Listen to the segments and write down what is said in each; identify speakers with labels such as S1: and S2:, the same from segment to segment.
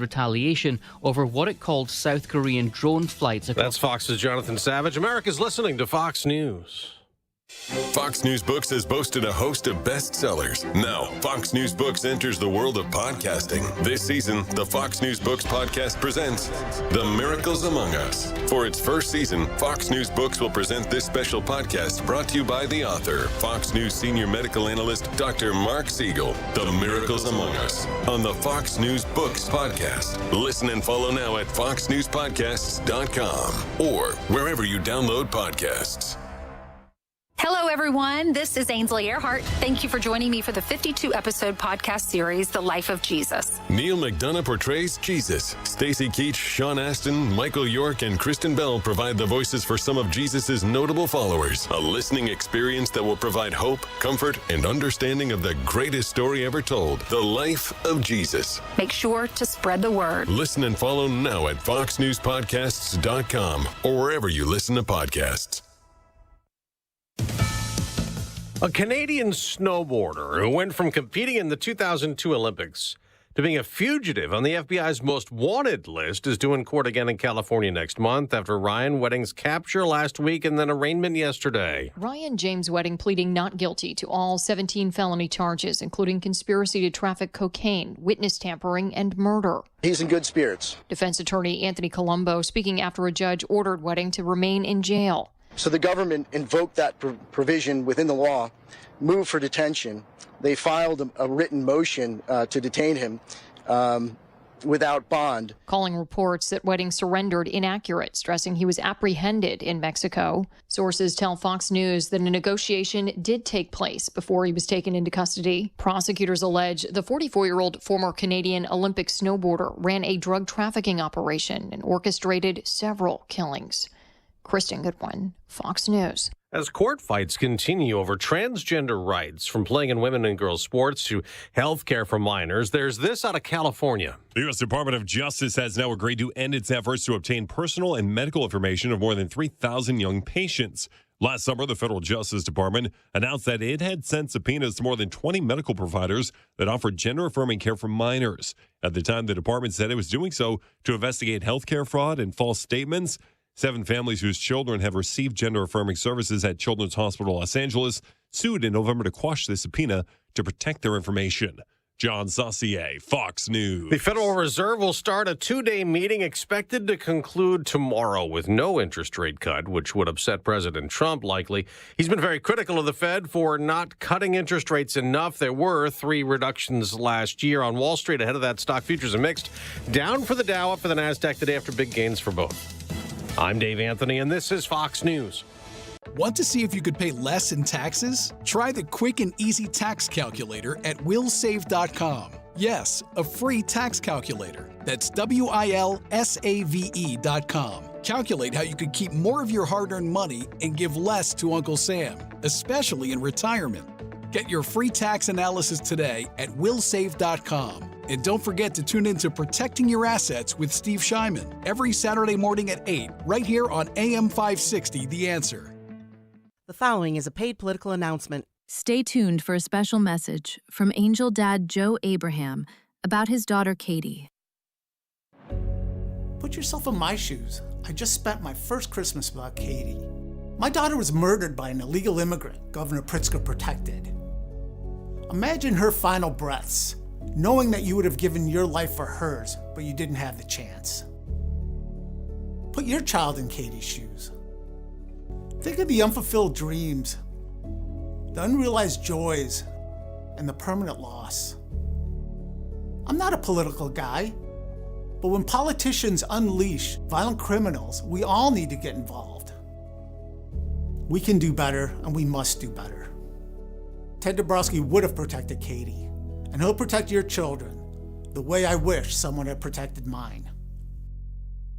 S1: retaliation over what it called South Korean drone flights.
S2: That's Fox's Jonathan Savage. America's listening to Fox News.
S3: Fox News Books has boasted a host of bestsellers. Now, Fox News Books enters the world of podcasting. This season, the Fox News Books podcast presents The Miracles Among Us. For its first season, Fox News Books will present this special podcast brought to you by the author, Fox News senior medical analyst, Dr. Mark Siegel. The Miracles Among Us on the Fox News Books podcast. Listen and follow now at foxnewspodcasts.com or wherever you download podcasts.
S4: Hello, everyone. This is Ainsley Earhart. Thank you for joining me for the 52-episode podcast series, The Life of Jesus.
S3: Neil McDonough portrays Jesus. Stacy Keach, Sean Astin, Michael York, and Kristen Bell provide the voices for some of Jesus' notable followers. A listening experience that will provide hope, comfort, and understanding of the greatest story ever told, The Life of Jesus.
S4: Make sure to spread the word.
S3: Listen and follow now at foxnewspodcasts.com or wherever you listen to podcasts.
S2: A Canadian snowboarder who went from competing in the 2002 Olympics to being a fugitive on the FBI's most wanted list is due in court again in California next month after Ryan Wedding's capture last week and then arraignment yesterday.
S5: Ryan James Wedding pleading not guilty to all 17 felony charges, including conspiracy to traffic cocaine, witness tampering, and murder.
S6: He's in good spirits.
S5: Defense attorney Anthony Colombo speaking after a judge ordered Wedding to remain in jail.
S6: So the government invoked that provision within the law, moved for detention. They filed a written motion to detain him without bond.
S5: Calling reports that Wedding surrendered inaccurate, stressing he was apprehended in Mexico. Sources tell Fox News that a negotiation did take place before he was taken into custody. Prosecutors allege the 44-year-old former Canadian Olympic snowboarder ran a drug trafficking operation and orchestrated several killings. Kristen Goodwin, Fox News.
S2: As court fights continue over transgender rights, from playing in women and girls sports to health care for minors, there's this out of California.
S7: The U.S. Department of Justice has now agreed to end its efforts to obtain personal and medical information of more than 3,000 young patients. Last summer, the Federal Justice Department announced that it had sent subpoenas to more than 20 medical providers that offered gender-affirming care for minors. At the time, the department said it was doing so to investigate health care fraud and false statements. 7 families whose children have received gender-affirming services at Children's Hospital Los Angeles sued in November to quash the subpoena to protect their information. John Saucier, Fox News.
S2: The Federal Reserve will start a 2-day meeting expected to conclude tomorrow with no interest rate cut, which would upset President Trump likely. He's been very critical of the Fed for not cutting interest rates enough. There were 3 reductions last year on Wall Street. Ahead of that, stock futures are mixed. Down for the Dow, up for the NASDAQ today after big gains for both. I'm Dave Anthony, and this is Fox News.
S8: Want to see if you could pay less in taxes? Try the quick and easy tax calculator at willsave.com. Yes, a free tax calculator. That's WILSAVE.com. Calculate how you could keep more of your hard-earned money and give less to Uncle Sam, especially in retirement. Get your free tax analysis today at willsave.com. And don't forget to tune in to Protecting Your Assets with Steve Shyman every Saturday morning at 8, right here on AM 560, The Answer.
S9: The following is a paid political announcement.
S10: Stay tuned for a special message from Angel Dad Joe Abraham about his daughter Katie.
S11: Put yourself in my shoes. I just spent my first Christmas without Katie. My daughter was murdered by an illegal immigrant Governor Pritzker protected. Imagine her final breaths, knowing that you would have given your life for hers, but you didn't have the chance. Put your child in Katie's shoes. Think of the unfulfilled dreams, the unrealized joys, and the permanent loss. I'm not a political guy, but when politicians unleash violent criminals, we all need to get involved. We can do better, and we must do better. Ted Dabrowski would have protected Katie, and he'll protect your children the way I wish someone had protected mine.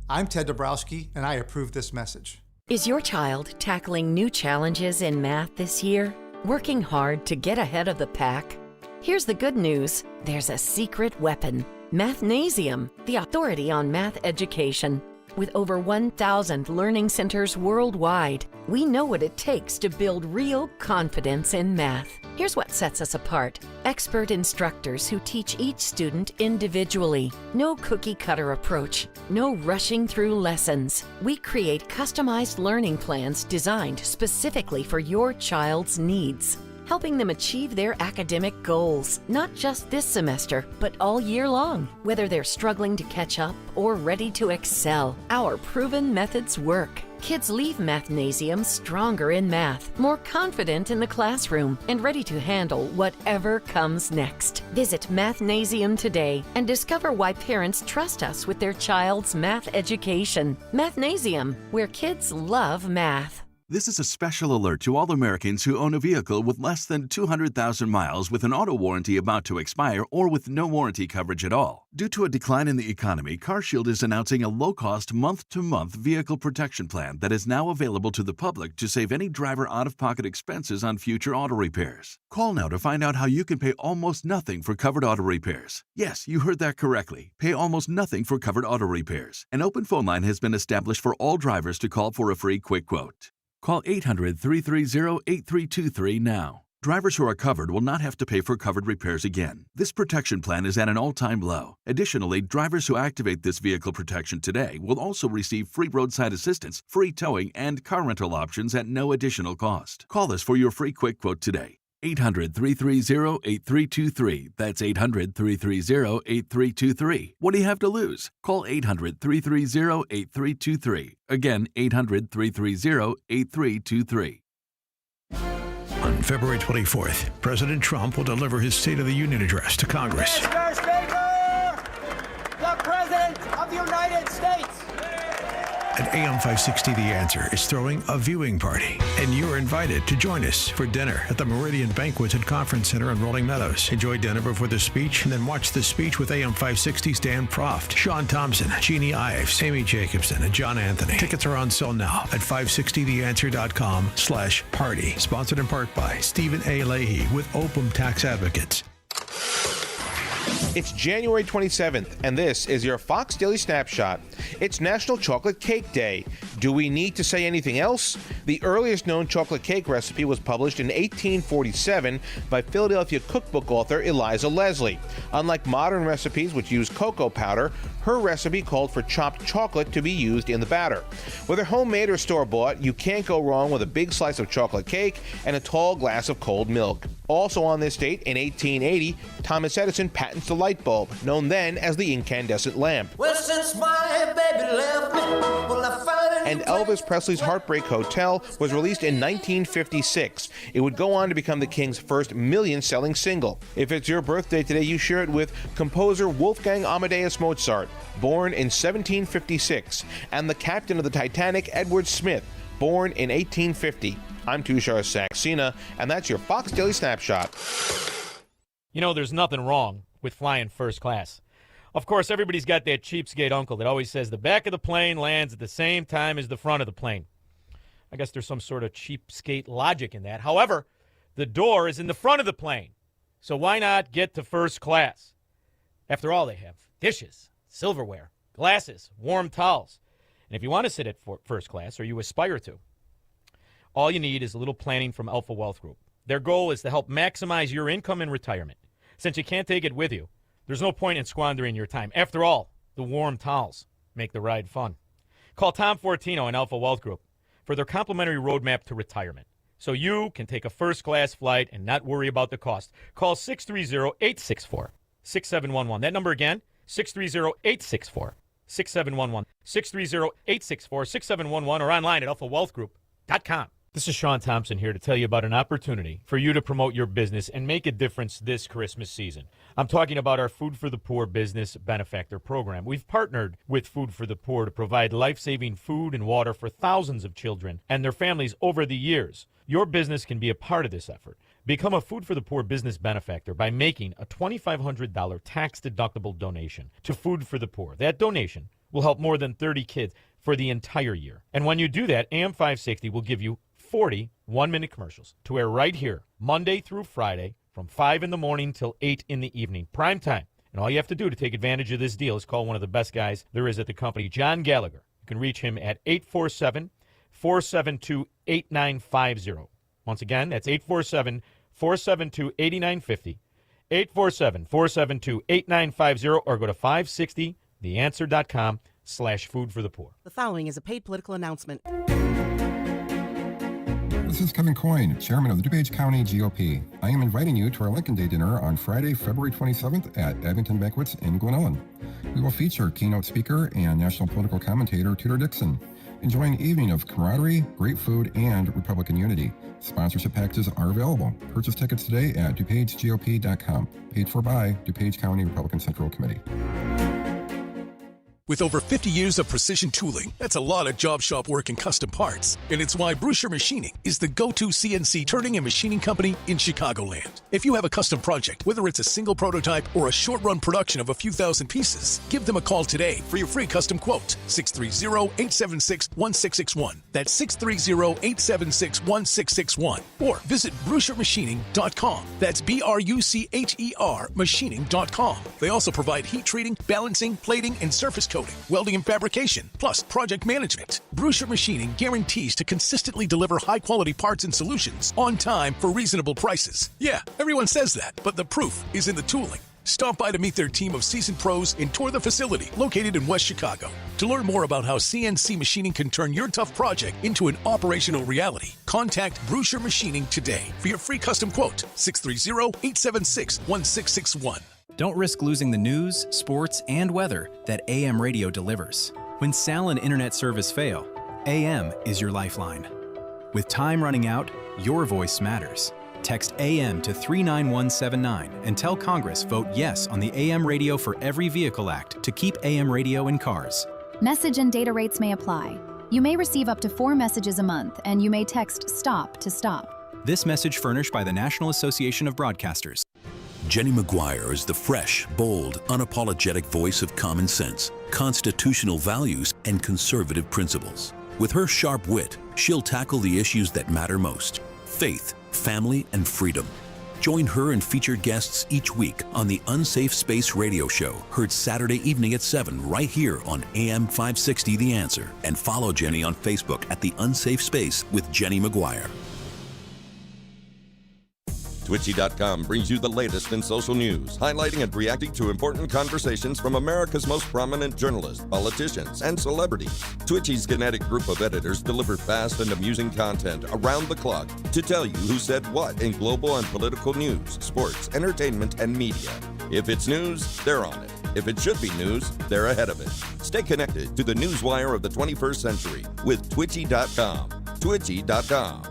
S12: I'm Ted Dabrowski, and I approve this message.
S13: Is your child tackling new challenges in math this year? Working hard to get ahead of the pack? Here's the good news. There's a secret weapon, Mathnasium, the authority on math education. With over 1,000 learning centers worldwide, we know what it takes to build real confidence in math. Here's what sets us apart. Expert instructors who teach each student individually. No cookie-cutter approach. No rushing through lessons. We create customized learning plans designed specifically for your child's needs, helping them achieve their academic goals, not just this semester, but all year long. Whether they're struggling to catch up or ready to excel, our proven methods work. Kids leave Mathnasium stronger in math, more confident in the classroom, and ready to handle whatever comes next. Visit Mathnasium today and discover why parents trust us with their child's math education. Mathnasium, where kids love math.
S14: This is a special alert to all Americans who own a vehicle with less than 200,000 miles with an auto warranty about to expire or with no warranty coverage at all. Due to a decline in the economy, CarShield is announcing a low-cost month-to-month vehicle protection plan that is now available to the public to save any driver out-of-pocket expenses on future auto repairs. Call now to find out how you can pay almost nothing for covered auto repairs. Yes, you heard that correctly. Pay almost nothing for covered auto repairs. An open phone line has been established for all drivers to call for a free quick quote. Call 800-330-8323 now. Drivers who are covered will not have to pay for covered repairs again. This protection plan is at an all-time low. Additionally, drivers who activate this vehicle protection today will also receive free roadside assistance, free towing, and car rental options at no additional cost. Call us for your free quick quote today. 800-330-8323. That's 800-330-8323. What do you have to lose? Call 800-330-8323. Again, 800-330-8323.
S15: On February 24th, President Trump will deliver his State of the Union address to Congress.
S16: Mr. Speaker, the President of the United States.
S15: At AM 560, The Answer is throwing a viewing party, and you're invited to join us for dinner at the Meridian Banquets and Conference Center in Rolling Meadows. Enjoy dinner before the speech, and then watch the speech with AM 560's Dan Proft, Sean Thompson, Jeannie Ives, Amy Jacobson, and John Anthony. Tickets are on sale now at 560theanswer.com/party. Sponsored in part by Stephen A. Leahy with Opum Tax Advocates.
S17: It's January 27th, and this is your Fox Daily Snapshot. It's National Chocolate Cake Day. Do we need to say anything else? The earliest known chocolate cake recipe was published in 1847 by Philadelphia cookbook author Eliza Leslie. Unlike modern recipes which use cocoa powder, her recipe called for chopped chocolate to be used in the batter. Whether homemade or store-bought, you can't go wrong with a big slice of chocolate cake and a tall glass of cold milk. Also on this date, in 1880, Thomas Edison patents the light bulb, known then as the incandescent lamp.
S16: Well, since my baby left me, well, I found
S17: And Elvis Presley's Heartbreak Hotel was released in 1956. It would go on to become the King's first million-selling single. If it's your birthday today, you share it with composer Wolfgang Amadeus Mozart, born in 1756, and the captain of the Titanic, Edward Smith, born in 1850. I'm Tushar Saxena, and that's your Fox Daily Snapshot.
S18: You know, there's nothing wrong with flying first class. Of course, everybody's got that cheapskate uncle that always says the back of the plane lands at the same time as the front of the plane. I guess there's some sort of cheapskate logic in that. However, the door is in the front of the plane, so why not get to first class? After all, they have dishes, silverware, glasses, warm towels. And if you want to sit at first class, or you aspire to, all you need is a little planning from Alpha Wealth Group. Their goal is to help maximize your income in retirement. Since you can't take it with you, there's no point in squandering your time. After all, the warm towels make the ride fun. Call Tom Fortino and Alpha Wealth Group for their complimentary roadmap to retirement, so you can take a first-class flight and not worry about the cost. Call 630-864-6711. That number again, 630-864-6711. 630-864-6711, or online at alphawealthgroup.com. This is Sean Thompson here to tell you about an opportunity for you to promote your business and make a difference this Christmas season. I'm talking about our Food for the Poor Business Benefactor Program. We've partnered with Food for the Poor to provide life-saving food and water for thousands of children and their families over the years. Your business can be a part of this effort. Become a Food for the Poor business benefactor by making a $2,500 tax-deductible donation to Food for the Poor. That donation will help more than 30 kids for the entire year. And when you do that, AM 560 will give you 40 one-minute commercials to air right here, Monday through Friday, from 5 in the morning till 8 in the evening, prime time. And all you have to do to take advantage of this deal is call one of the best guys there is at the company, John Gallagher. can reach him at 847-472-8950. Once again, that's 847-472-8950. 847-472-8950, or go to 560theanswer.com/food for the poor.
S9: The following is a paid political announcement.
S19: This is Kevin Coyne, chairman of the DuPage County GOP. I am inviting you to our Lincoln Day dinner on Friday, February 27th at Abington Banquets in Glen Ellen. We will feature keynote speaker and national political commentator Tudor Dixon. Enjoy an evening of camaraderie, great food, and Republican unity. Sponsorship packages are available. Purchase tickets today at DuPageGOP.com. Paid for by DuPage County Republican Central Committee.
S8: With over 50 years of precision tooling, that's a lot of job shop work and custom parts. And it's why Bruscher Machining is the go-to CNC turning and machining company in Chicagoland. If you have a custom project, whether it's a single prototype or a short-run production of a few thousand pieces, give them a call today for your free custom quote. 630-876-1661. That's 630-876-1661. Or visit BruscherMachining.com. That's BRUCHER Machining.com. They also provide heat treating, balancing, plating, and surface coating, welding and fabrication, plus project management. Bruscher Machining guarantees to consistently deliver high-quality parts and solutions on time for reasonable prices. Yeah, everyone says that, but the proof is in the tooling. Stop by to meet their team of seasoned pros and tour the facility located in West Chicago. To learn more about how CNC machining can turn your tough project into an operational reality, contact Bruscher Machining today for your free custom quote. 630-876-1661.
S20: Don't risk losing the news, sports, and weather that AM radio delivers. When cell and internet service fail, AM is your lifeline. With time running out, your voice matters. Text AM to 39179 and tell Congress vote yes on the AM Radio for Every Vehicle Act to keep AM radio in cars.
S21: Message and data rates may apply. You may receive up to 4 messages a month, and you may text STOP to stop.
S20: This message furnished by the National Association of Broadcasters.
S22: Jenny McGuire is the fresh, bold, unapologetic voice of common sense, constitutional values, and conservative principles. With her sharp wit, she'll tackle the issues that matter most: faith, family, and freedom. Join her and featured guests each week on the Unsafe Space radio show, heard Saturday evening at 7 right here on AM 560 The Answer. And follow Jenny on Facebook at The Unsafe Space with Jenny McGuire.
S23: Twitchy.com brings you the latest in social news, highlighting and reacting to important conversations from America's most prominent journalists, politicians, and celebrities. Twitchy's kinetic group of editors deliver fast and amusing content around the clock to tell you who said what in global and political news, sports, entertainment, and media. If it's news, they're on it. If it should be news, they're ahead of it. Stay connected to the newswire of the 21st century with Twitchy.com. Twitchy.com.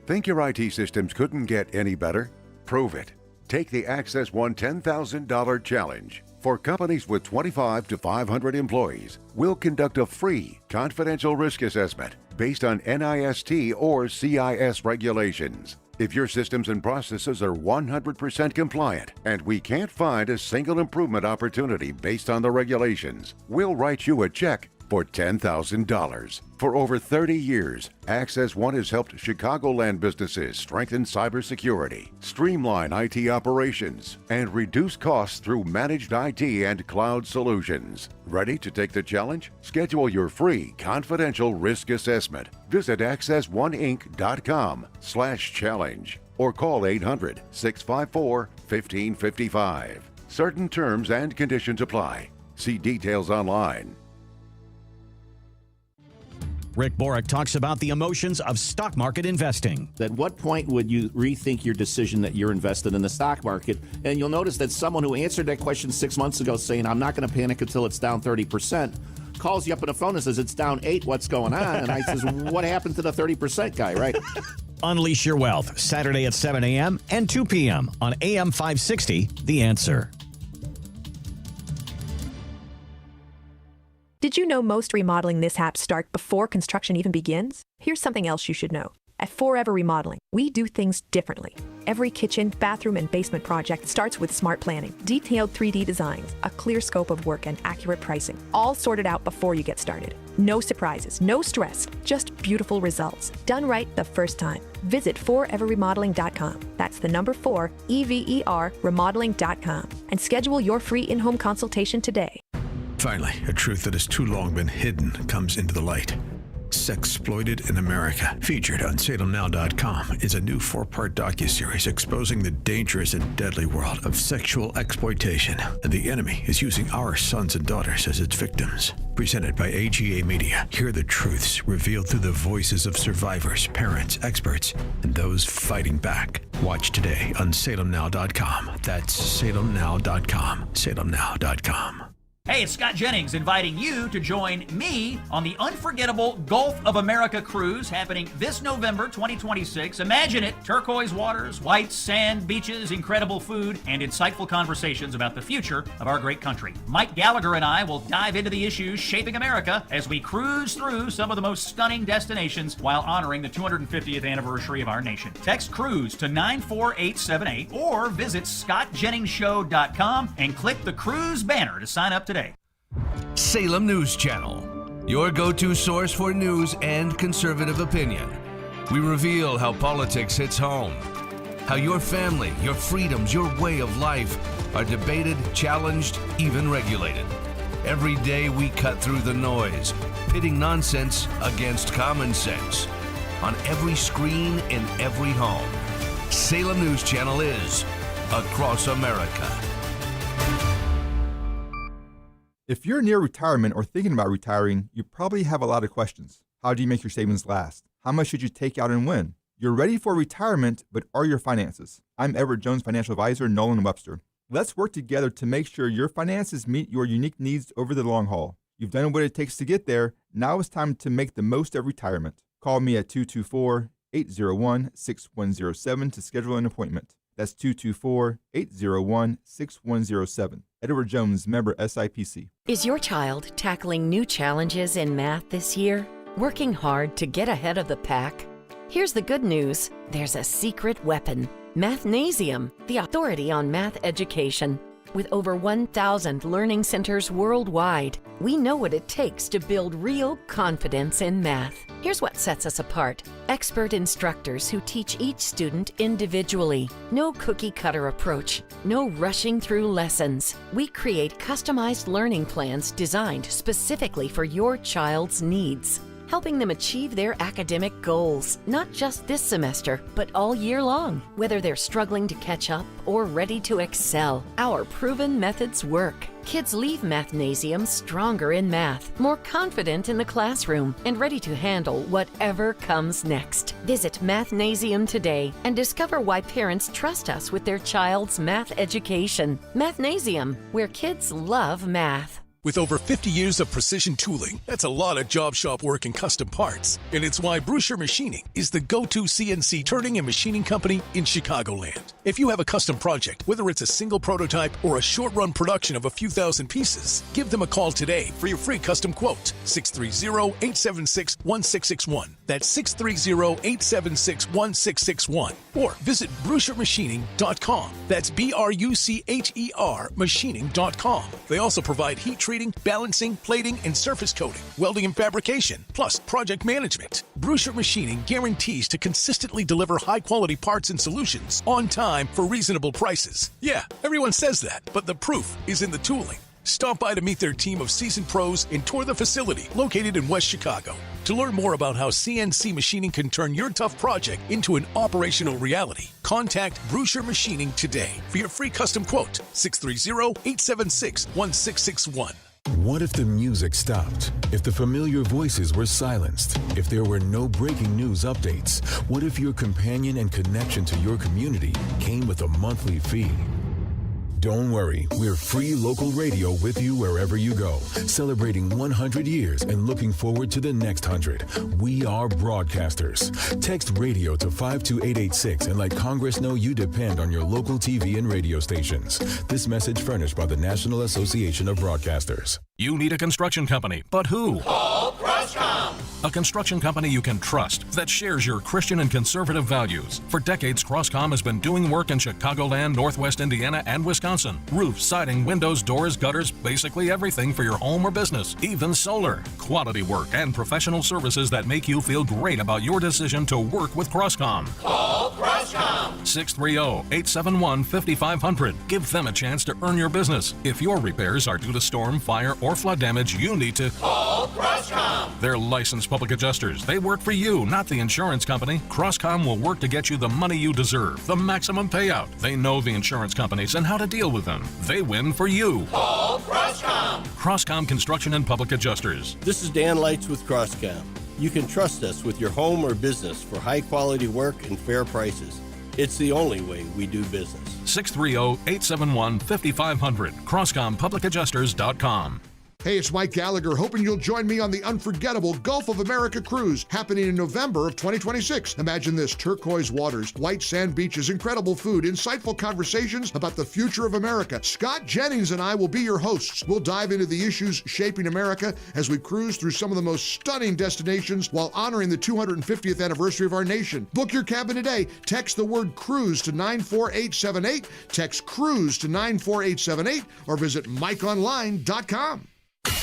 S24: Think your IT systems couldn't get any better? Prove it. Take the Access One $10,000 challenge. For companies with 25 to 500 employees, we'll conduct a free, confidential risk assessment based on NIST or CIS regulations. If your systems and processes are 100% compliant and we can't find a single improvement opportunity based on the regulations, we'll write you a check for $10,000. For over 30 years, Access One has helped Chicagoland businesses strengthen cybersecurity, streamline IT operations, and reduce costs through managed IT and cloud solutions. Ready to take the challenge? Schedule your free confidential risk assessment. Visit accessoneInc.com/challenge or call 800-654-1555. Certain terms and conditions apply. See details online.
S25: Rick Borick talks about the emotions of stock market investing.
S26: At what point would you rethink your decision that you're invested in the stock market? And you'll notice that someone who answered that question 6 months ago saying, I'm not going to panic until it's down 30%, calls you up on the phone and says, it's down 8, what's going on? And I says, what happened to the 30% guy, right?
S25: Unleash Your Wealth, Saturday at 7 a.m. and 2 p.m. on AM 560, The Answer.
S27: Did you know most remodeling mishaps start before construction even begins? Here's something else you should know. At Forever Remodeling, we do things differently. Every kitchen, bathroom, and basement project starts with smart planning, detailed 3D designs, a clear scope of work, and accurate pricing, all sorted out before you get started. No surprises, no stress, just beautiful results. Done right the first time. Visit foreverremodeling.com. That's the number 4, EVER, remodeling.com, and schedule your free in-home consultation today.
S15: Finally, a truth that has too long been hidden comes into the light. Sexploited in America, featured on SalemNow.com, is a new 4-part docuseries exposing the dangerous and deadly world of sexual exploitation. And the enemy is using our sons and daughters as its victims. Presented by AGA Media, hear the truths revealed through the voices of survivors, parents, experts, and those fighting back. Watch today on SalemNow.com. That's SalemNow.com. SalemNow.com.
S1: Hey, it's Scott Jennings inviting you to join me on the unforgettable Gulf of America cruise happening this November 2026. Imagine it, turquoise waters, white sand, beaches, incredible food, and insightful conversations about the future of our great country. Mike Gallagher and I will dive into the issues shaping America as we cruise through some of the most stunning destinations while honoring the 250th anniversary of our nation. Text cruise to 94878 or visit scottjenningsshow.com and click the cruise banner to sign up today.
S2: Salem News Channel, your go-to source for news and conservative opinion. We reveal how politics hits home, how your family, your freedoms, your way of life are debated, challenged, even regulated. Every day we cut through the noise, pitting nonsense against common sense. On every screen, in every home, Salem News Channel is across America.
S3: If you're near retirement or thinking about retiring, you probably have a lot of questions. How do you make your savings last? How much should you take out and when? You're ready for retirement, but are your finances? I'm Edward Jones financial advisor, Nolan Webster. Let's work together to make sure your finances meet your unique needs over the long haul. You've done what it takes to get there. Now it's time to make the most of retirement. Call me at 224-801-6107 to schedule an appointment. That's 224-801-6107. Edward Jones, member SIPC.
S13: Is your child tackling new challenges in math this year? Working hard to get ahead of the pack? Here's the good news. There's a secret weapon. Mathnasium, the authority on math education. With over 1,000 learning centers worldwide, we know what it takes to build real confidence in math. Here's what sets us apart. Expert instructors who teach each student individually. No cookie-cutter approach. No rushing through lessons. We create customized learning plans designed specifically for your child's needs, helping them achieve their academic goals, not just this semester, but all year long. Whether they're struggling to catch up or ready to excel, our proven methods work. Kids leave Mathnasium stronger in math, more confident in the classroom, and ready to handle whatever comes next. Visit Mathnasium today and discover why parents trust us with their child's math education. Mathnasium, where kids love math.
S4: With over 50 years of precision tooling, that's a lot of job shop work and custom parts. And it's why Bruscher Machining is the go-to CNC turning and machining company in Chicagoland. If you have a custom project, whether it's a single prototype or a short-run production of a few thousand pieces, give them a call today for your free custom quote. 630-876-1661. That's 630-876-1661. Or visit BruscherMachining.com. That's BRUCHER Machining.com. They also provide heat treating, balancing, plating, and surface coating, welding and fabrication, plus project management. Bruscher Machining guarantees to consistently deliver high-quality parts and solutions on time for reasonable prices. Yeah, everyone says that, but the proof is in the tooling. Stop by to meet their team of seasoned pros and tour the facility located in West Chicago. To learn more about how CNC machining can turn your tough project into an operational reality, contact Bruscher Machining today for your free custom quote, 630-876-1661.
S5: What if the music stopped? If the familiar voices were silenced? If there were no breaking news updates? What if your companion and connection to your community came with a monthly fee? Don't worry, we're free local radio with you wherever you go, celebrating 100 years and looking forward to the next 100. We are broadcasters. Text radio to 52886 and let Congress know you depend on your local TV and radio stations. This message furnished by the National Association of Broadcasters.
S25: You need a construction company, but who?
S6: Call Crestcom. a construction company you can trust that shares your Christian and conservative values. For decades, Crosscom has been doing work in Chicagoland, Northwest Indiana, and Wisconsin. Roofs, siding, windows, doors, gutters, basically everything for your home or business, even solar. Quality work and professional services that make you feel great about your decision to work with Crosscom.
S7: Call Crosscom.
S6: 630-871-5500. Give them a chance to earn your business. If your repairs are due to storm, fire, or flood damage, you need to
S7: call Crosscom.
S6: They're licensed public adjusters. They work for you, not the insurance company. Crosscom will work to get you the money you deserve, the maximum payout. They know the insurance companies and how to deal with them. They win for you.
S7: Call Crosscom.
S6: Crosscom Construction and Public Adjusters.
S10: This is Dan Lights with Crosscom. You can trust us with your home or business for high-quality work and fair prices. It's the only way we do business.
S6: 630-871-5500. CrosscomPublicAdjusters.com.
S11: Hey, it's Mike Gallagher, hoping you'll join me on the unforgettable Gulf of America cruise happening in November of 2026. Imagine this: turquoise waters, white sand beaches, incredible food, insightful conversations about the future of America. Scott Jennings and I will be your hosts. We'll dive into the issues shaping America as we cruise through some of the most stunning destinations while honoring the 250th anniversary of our nation. Book your cabin today. Text the word cruise to 94878. Text cruise to 94878 or visit mikeonline.com.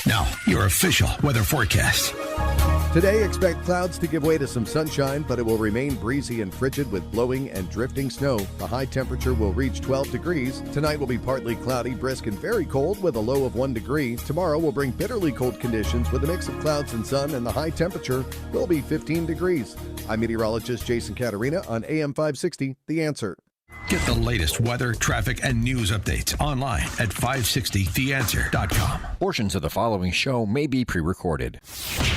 S15: Now, your official weather forecast.
S12: Today, expect clouds to give way to some sunshine, but it will remain breezy and frigid with blowing and drifting snow. The high temperature will reach 12 degrees. Tonight will be partly cloudy, brisk, and very cold with a low of 1 degree. Tomorrow will bring bitterly cold conditions with a mix of clouds and sun, and the high temperature will be 15 degrees. I'm meteorologist Jason Caterina on AM 560, The Answer.
S15: Get the latest weather, traffic, and news updates online at 560theanswer.com.
S14: Portions of the following show may be pre-recorded.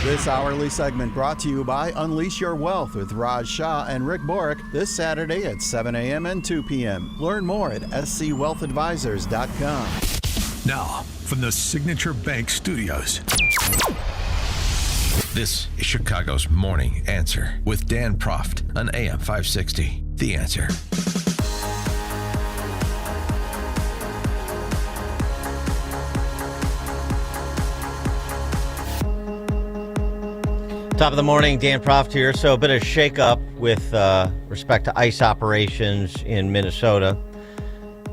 S16: This hourly segment brought to you by Unleash Your Wealth with Raj Shah and Rick Borick this Saturday at 7 a.m. and 2 p.m. Learn more at scwealthadvisors.com.
S15: Now, from the Signature Bank Studios. This is Chicago's Morning Answer with Dan Proft on AM 560. The Answer.
S28: Top of the morning, Dan Proft here. So a bit of shake-up with respect to ICE operations in Minnesota.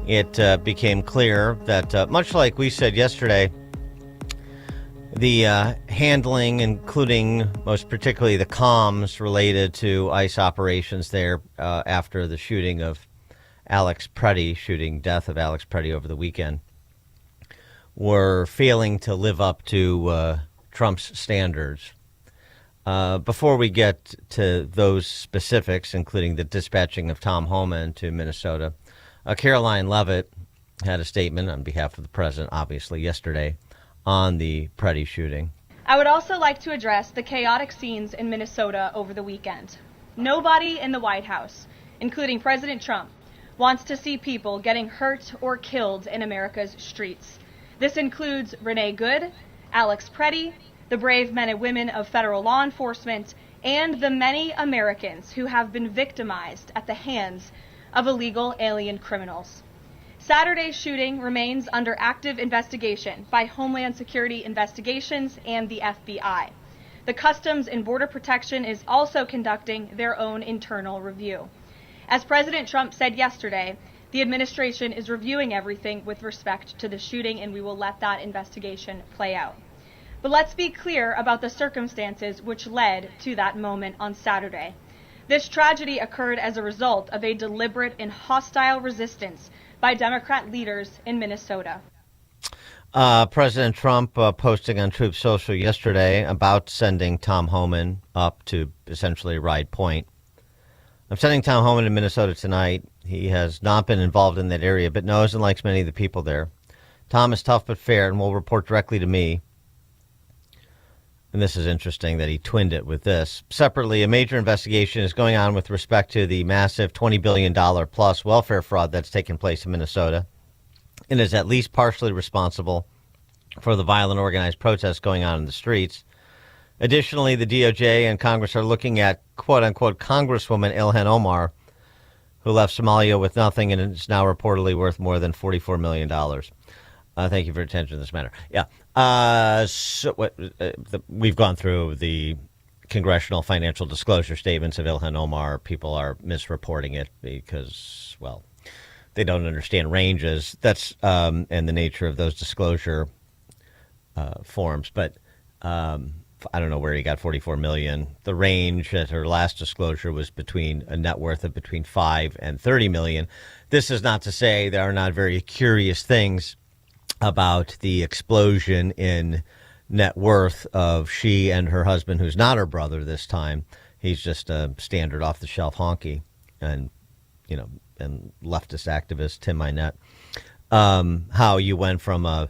S28: It became clear that, much like we said yesterday, the handling, including most particularly the comms related to ICE operations there after the shooting of Alex Preddy, death of Alex Preddy over the weekend, were failing to live up to Trump's standards. Before we get to those specifics, including the dispatching of Tom Homan to Minnesota, Caroline Leavitt had a statement on behalf of the president, obviously, yesterday on the Preddy shooting.
S29: I would also like to address the chaotic scenes in Minnesota over the weekend. Nobody in the White House, including President Trump, wants to see people getting hurt or killed in America's streets. This includes Renee Good, Alex Preddy, the brave men and women of federal law enforcement, and the many Americans who have been victimized at the hands of illegal alien criminals. Saturday's shooting remains under active investigation by Homeland Security Investigations and the FBI. The Customs and Border Protection is also conducting their own internal review. As President Trump said yesterday, the administration is reviewing everything with respect to the shooting, and we will let that investigation play out. But let's be clear about the circumstances which led to that moment on Saturday. This tragedy occurred as a result of a deliberate and hostile resistance by Democrat leaders in Minnesota.
S28: President Trump posting on Truth Social yesterday about sending Tom Homan up to essentially Ride Point. I'm sending Tom Homan to Minnesota tonight. He has not been involved in that area, but knows and likes many of the people there. Tom is tough but fair and will report directly to me. And this is interesting that he twinned it with this. Separately, a major investigation is going on with respect to the massive $20 billion plus welfare fraud that's taken place in Minnesota and is at least partially responsible for the violent organized protests going on in the streets. Additionally, the DOJ and Congress are looking at quote-unquote Congresswoman Ilhan Omar, who left Somalia with nothing and is now reportedly worth more than $44 million. Thank you for your attention to this matter. Yeah. We've gone through the congressional financial disclosure statements of Ilhan Omar. People are misreporting it because, well, they don't understand ranges. That's and the nature of those disclosure forms. But I don't know where he got 44 million. The range at her last disclosure was between a net worth of between 5 and 30 million. This is not to say there are not very curious things about the explosion in net worth of she and her husband, who's not her brother this time. He's just a standard off the shelf honky and, you know, and leftist activist, Tim Mynett. How you went from a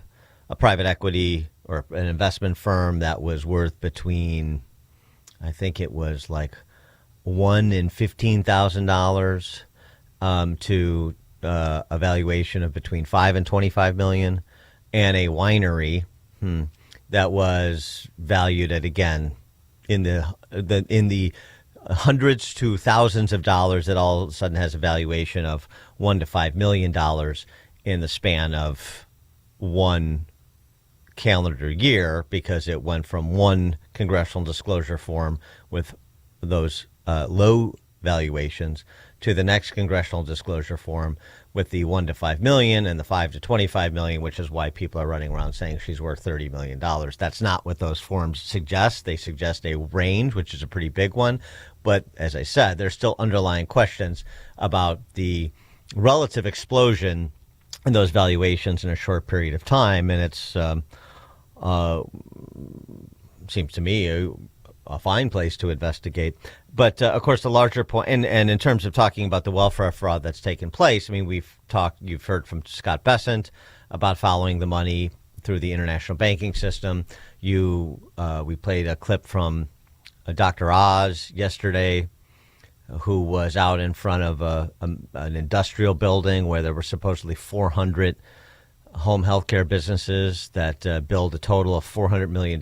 S28: private equity or an investment firm that was worth between, I think it was like $1,000 and $15,000 to a valuation of between $5 and $25 million, and a winery that was valued at, again, in the hundreds to thousands of dollars, that all of a sudden has a valuation of $1 to $5 million in the span of one calendar year, because it went from one congressional disclosure form with those low valuations to the next congressional disclosure form with the $1 to $5 million and the $5 to $25 million, which is why people are running around saying she's worth $30 million. That's not what those forms suggest. They suggest a range, which is a pretty big one. But as I said, there's still underlying questions about the relative explosion in those valuations in a short period of time. And it's seems to me a fine place to investigate. But of course, the larger point, and in terms of talking about the welfare fraud that's taken place, I mean, you've heard from Scott Bessent about following the money through the international banking system. We played a clip from Dr. Oz yesterday, who was out in front of an industrial building where there were supposedly 400 home healthcare businesses that billed a total of $400 million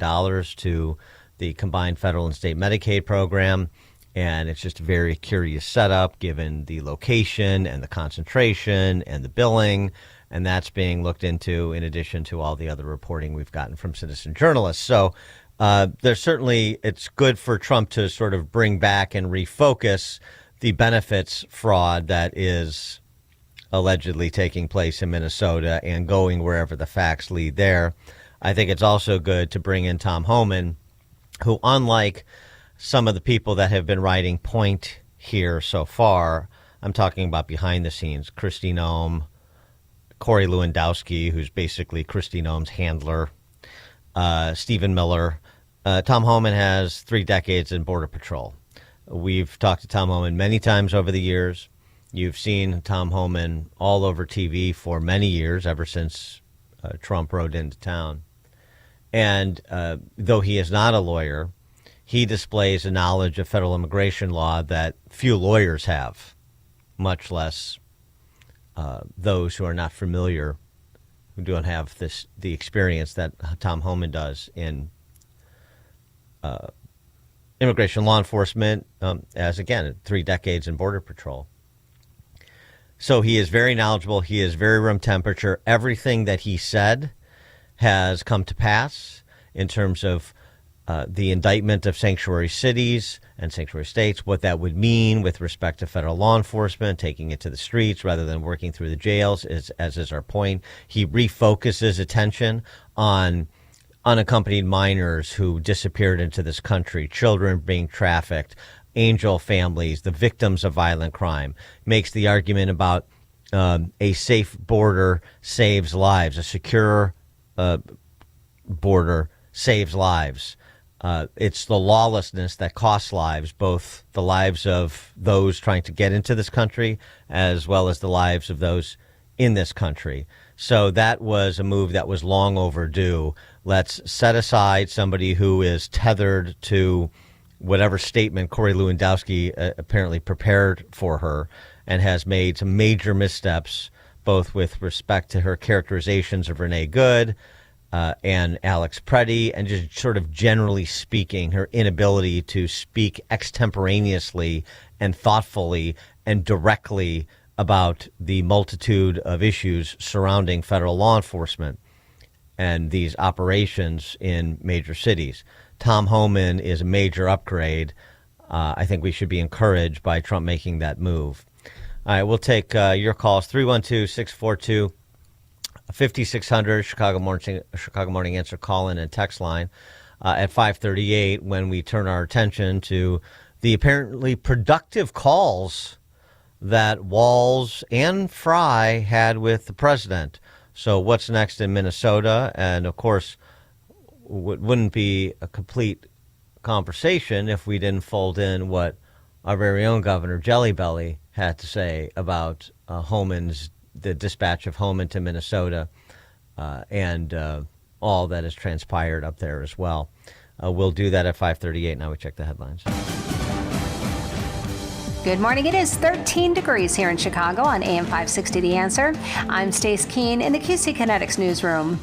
S28: to the combined federal and state Medicaid program. And it's just a very curious setup given the location and the concentration and the billing. And that's being looked into in addition to all the other reporting we've gotten from citizen journalists. So there's certainly, it's good for Trump to sort of bring back and refocus the benefits fraud that is allegedly taking place in Minnesota and going wherever the facts lead there. I think it's also good to bring in Tom Homan, who, unlike some of the people that have been writing point here so far, I'm talking about behind the scenes, Kristi Noem, Corey Lewandowski, who's basically Kristi Noem's handler, Stephen Miller. Tom Homan has 3 decades in Border Patrol. We've talked to Tom Homan many times over the years. You've seen Tom Homan all over TV for many years, ever since Trump rode into town. And though he is not a lawyer, he displays a knowledge of federal immigration law that few lawyers have, much less those who are not familiar, who don't have the experience that Tom Homan does in immigration law enforcement, as, again, 3 decades in Border Patrol. So he is very knowledgeable. He is very room temperature. Everything that he said has come to pass in terms of the indictment of sanctuary cities and sanctuary states, what that would mean with respect to federal law enforcement, taking it to the streets rather than working through the jails, as is our point. He refocuses attention on unaccompanied minors who disappeared into this country, children being trafficked, angel families, the victims of violent crime, makes the argument about a safe border saves lives, a secure border saves lives. It's the lawlessness that costs lives, both the lives of those trying to get into this country as well as the lives of those in this country. So that was a move that was long overdue. Let's set aside somebody who is tethered to whatever statement Corey Lewandowski apparently prepared for her and has made some major missteps, both with respect to her characterizations of Renee Good and Alex Preddy, and just sort of generally speaking, her inability to speak extemporaneously and thoughtfully and directly about the multitude of issues surrounding federal law enforcement and these operations in major cities. Tom Homan is a major upgrade. I think we should be encouraged by Trump making that move. All right, we'll take your calls, 312-642-5600, Chicago Morning Answer call-in and text line at 5:38 when we turn our attention to the apparently productive calls that Walz and Fry had with the president. So what's next in Minnesota? And, of course, wouldn't be a complete conversation if we didn't fold in what our very own Governor Jelly Belly had to say about the dispatch of Homan to Minnesota and all that has transpired up there as well. We'll do that at 5:38. Now we check the headlines.
S8: Good morning. It is 13 degrees here in Chicago on AM 560 The Answer. I'm Stace Keene in the QC Kinetics newsroom.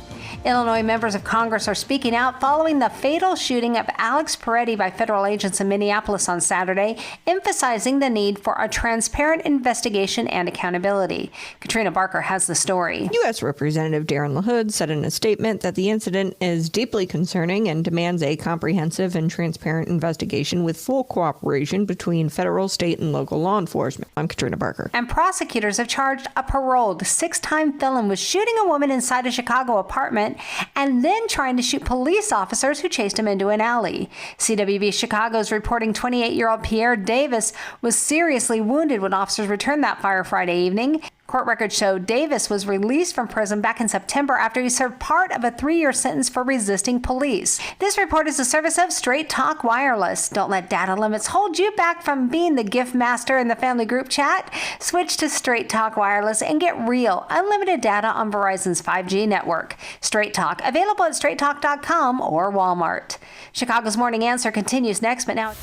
S8: Illinois members of Congress are speaking out following the fatal shooting of Alex Peretti by federal agents in Minneapolis on Saturday, emphasizing the need for a transparent investigation and accountability. Katrina Barker has the story.
S9: U.S. Representative Darren LaHood said in a statement that the incident is deeply concerning and demands a comprehensive and transparent investigation with full cooperation between federal, state, and local law enforcement. I'm Katrina Barker.
S8: And prosecutors have charged a paroled 6-time felon with shooting a woman inside a Chicago apartment and then trying to shoot police officers who chased him into an alley. CWB Chicago's reporting 28-year-old Pierre Davis was seriously wounded when officers returned that fire Friday evening. Court records show Davis was released from prison back in September after he served part of a 3-year sentence for resisting police. This report is a service of Straight Talk Wireless. Don't let data limits hold you back from being the gift master in the family group chat. Switch to Straight Talk Wireless and get real, unlimited data on Verizon's 5G network. Straight Talk, available at straighttalk.com or Walmart. Chicago's Morning Answer continues next, but now...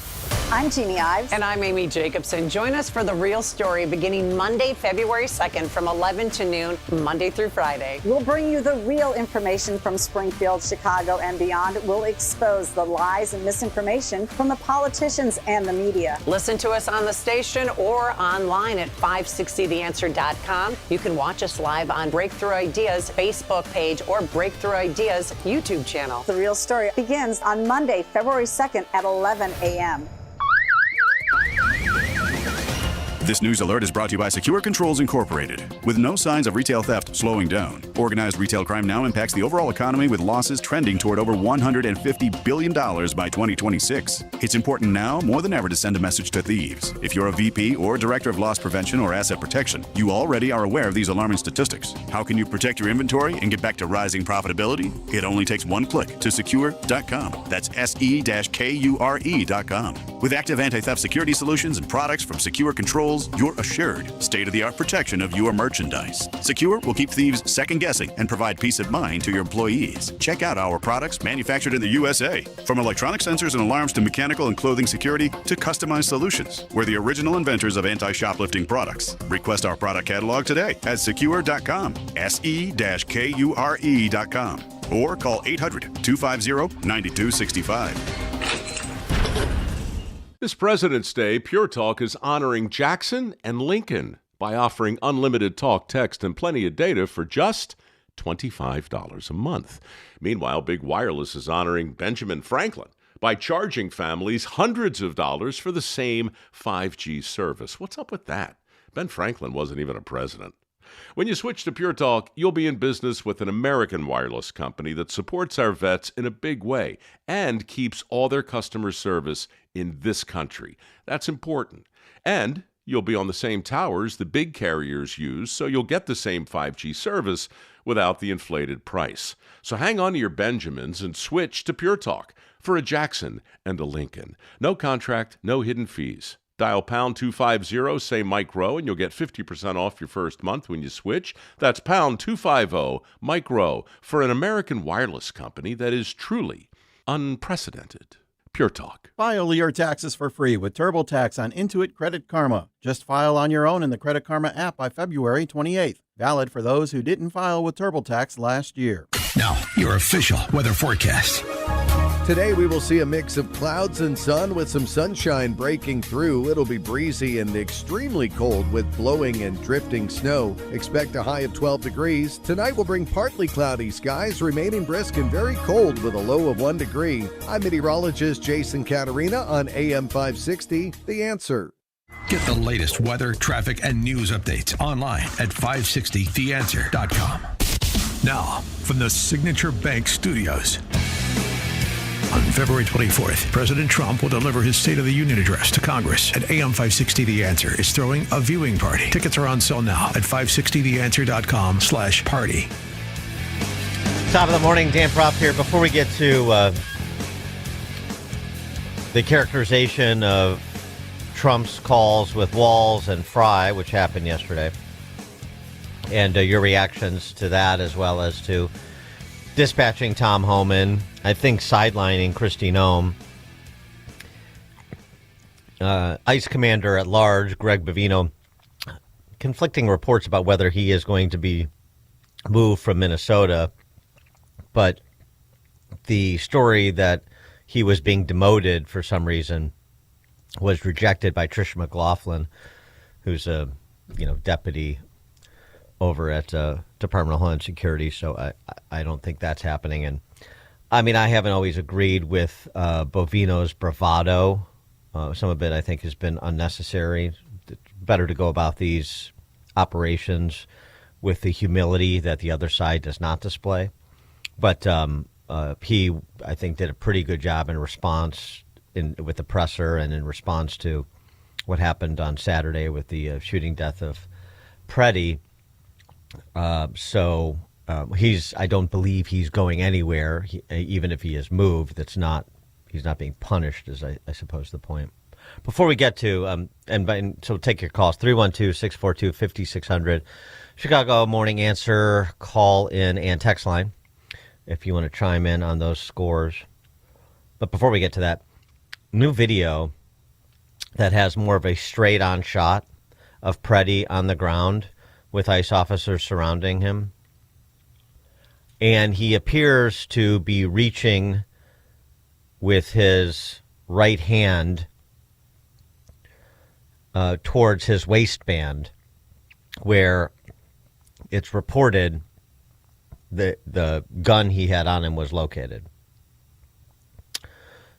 S17: I'm Jeannie Ives. And I'm Amy Jacobson. Join us for The Real Story beginning Monday, February 2nd from 11 to noon, Monday through Friday. We'll bring you the real information from Springfield, Chicago, and beyond. We'll expose the lies and misinformation from the politicians and the media. Listen to us on the station or online at 560theanswer.com. You can watch us live on Breakthrough Ideas Facebook page or Breakthrough Ideas YouTube channel. The Real Story begins on Monday, February 2nd at 11 a.m.
S18: This news alert is brought to you by Secure Controls Incorporated. With no signs of retail theft slowing down, organized retail crime now impacts the overall economy with losses trending toward over $150 billion by 2026. It's important now more than ever to send a message to thieves. If you're a VP or Director of Loss Prevention or Asset Protection, you already are aware of these alarming statistics. How can you protect your inventory and get back to rising profitability? It only takes one click to secure.com. That's SE-KURE.com. With active anti-theft security solutions and products from Secure Controls, you're assured state-of-the-art protection of your merchandise. Secure will keep thieves second-guessing and provide peace of mind to your employees. Check out our products manufactured in the USA. From electronic sensors and alarms to mechanical and clothing security to customized solutions, we're the original inventors of anti-shoplifting products. Request our product catalog today at secure.com, SE-KURE.com, or call 800-250-9265.
S19: This President's Day, Pure Talk is honoring Jackson and Lincoln by offering unlimited talk, text, and plenty of data for just $25 a month. Meanwhile, Big Wireless is honoring Benjamin Franklin by charging families hundreds of dollars for the same 5G service. What's up with that? Ben Franklin wasn't even a president. When you switch to Pure Talk, you'll be in business with an American wireless company that supports our vets in a big way and keeps all their customer service in this country. That's important. And you'll be on the same towers the big carriers use, so you'll get the same 5G service without the inflated price. So hang on to your Benjamins and switch to Pure Talk for a Jackson and a Lincoln. No contract, no hidden fees. Dial pound 250, say Mike Rowe, and you'll get 50% off your first month when you switch. That's pound 250, Mike Rowe, for an American wireless company that is truly unprecedented. Pure Talk.
S16: File your taxes for free with TurboTax on Intuit Credit Karma. Just file on your own in the Credit Karma app by February 28th. Valid for those who didn't file with TurboTax last year.
S15: Now, your official weather forecast.
S12: Today we will see a mix of clouds and sun with some sunshine breaking through. It'll be breezy and extremely cold with blowing and drifting snow. Expect a high of 12 degrees. Tonight will bring partly cloudy skies, remaining brisk and very cold with a low of 1 degree. I'm meteorologist Jason Caterina on AM 560, The Answer.
S15: Get the latest weather, traffic, and news updates online at 560theanswer.com. Now, from the Signature Bank Studios. On February 24th, President Trump will deliver his State of the Union address to Congress, and AM 560 The Answer is throwing a viewing party. Tickets are on sale now at 560theanswer.com/party.
S28: Top of the morning, Dan Propp here. Before we get to the characterization of Trump's calls with Walz and Fry, which happened yesterday, and your reactions to that, as well as to dispatching Tom Homan, I think sidelining Kristi Noem, ICE Commander at Large Greg Bovino, conflicting reports about whether he is going to be moved from Minnesota, but the story that he was being demoted for some reason was rejected by Tricia McLaughlin, who's a deputy over at Department of Homeland Security. So I don't think that's happening. And I mean, I haven't always agreed with Bovino's bravado. Some of it I think has been unnecessary. It's better to go about these operations with the humility that the other side does not display. But he, I think, did a pretty good job in response with the presser and in response to what happened on Saturday with the shooting death of Preddy. I don't believe he's going anywhere, even if he is moved. He's not being punished, is I suppose the point. Before we get to, so take your calls, 312-642-5600, Chicago Morning Answer call in and text line, if you want to chime in on those scores. But before we get to that, new video that has more of a straight-on shot of Preddy on the ground with ICE officers surrounding him. And he appears to be reaching with his right hand towards his waistband, where it's reported that the gun he had on him was located.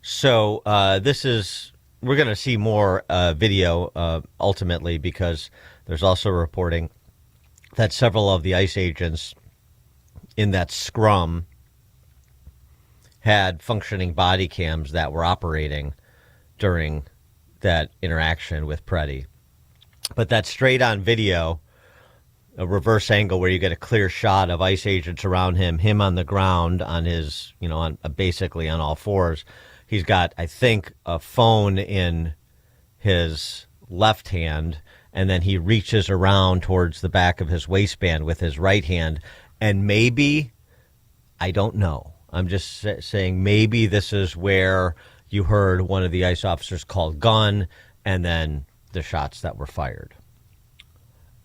S28: So we're going to see more video ultimately, because there's also reporting that several of the ICE agents in that scrum had functioning body cams that were operating during that interaction with Preddy. But that straight-on video, a reverse angle where you get a clear shot of ICE agents around him on the ground on his, basically on all fours. He's got, I think, a phone in his left hand, and then he reaches around towards the back of his waistband with his right hand. And maybe, I don't know, I'm just saying maybe this is where you heard one of the ICE officers called gun, and then the shots that were fired.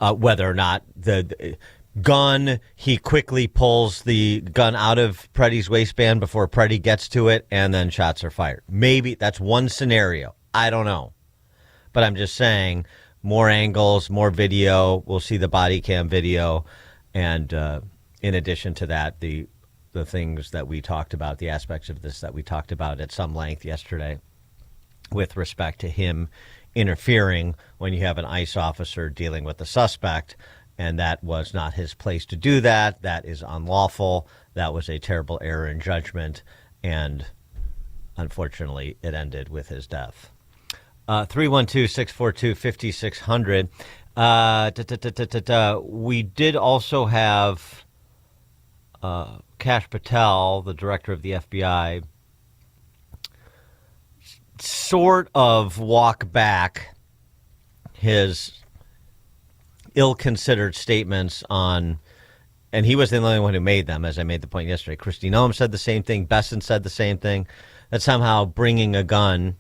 S28: Whether or not the gun, he quickly pulls the gun out of Preddy's waistband before Preddy gets to it, and then shots are fired. Maybe that's one scenario. I don't know. But I'm just saying, more angles, more video. We'll see the body cam video. And in addition to that, the things that we talked about, the aspects of this that we talked about at some length yesterday with respect to him interfering when you have an ICE officer dealing with the suspect, and that was not his place to do that. That is unlawful. That was a terrible error in judgment, and unfortunately, it ended with his death. 312-642-5600. We did also have Kash Patel, the director of the FBI, sort of walk back his ill-considered statements on, and he was the only one who made them, as I made the point yesterday. Kristi Noem said the same thing. Besson said the same thing, that somehow bringing a gun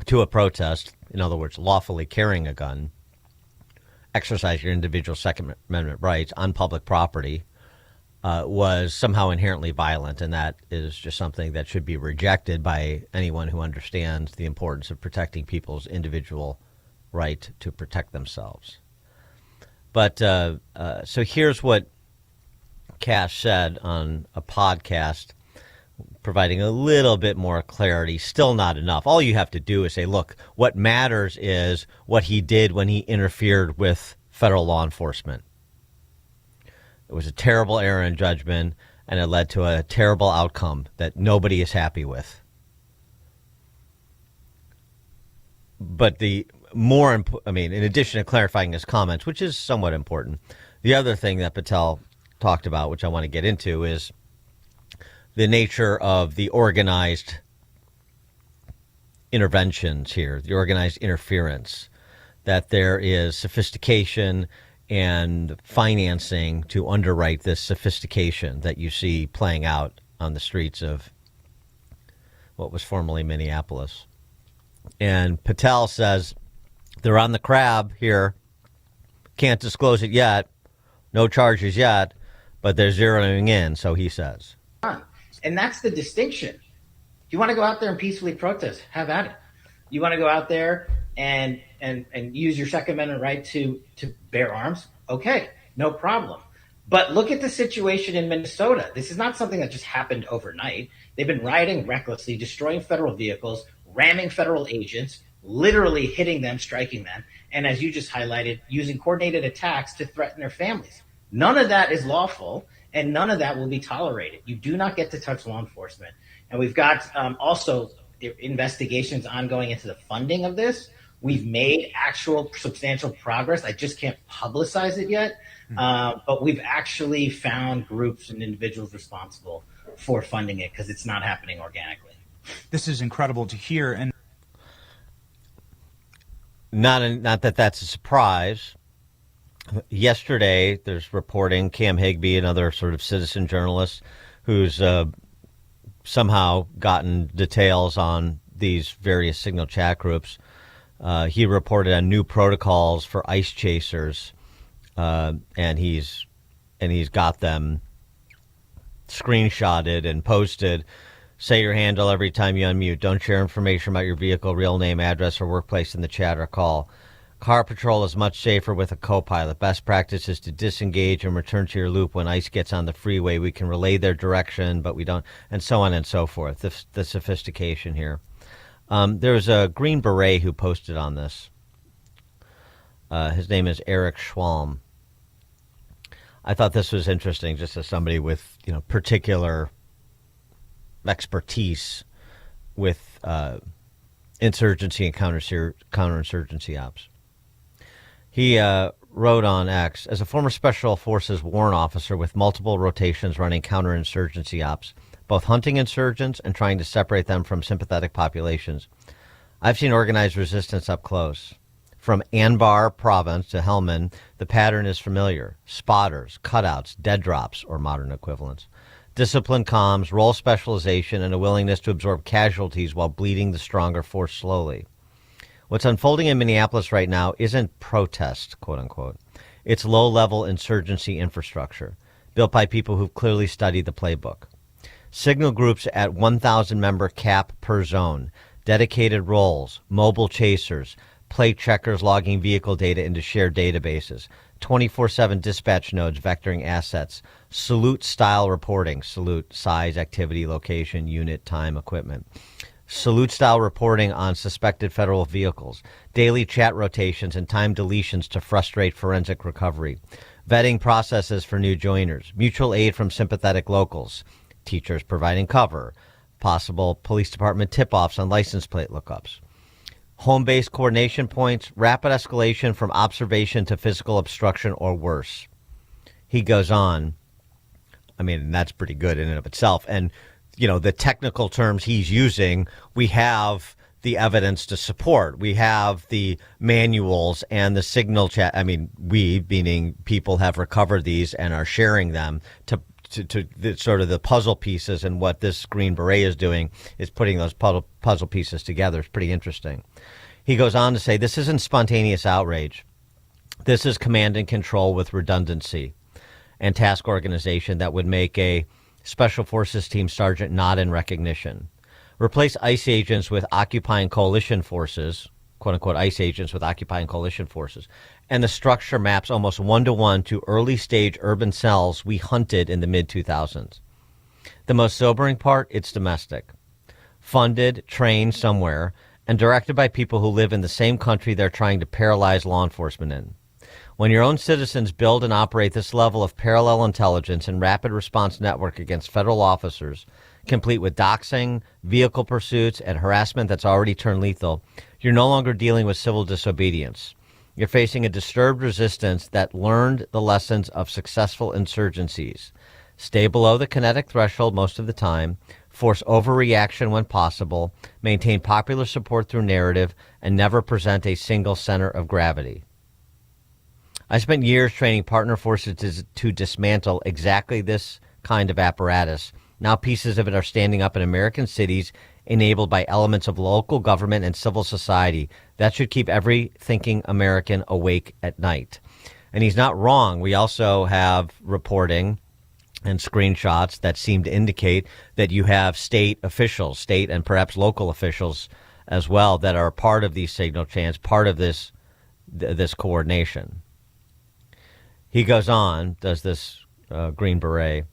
S28: to a protest, in other words, lawfully carrying a gun, exercise your individual Second Amendment rights on public property, was somehow inherently violent, and that is just something that should be rejected by anyone who understands the importance of protecting people's individual right to protect themselves. But so here's what Kash said on a podcast, providing a little bit more clarity. Still not enough. All you have to do is say, look, what matters is what he did when he interfered with federal law enforcement. It was a terrible error in judgment, and it led to a terrible outcome that nobody is happy with. But the more, in addition to clarifying his comments, which is somewhat important, the other thing that Patel talked about, which I want to get into, is the nature of the organized interventions here, the organized interference, that there is sophistication and financing to underwrite this sophistication that you see playing out on the streets of what was formerly Minneapolis. And Patel says they're on the crab here, can't disclose it yet, no charges yet, but they're zeroing in, so he says.
S1: And that's the distinction. If you want to go out there and peacefully protest, have at it. You want to go out there and use your Second Amendment right to bear arms, okay, no problem. But look at the situation in Minnesota. This is not something that just happened overnight. They've been rioting recklessly, destroying federal vehicles, ramming federal agents, literally hitting them, striking them, and as you just highlighted, using coordinated attacks to threaten their families. None of that is lawful, and none of that will be tolerated. You do not get to touch law enforcement. And we've got also investigations ongoing into the funding of this. We've made actual substantial progress. I just can't publicize it yet. But we've actually found groups and individuals responsible for funding it because it's not happening organically.
S2: This is incredible to hear. And
S28: not that that's a surprise. Yesterday, there's reporting, Cam Higbee, another sort of citizen journalist who's somehow gotten details on these various signal chat groups. He reported on new protocols for ICE chasers, and he's got them screenshotted and posted. Say your handle every time you unmute. Don't share information about your vehicle, real name, address, or workplace in the chat or call. Car patrol is much safer with a co-pilot. Best practice is to disengage and return to your loop when ICE gets on the freeway. We can relay their direction, but we don't, and so on and so forth. The sophistication here. There was a Green Beret who posted on this. His name is Eric Schwalm. I thought this was interesting, just as somebody with particular expertise with insurgency and counterinsurgency ops. He wrote on X, as a former Special Forces warrant officer with multiple rotations running counterinsurgency ops, both hunting insurgents and trying to separate them from sympathetic populations, I've seen organized resistance up close. From Anbar province to Helmand, the pattern is familiar. Spotters, cutouts, dead drops, or modern equivalents. Disciplined comms, role specialization, and a willingness to absorb casualties while bleeding the stronger force slowly. What's unfolding in Minneapolis right now isn't protest, quote unquote. It's low-level insurgency infrastructure, built by people who've clearly studied the playbook. Signal groups at 1,000 member cap per zone, dedicated roles, mobile chasers, plate checkers logging vehicle data into shared databases, 24/7 dispatch nodes vectoring assets, salute-style reporting, salute, size, activity, location, unit, time, equipment, salute-style reporting on suspected federal vehicles, daily chat rotations and time deletions to frustrate forensic recovery, vetting processes for new joiners, mutual aid from sympathetic locals, teachers providing cover, possible police department tip-offs on license plate lookups, home-based coordination points, rapid escalation from observation to physical obstruction or worse. He goes on. I mean, that's pretty good in and of itself. And, the technical terms he's using, we have the evidence to support. We have the manuals and the signal chat. I mean, we, meaning people, have recovered these and are sharing them to the, sort of the puzzle pieces. And what this Green Beret is doing is putting those puzzle pieces together. It's pretty interesting. He goes on to say, this isn't spontaneous outrage. This is command and control with redundancy. and task organization that would make a Special Forces team sergeant not in recognition. Replace ICE agents with occupying coalition forces, quote unquote ICE agents with occupying coalition forces. And the structure maps almost 1-to-1 to early stage urban cells we hunted in the mid 2000s. The most sobering part, it's domestic. Funded, trained somewhere, and directed by people who live in the same country they're trying to paralyze law enforcement in. When your own citizens build and operate this level of parallel intelligence and rapid response network against federal officers, complete with doxing, vehicle pursuits, and harassment that's already turned lethal, you're no longer dealing with civil disobedience. You're facing a disturbed resistance that learned the lessons of successful insurgencies. Stay below the kinetic threshold most of the time, force overreaction when possible, maintain popular support through narrative, and never present a single center of gravity. I spent years training partner forces to dismantle exactly this kind of apparatus. Now pieces of it are standing up in American cities, enabled by elements of local government and civil society. That should keep every thinking American awake at night. And he's not wrong. We also have reporting and screenshots that seem to indicate that you have state officials, state and perhaps local officials as well, that are part of these signal chains, part of this coordination. He goes on, does this Green Beret,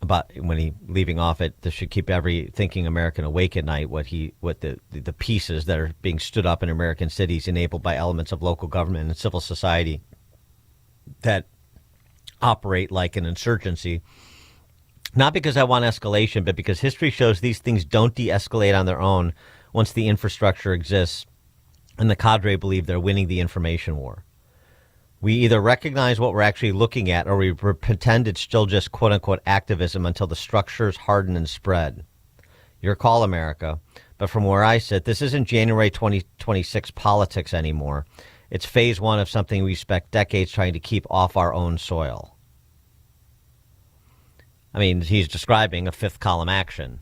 S28: about when he leaving off it, this should keep every thinking American awake at night. What the pieces that are being stood up in American cities, enabled by elements of local government and civil society that operate like an insurgency. Not because I want escalation, but because history shows these things don't de-escalate on their own once the infrastructure exists and the cadre believe they're winning the information war. We either recognize what we're actually looking at, or we pretend it's still just quote-unquote activism until the structures harden and spread. Your call, America. But from where I sit, this isn't January 2026 politics anymore. It's phase one of something we spent decades trying to keep off our own soil. I mean, he's describing a fifth column action.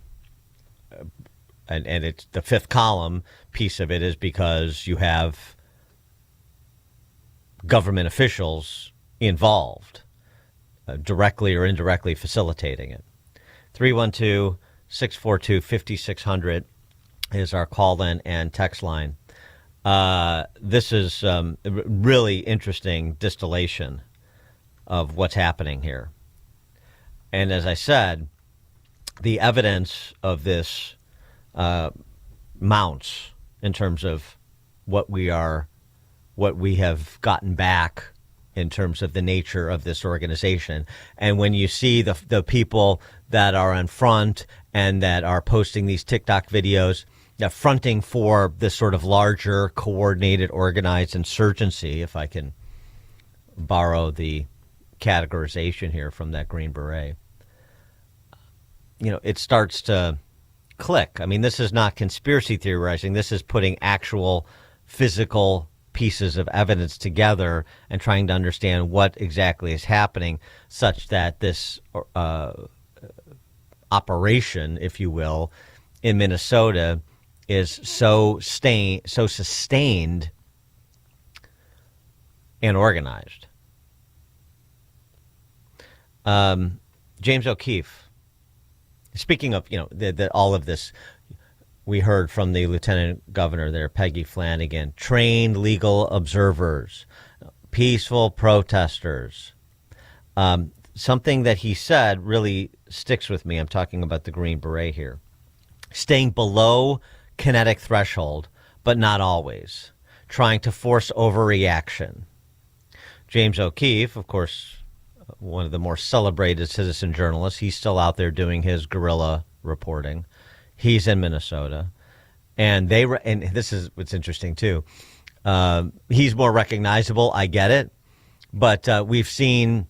S28: And it's the fifth column piece of it is because you have government officials involved, directly or indirectly facilitating it. 312-642-5600 is our call-in and text line. This is a really interesting distillation of what's happening here. And as I said, the evidence of this mounts in terms of what we have gotten back in terms of the nature of this organization. And when you see the people that are in front and that are posting these TikTok videos, fronting for this sort of larger, coordinated, organized insurgency, if I can borrow the categorization here from that Green Beret, it starts to click. I mean, this is not conspiracy theorizing. This is putting actual physical pieces of evidence together and trying to understand what exactly is happening, such that this operation, if you will, in Minnesota is so sustained and organized. James O'Keefe, speaking of, all of this, we heard from the lieutenant governor there, Peggy Flanagan, trained legal observers, peaceful protesters. Something that he said really sticks with me. I'm talking about the Green Beret here. Staying below kinetic threshold, but not always. Trying to force overreaction. James O'Keefe, of course, one of the more celebrated citizen journalists, he's still out there doing his guerrilla reporting. He's in Minnesota, and this is what's interesting too. He's more recognizable. I get it, but we've seen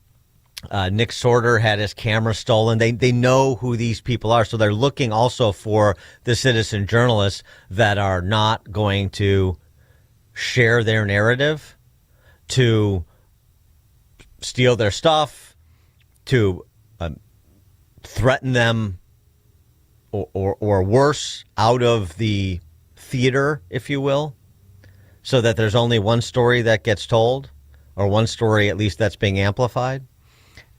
S28: Nick Sorter had his camera stolen. They know who these people are, so they're looking also for the citizen journalists that are not going to share their narrative, to steal their stuff, to threaten them, or worse, out of the theater, if you will, so that there's only one story that gets told, or one story at least that's being amplified.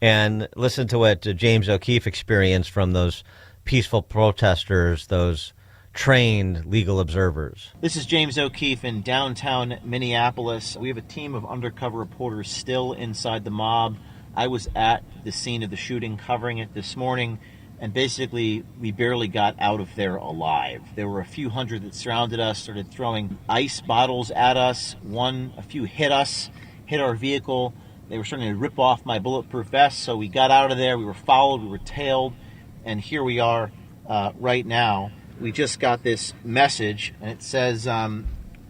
S28: And listen to what James O'Keefe experienced from those peaceful protesters, those trained legal observers.
S3: This is James O'Keefe in downtown Minneapolis. We have a team of undercover reporters still inside the mob. I was at the scene of the shooting covering it this morning, and basically we barely got out of there alive. There were a few hundred that surrounded us, started throwing ice bottles at us. A few hit us, hit our vehicle. They were starting to rip off my bulletproof vest, so we got out of there. We were followed, we were tailed, and here we are right now. We just got this message, and it says,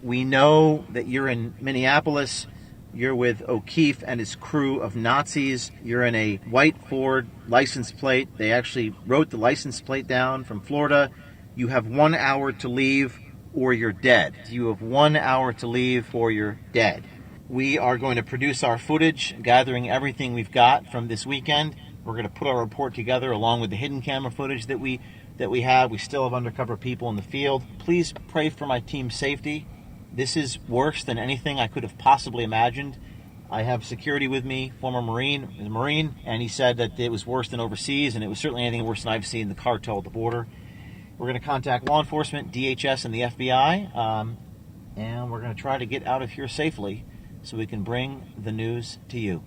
S3: we know that you're in Minneapolis. You're with O'Keefe and his crew of Nazis. You're in a white Ford license plate. They actually wrote the license plate down from Florida. You have 1 hour to leave or you're dead. You have 1 hour to leave or you're dead. We are going to produce our footage, gathering everything we've got from this weekend. We're going to put our report together along with the hidden camera footage that we have. We still have undercover people in the field. Please pray for my team's safety. This is worse than anything I could have possibly imagined. I have security with me, former Marine, and he said that it was worse than overseas, and it was certainly anything worse than I've seen the cartel at the border. We're going to contact law enforcement, DHS, and the FBI, and we're going to try to get out of here safely so we can bring the news to you.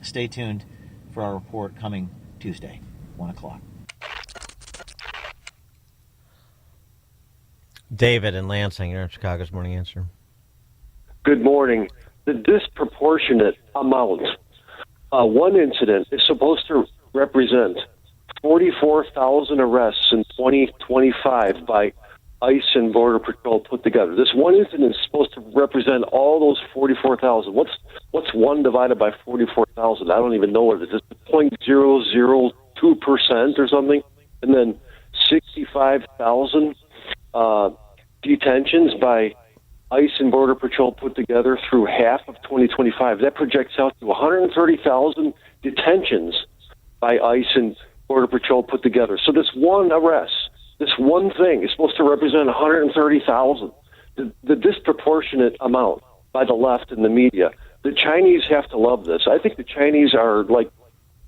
S3: Stay tuned for our report coming Tuesday, 1 o'clock.
S28: David in Lansing, you're in Chicago's Morning Answer.
S13: Good morning. The disproportionate amount, one incident is supposed to represent 44,000 arrests in 2025 by ICE and Border Patrol put together. This one incident is supposed to represent all those 44,000. What's one divided by 44,000? I don't even know what it is. 0.002% or something, and then 65,000 detentions by ICE and Border Patrol put together through half of 2025. That projects out to 130,000 detentions by ICE and Border Patrol put together. So this one arrest, this one thing is supposed to represent 130,000. The disproportionate amount by the left and the media. The Chinese have to love this. I think the Chinese are like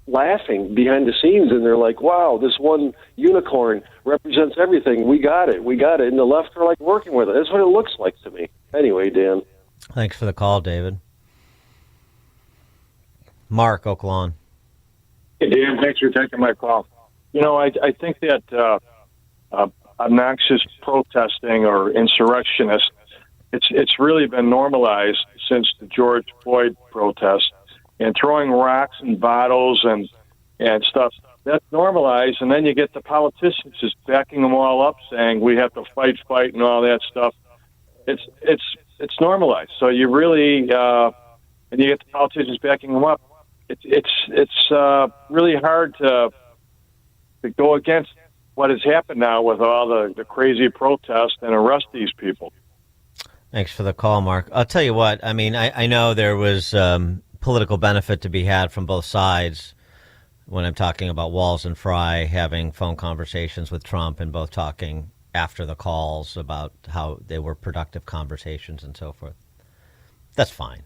S13: laughing behind the scenes, and they're like, wow, this one unicorn represents everything. We got it. And the left are like working with it. That's what it looks like to me. Anyway, Dan.
S28: Thanks for the call, David. Mark, Oak Lawn.
S20: Hey, Dan, thanks for taking my call. You know, I think that obnoxious protesting or insurrectionist, it's really been normalized since the George Floyd protest. And throwing rocks and bottles and stuff, that's normalized. And then you get the politicians just backing them all up, saying we have to fight, and all that stuff. It's normalized. So you really, and you get the politicians backing them up. It's really hard to go against what has happened now with all the crazy protests and arrest these people.
S28: Thanks for the call, Mark. I'll tell you what. I mean, I know there was political benefit to be had from both sides when I'm talking about Walz and Fry having phone conversations with Trump and both talking after the calls about how they were productive conversations and so forth. That's fine.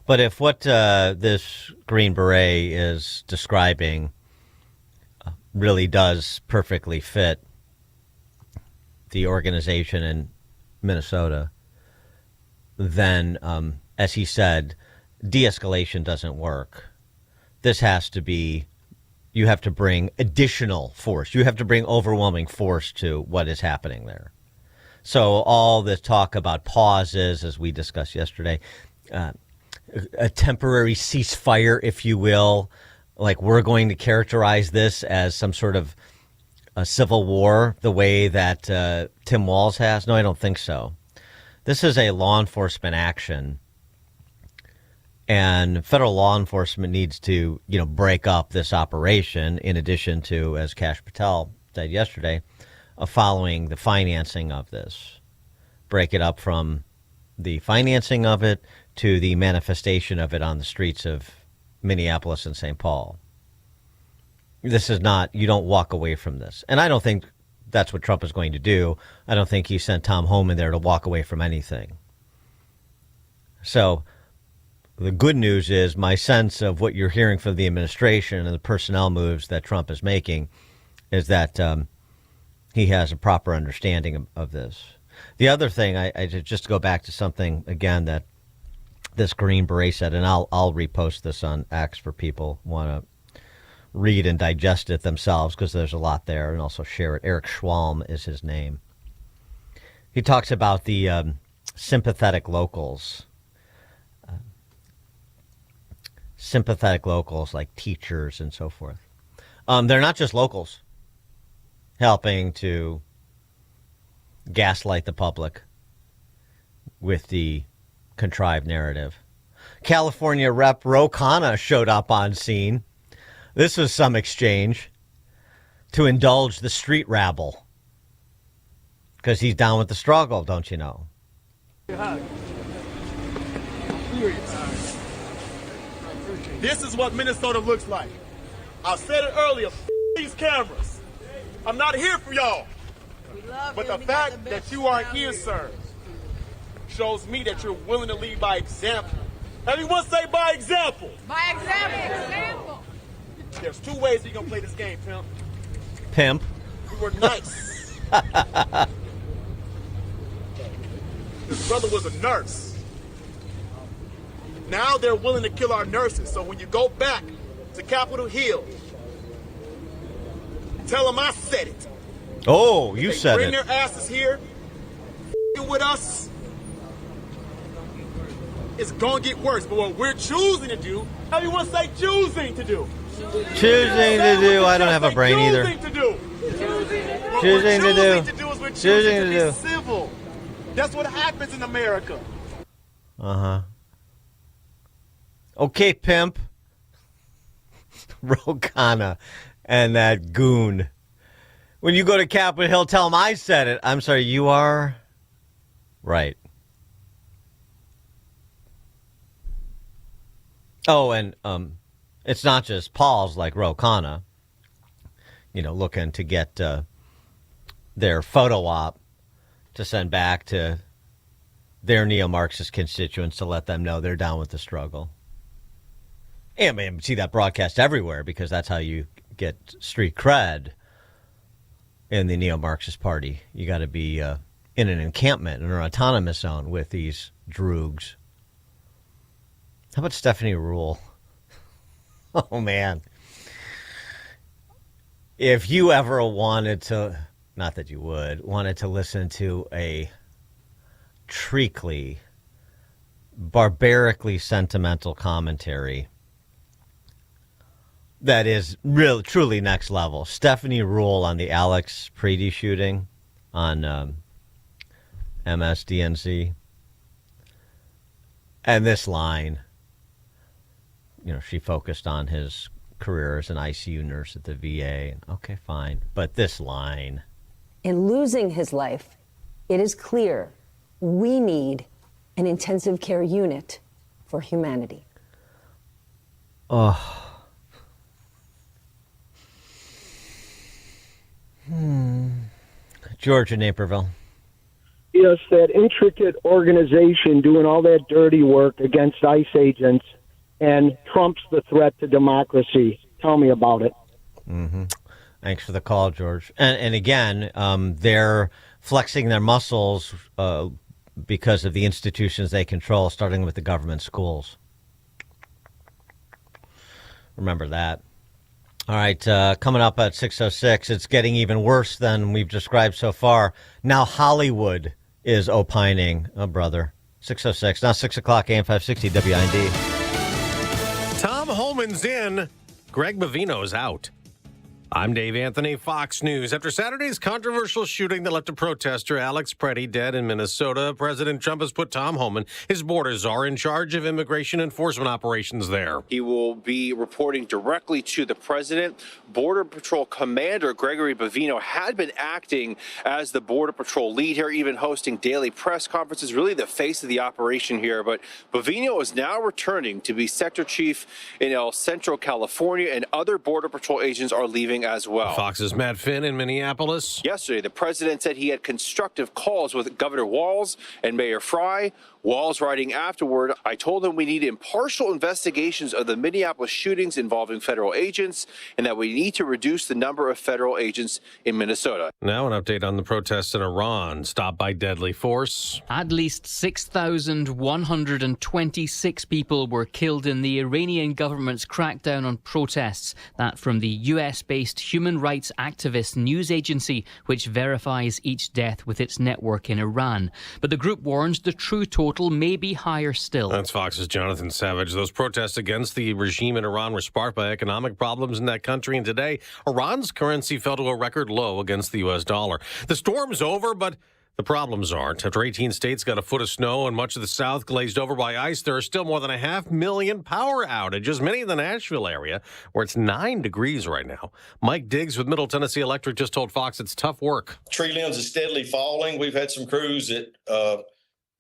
S28: But if what this Green Beret is describing really does perfectly fit the organization in Minnesota, then, as he said, de-escalation doesn't work. This has to be, you have to bring additional force. You have to bring overwhelming force to what is happening there. So all this talk about pauses, as we discussed yesterday, a temporary ceasefire, if you will, like we're going to characterize this as some sort of a civil war the way that Tim Walz has. No, I don't think so. This is a law enforcement action. And federal law enforcement needs to, break up this operation in addition to, as Kash Patel said yesterday, following the financing of this. Break it up from the financing of it to the manifestation of it on the streets of Minneapolis and St. Paul. This is not, you don't walk away from this. And I don't think that's what Trump is going to do. I don't think he sent Tom Homan there to walk away from anything. So the good news is my sense of what you're hearing from the administration and the personnel moves that Trump is making is that he has a proper understanding of this. The other thing, I just to go back to something again that this Green Beret said, and I'll repost this on X for people who want to read and digest it themselves because there's a lot there, and also share it. Eric Schwalm is his name. He talks about the sympathetic locals. Sympathetic locals like teachers and so forth. They're not just locals helping to gaslight the public with the contrived narrative. California Rep. Ro Khanna showed up on scene. This was some exchange to indulge the street rabble because he's down with the struggle, don't you know?
S4: This is what Minnesota looks like. I said it earlier, these cameras. I'm not here for y'all. But the fact that you aren't here, sir, shows me that you're willing to lead by example. Everyone say by example. By example. There's two ways you're going to play this game, pimp.
S28: Pimp.
S4: You were nice. His brother was a nurse. Now they're willing to kill our nurses. So when you go back to Capitol Hill, tell them I said it.
S28: Oh, you said
S4: bring
S28: it.
S4: Bring their asses here, with us. It's going to get worse. But what we're choosing to do, everyone say choosing to do.
S28: Choosing to do. I don't have a brain either.
S4: Choosing to do.
S28: Choosing to do.
S4: Is we're choosing to be civil. That's what happens in America.
S28: Uh-huh. Okay, pimp. Ro Khanna and that goon. When you go to Capitol Hill, tell him I said it. I'm sorry, you are right. Oh, and it's not just Pauls like Ro Khanna, looking to get their photo op to send back to their neo-Marxist constituents to let them know they're down with the struggle. And I see that broadcast everywhere because that's how you get street cred in the neo-Marxist party. You got to be in an encampment in an autonomous zone with these droogs. How about Stephanie Ruhle? Oh, man. If you ever wanted to, not that you wanted to listen to a treacly, barbarically sentimental commentary that is really, truly next level. Stephanie Ruhle on the Alex Preedy shooting on MSDNC. And this line, she focused on his career as an ICU nurse at the VA. Okay, fine. But this line.
S5: In losing his life, it is clear we need an intensive care unit for humanity.
S28: Oh. George in Naperville.
S21: Yes, that intricate organization doing all that dirty work against ICE agents, and Trump's the threat to democracy. Tell me about it.
S28: Mm-hmm. Thanks for the call, George. And again, they're flexing their muscles because of the institutions they control, starting with the government schools. Remember that. All right, coming up at 6:06, it's getting even worse than we've described so far. Now Hollywood is opining, brother. 6:06, now 6 o'clock, AM 560, WIND.
S22: Tom Homan's in. Greg Bovino's out. I'm Dave Anthony, Fox News. After Saturday's controversial shooting that left a protester, Alex Preedy, dead in Minnesota, President Trump has put Tom Homan, his border czar, in charge of immigration enforcement operations there.
S23: He will be reporting directly to the president. Border Patrol Commander Gregory Bovino had been acting as the Border Patrol lead here, even hosting daily press conferences, really the face of the operation here. But Bovino is now returning to be sector chief in El Centro, California, and other Border Patrol agents are leaving shooting as well.
S22: Fox's Matt Finn in Minneapolis.
S23: Yesterday, the president said he had constructive calls with Governor Walz and Mayor Fry. Walz writing afterward, I told him we need impartial investigations of the Minneapolis shootings involving federal agents and that we need to reduce the number of federal agents in Minnesota.
S22: Now an update on the protests in Iran, stopped by deadly force.
S6: At least 6,126 people were killed in the Iranian government's crackdown on protests. That from the US-based human rights activist news agency, which verifies each death with its network in Iran. But the group warns the true total may be higher still.
S22: That's Fox's Jonathan Savage. Those protests against the regime in Iran were sparked by economic problems in that country, and today Iran's currency fell to a record low against the U.S. dollar. The storm's over, but the problems aren't. After 18 states got a foot of snow and much of the South glazed over by ice, there are still more than 500,000 power outages, many in the Nashville area, where it's 9 degrees right now. Mike Diggs with Middle Tennessee Electric just told Fox it's tough work.
S7: Tree limbs are steadily falling. We've had some crews that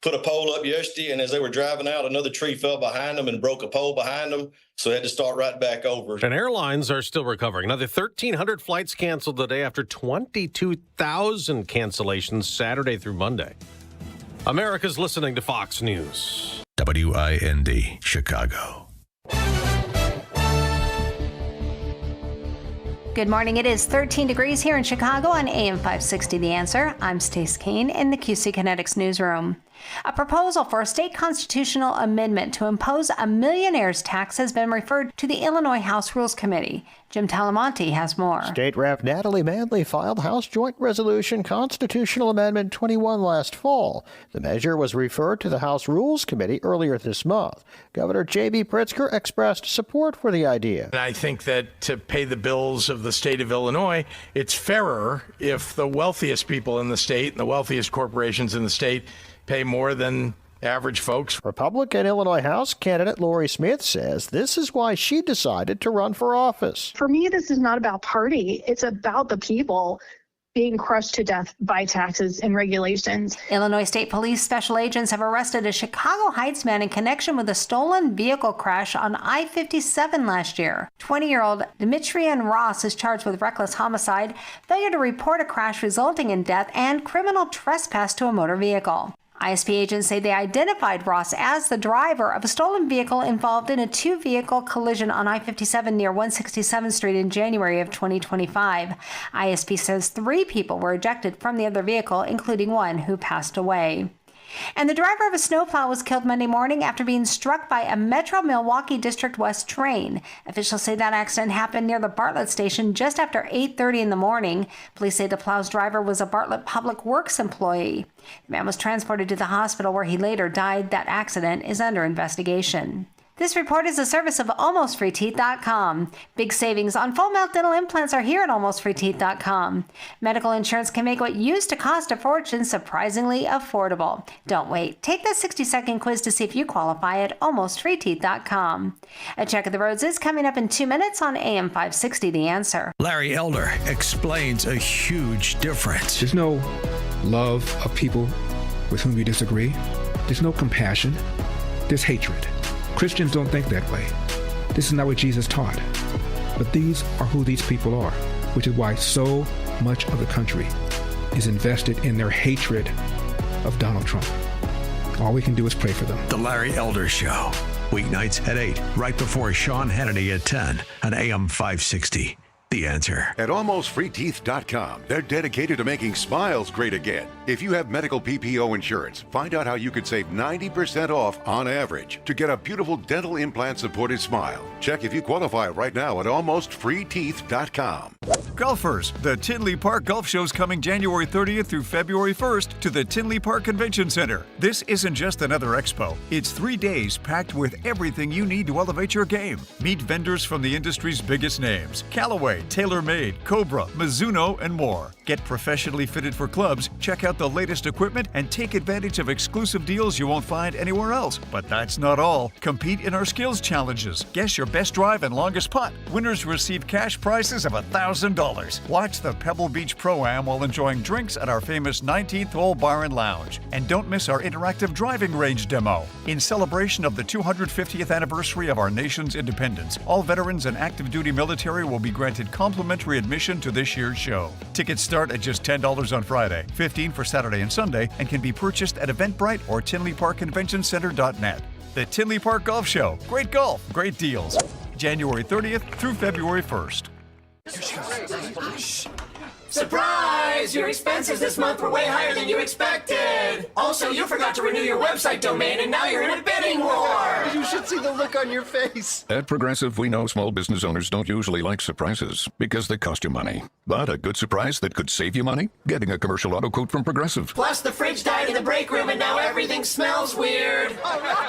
S7: put a pole up yesterday, and as they were driving out, another tree fell behind them and broke a pole behind them, so they had to start right back over.
S22: And airlines are still recovering. Another 1,300 flights canceled today after 22,000 cancellations Saturday through Monday. America's listening to Fox News.
S15: WIND, Chicago.
S8: Good morning. It is 13 degrees here in Chicago on AM 560 The Answer. I'm Stace Kane in the QC Kinetics newsroom. A proposal for a state constitutional amendment to impose a millionaire's tax has been referred to the Illinois House Rules Committee. Jim Talamonte has more.
S10: State Rep. Natalie Manley filed House Joint Resolution Constitutional Amendment 21 last fall. The measure was referred to the House Rules Committee earlier this month. Governor J.B. Pritzker expressed support for the idea.
S11: I think that to pay the bills of the state of Illinois, it's fairer if the wealthiest people in the state and the wealthiest corporations in the state pay more than average folks.
S10: Republican Illinois House candidate Lori Smith says this is why she decided to run for office.
S14: For me, this is not about party. It's about the people being crushed to death by taxes and regulations.
S8: Illinois State Police special agents have arrested a Chicago Heights man in connection with a stolen vehicle crash on I-57 last year. 20-year-old Dimitrian Ross is charged with reckless homicide, failure to report a crash resulting in death, and criminal trespass to a motor vehicle. ISP agents say they identified Ross as the driver of a stolen vehicle involved in a two-vehicle collision on I-57 near 167th Street in January of 2025. ISP says 3 people were ejected from the other vehicle, including one who passed away. And the driver of a snowplow was killed Monday morning after being struck by a Metro Milwaukee District West train. Officials say that accident happened near the Bartlett station just after 8:30 in the morning. Police say the plow's driver was a Bartlett Public Works employee. The man was transported to the hospital where he later died. That accident is under investigation. This report is a service of AlmostFreeTeeth.com. Big savings on full mouth dental implants are here at AlmostFreeTeeth.com. Medical insurance can make what used to cost a fortune surprisingly affordable. Don't wait. Take the 60-second quiz to see if you qualify at AlmostFreeTeeth.com. A check of the roads is coming up in 2 minutes on AM 560 The Answer.
S15: Larry Elder explains a huge difference.
S24: There's no love of people with whom you disagree. There's no compassion. There's hatred. Christians don't think that way. This is not what Jesus taught. But these are who these people are, which is why so much of the country is invested in their hatred of Donald Trump. All we can do is pray for them.
S15: The Larry Elder Show. Weeknights at 8, right before Sean Hannity at 10 on AM 560. The Answer.
S25: At AlmostFreeTeeth.com, they're dedicated to making smiles great again. If you have medical PPO insurance, find out how you could save 90% off on average to get a beautiful dental implant-supported smile. Check if you qualify right now at AlmostFreeTeeth.com.
S26: Golfers, the Tinley Park Golf Show is coming January 30th through February 1st to the Tinley Park Convention Center. This isn't just another expo. It's 3 days packed with everything you need to elevate your game. Meet vendors from the industry's biggest names: Callaway, TaylorMade, Cobra, Mizuno, and more. Get professionally fitted for clubs, check out the latest equipment, and take advantage of exclusive deals you won't find anywhere else. But that's not all. Compete in our skills challenges. Guess your best drive and longest putt. Winners receive cash prizes of $1,000. Watch the Pebble Beach Pro-Am while enjoying drinks at our famous 19th Hole Bar and Lounge. And don't miss our interactive driving range demo. In celebration of the 250th anniversary of our nation's independence, all veterans and active duty military will be granted granted complimentary admission to this year's show. Tickets start at just $10 on Friday, $15 for Saturday and Sunday, and can be purchased at Eventbrite or TinleyParkConventionCenter.net. The Tinley Park Golf Show. Great golf, great deals. January 30th through February 1st.
S1: Surprise! Your expenses this month were way higher than you expected! Also, you forgot to renew your website domain and now you're in a bidding war!
S9: You should see the look on your face. At Progressive, we know small business owners don't usually like surprises because they cost you money. But a good surprise that could save you money? Getting a commercial auto quote from Progressive.
S1: Plus, the fridge died in the break room and now everything smells weird!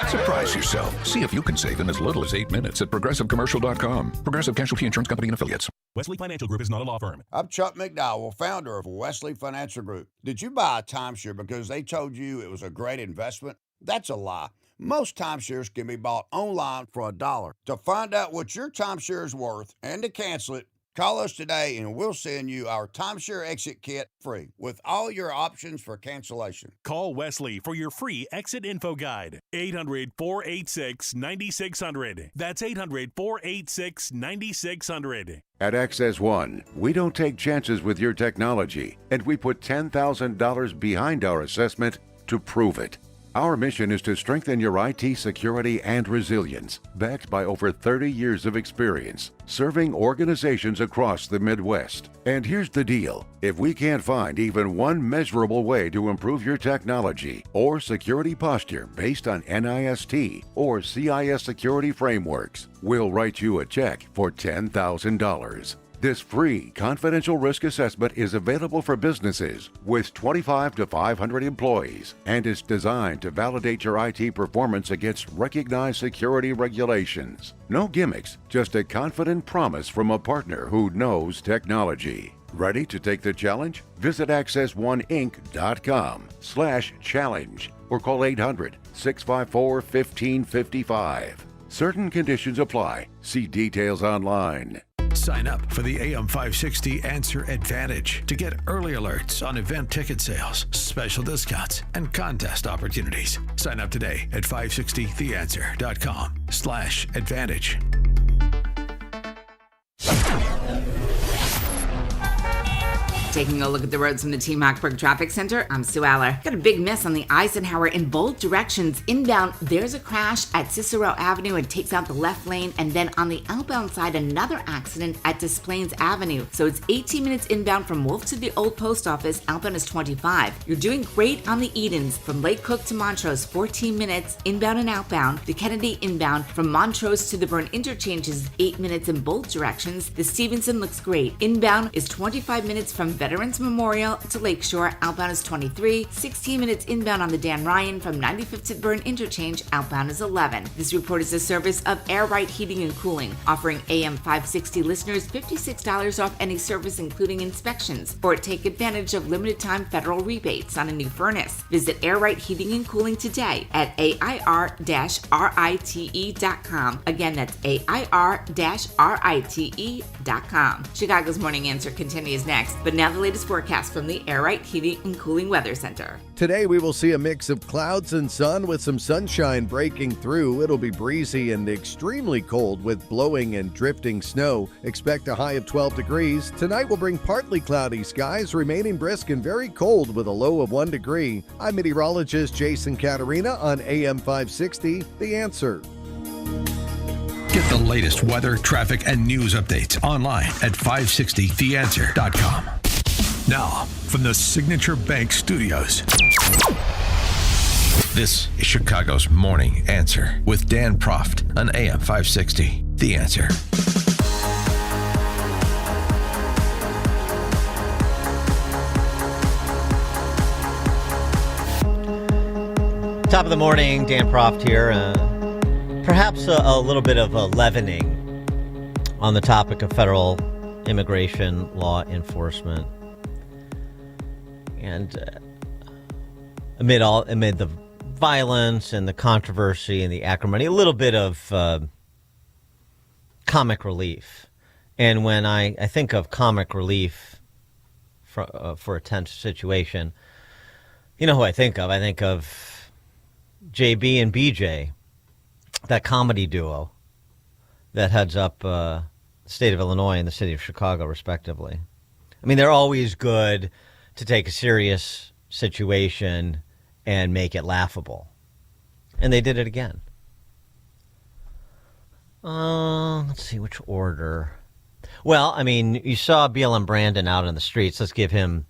S9: Surprise yourself. See if you can save in as little as 8 minutes at ProgressiveCommercial.com. Progressive Casualty Insurance Company and Affiliates.
S12: Wesley Financial Group is not a law firm.
S16: I'm Chuck McDowell, founder of Wesley Financial Group. Did you buy a timeshare because they told you it was a great investment? That's a lie. Most timeshares can be bought online for $1. To find out what your timeshare is worth and to cancel it, call us today and we'll send you our timeshare exit kit free with all your options for cancellation.
S12: Call Wesley for your free exit info guide. 800-486-9600. That's 800-486-9600.
S25: At Access One, we don't take chances with your technology, and we put $10,000 behind our assessment to prove it. Our mission is to strengthen your IT security and resilience, backed by over 30 years of experience, serving organizations across the Midwest. And here's the deal. If we can't find even one measurable way to improve your technology or security posture based on NIST or CIS security frameworks, we'll write you a check for $10,000. This free confidential risk assessment is available for businesses with 25 to 500 employees and is designed to validate your IT performance against recognized security regulations. No gimmicks, just a confident promise from a partner who knows technology. Ready to take the challenge? Visit AccessOneInc.com/challenge or call 800-654-1555. Certain conditions apply. See details online.
S15: Sign up for the AM 560 Answer Advantage to get early alerts on event ticket sales, special discounts, and contest opportunities. Sign up today at 560theanswer.com/advantage.
S17: Taking a look at the roads from the T. Mackburg Traffic Center, I'm Sue Aller. Got a big mess on the Eisenhower in both directions. Inbound, there's a crash at Cicero Avenue. It takes out the left lane. And then on the outbound side, another accident at Des Plaines Avenue. So it's 18 minutes inbound from Wolf to the Old Post Office. Outbound is 25. You're doing great on the Edens. From Lake Cook to Montrose, 14 minutes inbound and outbound. The Kennedy inbound from Montrose to the Byrne Interchange is 8 minutes in both directions. The Stevenson looks great. Inbound is 25 minutes from Veterans Memorial to Lakeshore. Outbound is 23. 16 minutes inbound on the Dan Ryan from 95th to Byrne Interchange. Outbound is 11. This report is a service of Air Right Heating and Cooling, offering AM 560 listeners $56 off any service including inspections, or take advantage of limited time federal rebates on a new furnace. Visit Air Right Heating and Cooling today at AIR-RITE.com. Again, that's AIR-RITE.com. Chicago's Morning Answer continues next, but now the latest forecast from the Air Right Heating and Cooling Weather Center.
S18: Today we will see a mix of clouds and sun with some sunshine breaking through. It'll be breezy and extremely cold with blowing and drifting snow. Expect a high of 12 degrees. Tonight will bring partly cloudy skies, remaining brisk and very cold with a low of 1 degree. I'm meteorologist Jason Caterina on AM 560, The Answer.
S15: Get the latest weather, traffic, and news updates online at 560theanswer.com. Now, from the Signature Bank Studios, this is Chicago's Morning Answer with Dan Proft on AM 560, The Answer.
S28: Top of the morning, Dan Proft here. Perhaps a little bit of a leavening on the topic of federal immigration law enforcement. And amid the violence and the controversy and the acrimony, a little bit of comic relief. And when I think of comic relief for a tense situation, you know who I think of? I think of JB and BJ, that comedy duo that heads up state of Illinois and the city of Chicago, respectively. I mean, they're always good to take a serious situation and make it laughable. And they did it again. Let's see, which order? Well, I mean, you saw BLM Brandon out on the streets. Let's give him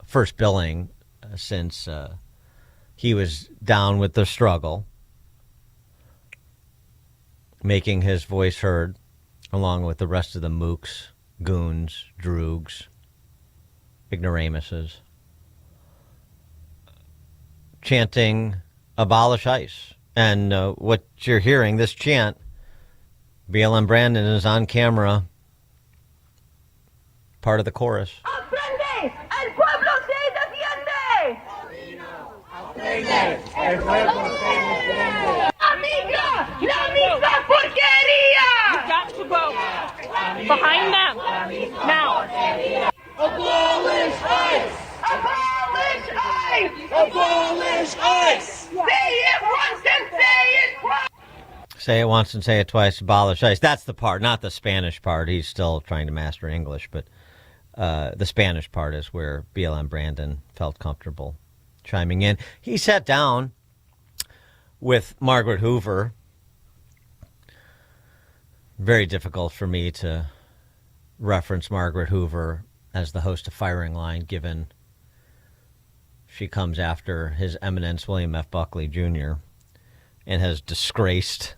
S28: first billing since he was down with the struggle, making his voice heard along with the rest of the mooks, goons, droogs, ignoramuses, chanting, abolish ICE. And what you're hearing, this chant, BLM Brandon is on camera, part of the chorus.
S2: ¡Aprende! ¡El pueblo se defiende! ¡Aprende! ¡El pueblo se defiende! ¡Amiga! ¡La misma porquería! You got to go behind them now. Abolish ICE! Abolish ICE! Abolish ICE! Say it once and say it twice!
S28: Say it once and say it twice, abolish ICE. That's the part, not the Spanish part. He's still trying to master English, but the Spanish part is where BLM Brandon felt comfortable chiming in. He sat down with Margaret Hoover. Very difficult for me to reference Margaret Hoover as the host of Firing Line, given she comes after His Eminence William F. Buckley Jr. and has disgraced,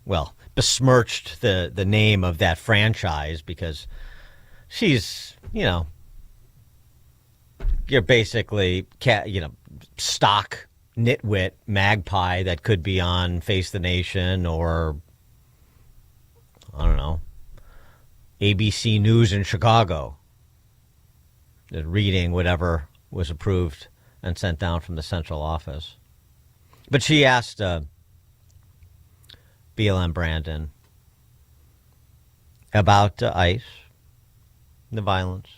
S28: well, besmirched the name of that franchise because she's, you're basically, stock nitwit magpie that could be on Face the Nation or, I don't know, ABC News in Chicago, reading whatever was approved and sent down from the central office. But she asked BLM Brandon about ICE, the violence.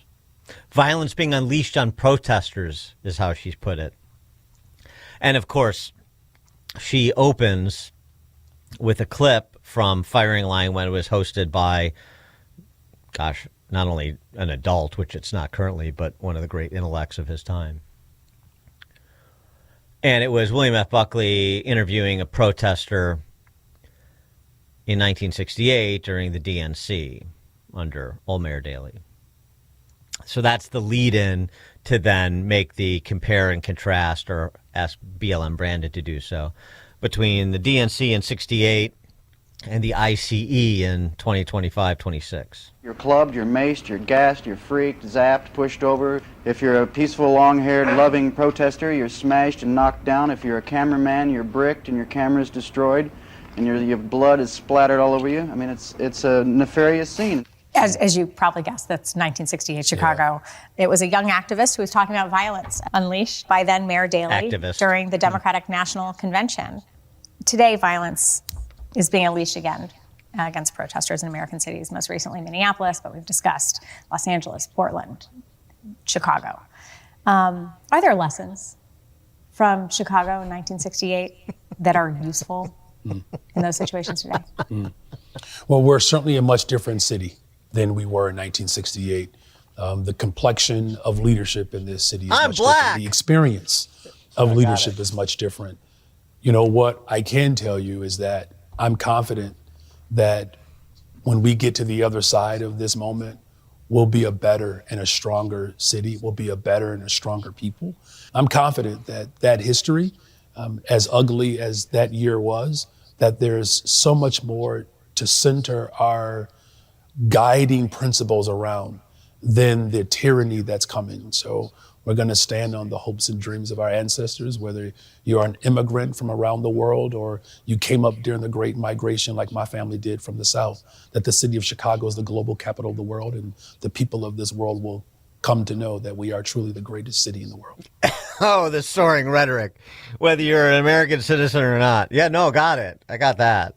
S28: Violence being unleashed on protesters is how she's put it. And of course, she opens with a clip from Firing Line when it was hosted by, not only an adult, which it's not currently, but one of the great intellects of his time. And it was William F. Buckley interviewing a protester in 1968 during the DNC under old Mayor Daley. So that's the lead-in to then make the compare and contrast, or ask BLM Brandon to do so, between the DNC in 68 and the ICE in 2025-26.
S3: You're clubbed, you're maced, you're gassed, you're freaked, zapped, pushed over. If you're a peaceful, long-haired, loving protester, you're smashed and knocked down. If you're a cameraman, you're bricked and your camera's destroyed and your blood is splattered all over you. I mean, it's a nefarious scene.
S4: As you probably guessed, that's 1968 Chicago. Yeah. It was a young activist who was talking about violence unleashed by then Mayor Daley during the Democratic National Convention. Today, violence is being unleashed again against protesters in American cities, most recently Minneapolis, but we've discussed Los Angeles, Portland, Chicago. Are there lessons from Chicago in 1968 that are useful in those situations today?
S5: Well, we're certainly a much different city than we were in 1968. The complexion of leadership in this city is much different. The experience of leadership is much different. You know, what I can tell you is that I'm confident that when we get to the other side of this moment, we'll be a better and a stronger city. We'll be a better and a stronger people. I'm confident that that history, as ugly as that year was, that there's so much more to center our guiding principles around than the tyranny that's coming. So we're going to stand on the hopes and dreams of our ancestors, whether you're an immigrant from around the world or you came up during the Great Migration like my family did from the South, that the city of Chicago is the global capital of the world, and the people of this world will come to know that we are truly the greatest city in the world.
S28: Oh, the soaring rhetoric, whether you're an American citizen or not. Yeah, no, got it. I got that.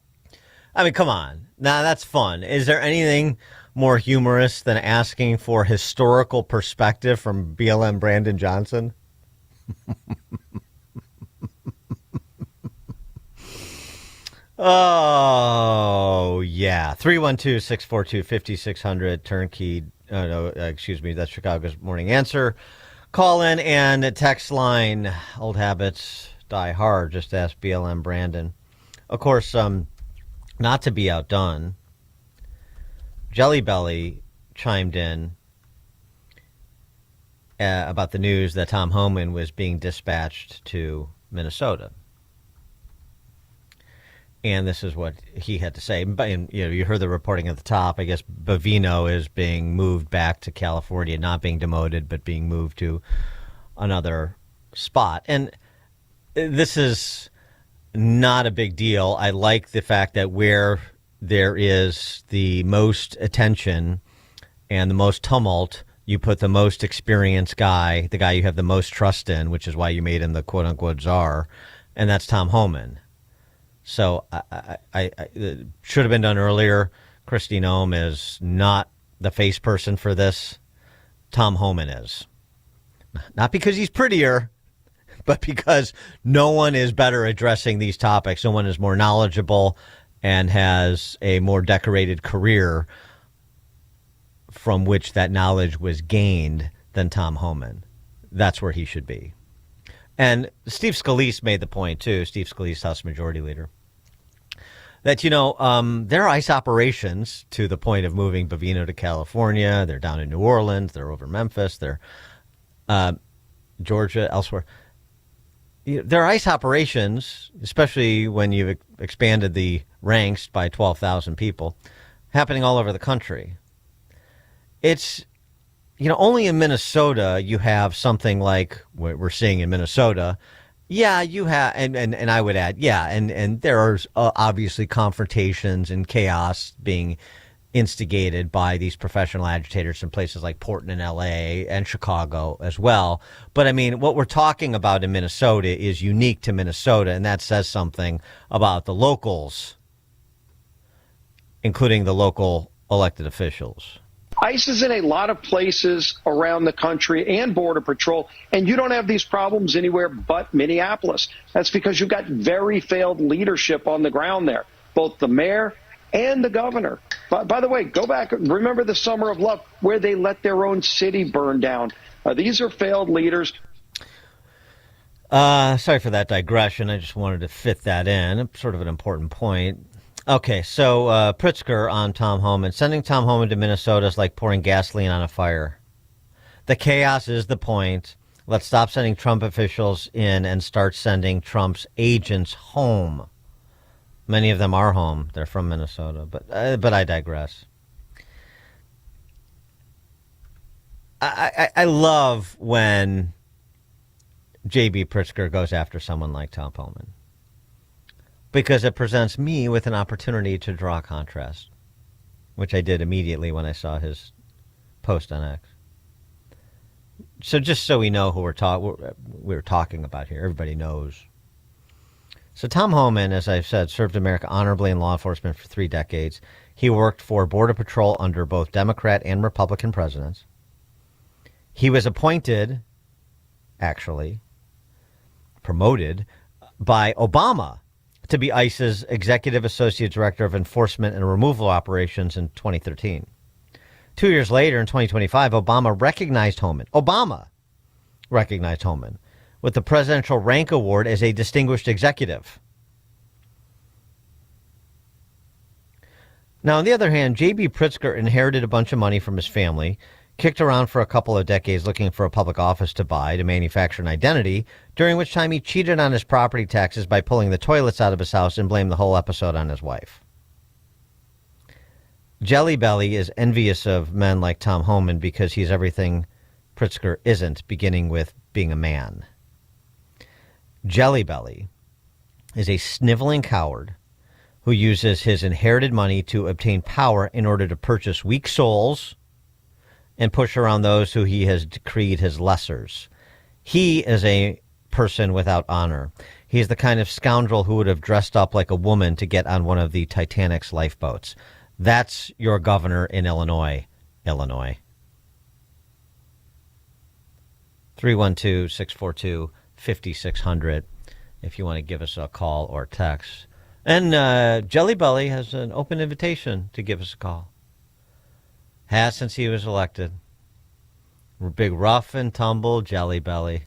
S28: I mean, come on. Now, that's fun. Is there anything more humorous than asking for historical perspective from BLM Brandon Johnson? Oh, yeah. 312-642-5600, turnkey. That's Chicago's Morning Answer. Call in and text line. Old habits die hard. Just ask BLM Brandon. Of course, not to be outdone, Jelly Belly chimed in about the news that Tom Homan was being dispatched to Minnesota. And this is what he had to say. And, you heard the reporting at the top. I guess Bavino is being moved back to California, not being demoted, but being moved to another spot. And this is not a big deal. I like the fact that where there is the most attention and the most tumult, you put the most experienced guy, the guy you have the most trust in, which is why you made him the quote-unquote czar, and that's Tom Homan. So I it should have been done earlier. Kristi Noem is not the face person for this. Tom Homan is. Not because he's prettier, but because no one is better addressing these topics. No one is more knowledgeable and has a more decorated career from which that knowledge was gained than Tom Homan. That's where he should be. And Steve Scalise made the point, too, Steve Scalise, House Majority Leader, that, there are ICE operations to the point of moving Bavino to California. They're down in New Orleans. They're over Memphis. They're Georgia, elsewhere. There are ICE operations, especially when you've expanded the ranks by 12,000 people, happening all over the country. It's, only in Minnesota you have something like what we're seeing in Minnesota. Yeah, you have, and I would add, and there are obviously confrontations and chaos being instigated by these professional agitators in places like Portland and L.A. and Chicago as well. But, I mean, what we're talking about in Minnesota is unique to Minnesota, and that says something about the locals, including the local elected officials.
S6: ICE is in a lot of places around the country and Border Patrol, and you don't have these problems anywhere but Minneapolis. That's because you've got very failed leadership on the ground there, both the mayor and the governor. By the way, go back, remember the Summer of Love, where they let their own city burn down. These are failed leaders.
S28: Sorry for that digression. I just wanted to fit that in. Sort of an important point. Okay, so Pritzker on Tom Homan. Sending Tom Homan to Minnesota is like pouring gasoline on a fire. The chaos is the point. Let's stop sending Trump officials in and start sending Trump's agents home. Many of them are home. They're from Minnesota, but I digress. I love when J.B. Pritzker goes after someone like Tom Homan, because it presents me with an opportunity to draw a contrast, which I did immediately when I saw his post on X. So just so we know who we're talking about here, everybody knows. So Tom Homan, as I've said, served America honorably in law enforcement for 3 decades. He worked for Border Patrol under both Democrat and Republican presidents. He was appointed, actually, promoted by Obama to be ICE's Executive Associate Director of Enforcement and Removal Operations in 2013. 2 years later, in 2025, Obama recognized Homan with the Presidential Rank Award as a distinguished executive. Now, on the other hand, J.B. Pritzker inherited a bunch of money from his family, kicked around for a couple of decades looking for a public office to buy to manufacture an identity, during which time he cheated on his property taxes by pulling the toilets out of his house and blamed the whole episode on his wife. Jelly Belly is envious of men like Tom Homan because he's everything Pritzker isn't, beginning with being a man. Jelly Belly is a sniveling coward who uses his inherited money to obtain power in order to purchase weak souls and push around those who he has decreed his lessers. He is a person without honor. He is the kind of scoundrel who would have dressed up like a woman to get on one of the Titanic's lifeboats. That's your governor in Illinois. 312-642-5600 if you want to give us a call or text. And Jelly Belly has an open invitation to give us a call. Has since he was elected. Big rough and tumble Jelly Belly.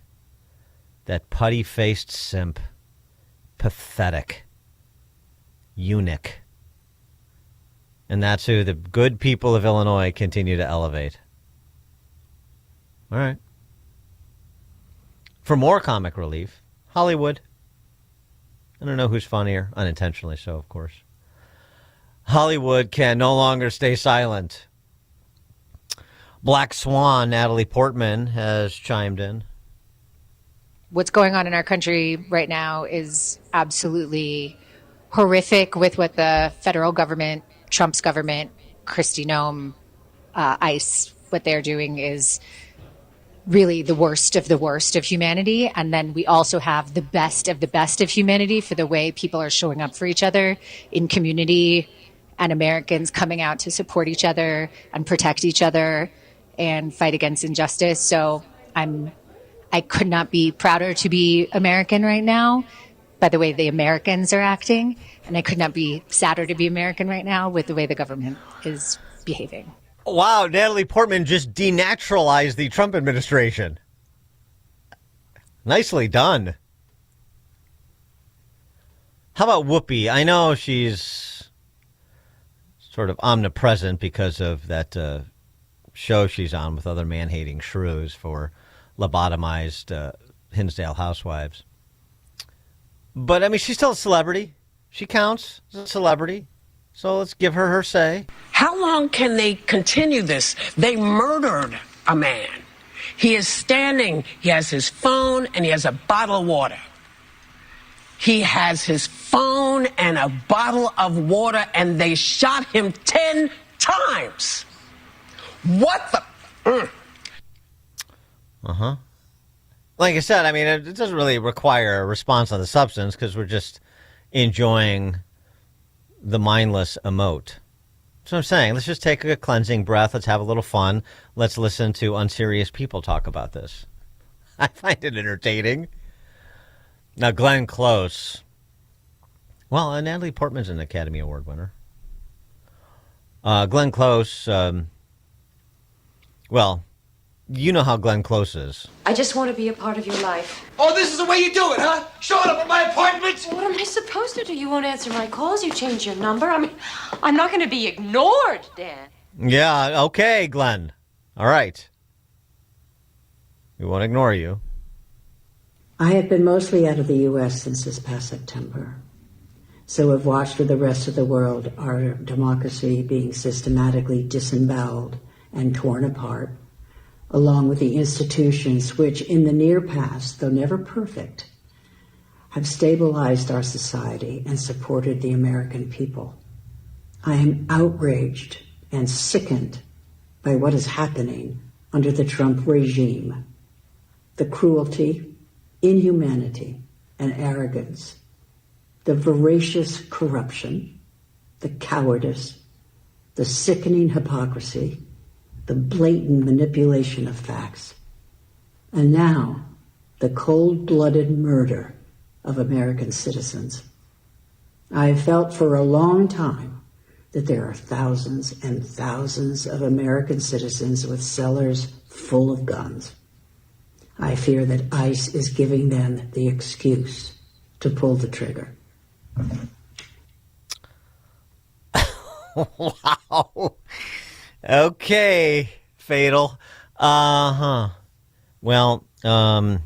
S28: That putty-faced simp. Pathetic. Eunuch. And that's who the good people of Illinois continue to elevate. All right. For more comic relief, Hollywood. I don't know who's funnier, unintentionally so, of course. Hollywood can no longer stay silent. Black Swan, Natalie Portman, has chimed in.
S7: What's going on in our country right now is absolutely horrific with what the federal government, Trump's government, Kristi Noem, ICE, what they're doing is really the worst of humanity. And then we also have the best of humanity for the way people are showing up for each other in community and Americans coming out to support each other and protect each other and fight against injustice. So I could not be prouder to be American right now by the way the Americans are acting. And I could not be sadder to be American right now with the way the government is behaving.
S28: Wow, Natalie Portman just denaturalized the Trump administration. Nicely done. How about Whoopi? I know she's sort of omnipresent because of that show she's on with other man-hating shrews for lobotomized Hinsdale housewives. But, I mean, she's still a celebrity. She counts as a celebrity. So let's give her her say.
S13: How long can they continue this? They murdered a man. He is standing, he has his phone, and he has a bottle of water. He has his phone and a bottle of water, and they shot him 10 times. What the?
S28: Uh-huh. Like I said, I mean, it doesn't really require a response on the substance because we're just enjoying the mindless emote. That's what I'm saying. Let's just take a cleansing breath. Let's have a little fun. Let's listen to unserious people talk about this. I find it entertaining. Now, Glenn Close. Well, Natalie Portman's an Academy Award winner. Glenn Close, well, you know how Glenn Close is.
S19: I just want to be a part of your life.
S1: Oh, this is the way you do it, huh? Showing up at my apartment?
S19: What am I supposed to do? You won't answer my calls. You change your number. I mean, I'm not going to be ignored, Dan.
S28: Yeah, okay, Glenn. All right. We won't ignore you.
S20: I have been mostly out of the U.S. since this past September. So I've watched with the rest of the world our democracy being systematically disemboweled and torn apart, along with the institutions which, in the near past, though never perfect, have stabilized our society and supported the American people. I am outraged and sickened by what is happening under the Trump regime. The cruelty, inhumanity, and arrogance, the voracious corruption, the cowardice, the sickening hypocrisy, the blatant manipulation of facts, and now the cold-blooded murder of American citizens. I have felt for a long time that there are thousands and thousands of American citizens with cellars full of guns. I fear that ICE is giving them the excuse to pull the trigger.
S28: Wow. Okay, Fatal. Uh-huh. Well, Glenn,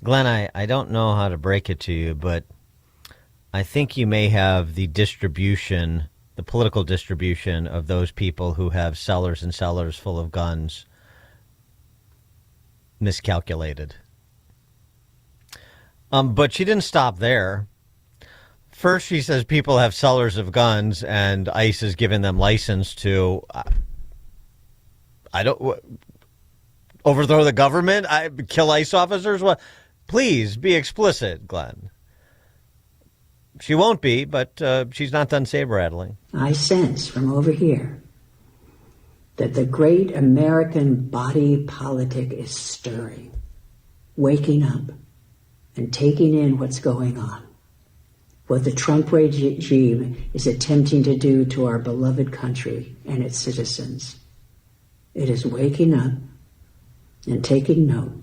S28: I don't know how to break it to you, but I think you may have the distribution, the political distribution of those people who have cellars and cellars full of guns miscalculated. But she didn't stop there. First, she says people have cellars of guns and ICE has given them license to, overthrow the government, kill ICE officers. What? Please be explicit, Glenn. She won't be, but she's not done saber-rattling.
S20: I sense from over here that the great American body politic is stirring, waking up, and taking in what's going on. what the Trump regime is attempting to do to our beloved country and its citizens. It is waking up and taking note,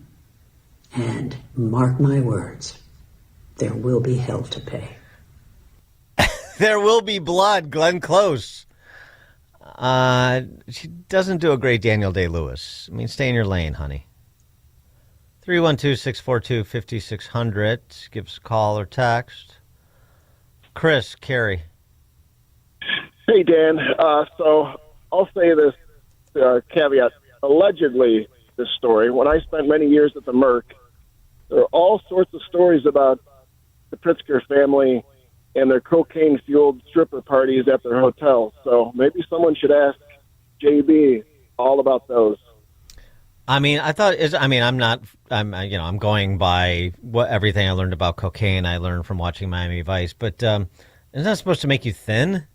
S20: and mark my words, there will be hell to pay.
S28: There will be blood, Glenn Close. She doesn't do a great Daniel Day-Lewis. I mean, stay in your lane, honey. 312-642-5600. Give us a call or text. Chris, Carey.
S8: Hey, Dan. So I'll say this caveat. Allegedly, this story, when I spent many years at the Merc, there are all sorts of stories about the Pritzker family and their cocaine-fueled stripper parties at their hotels. So maybe someone should ask JB all about those.
S28: I mean, I'm going by everything I learned about cocaine I learned from watching Miami Vice, but isn't that supposed to make you thin?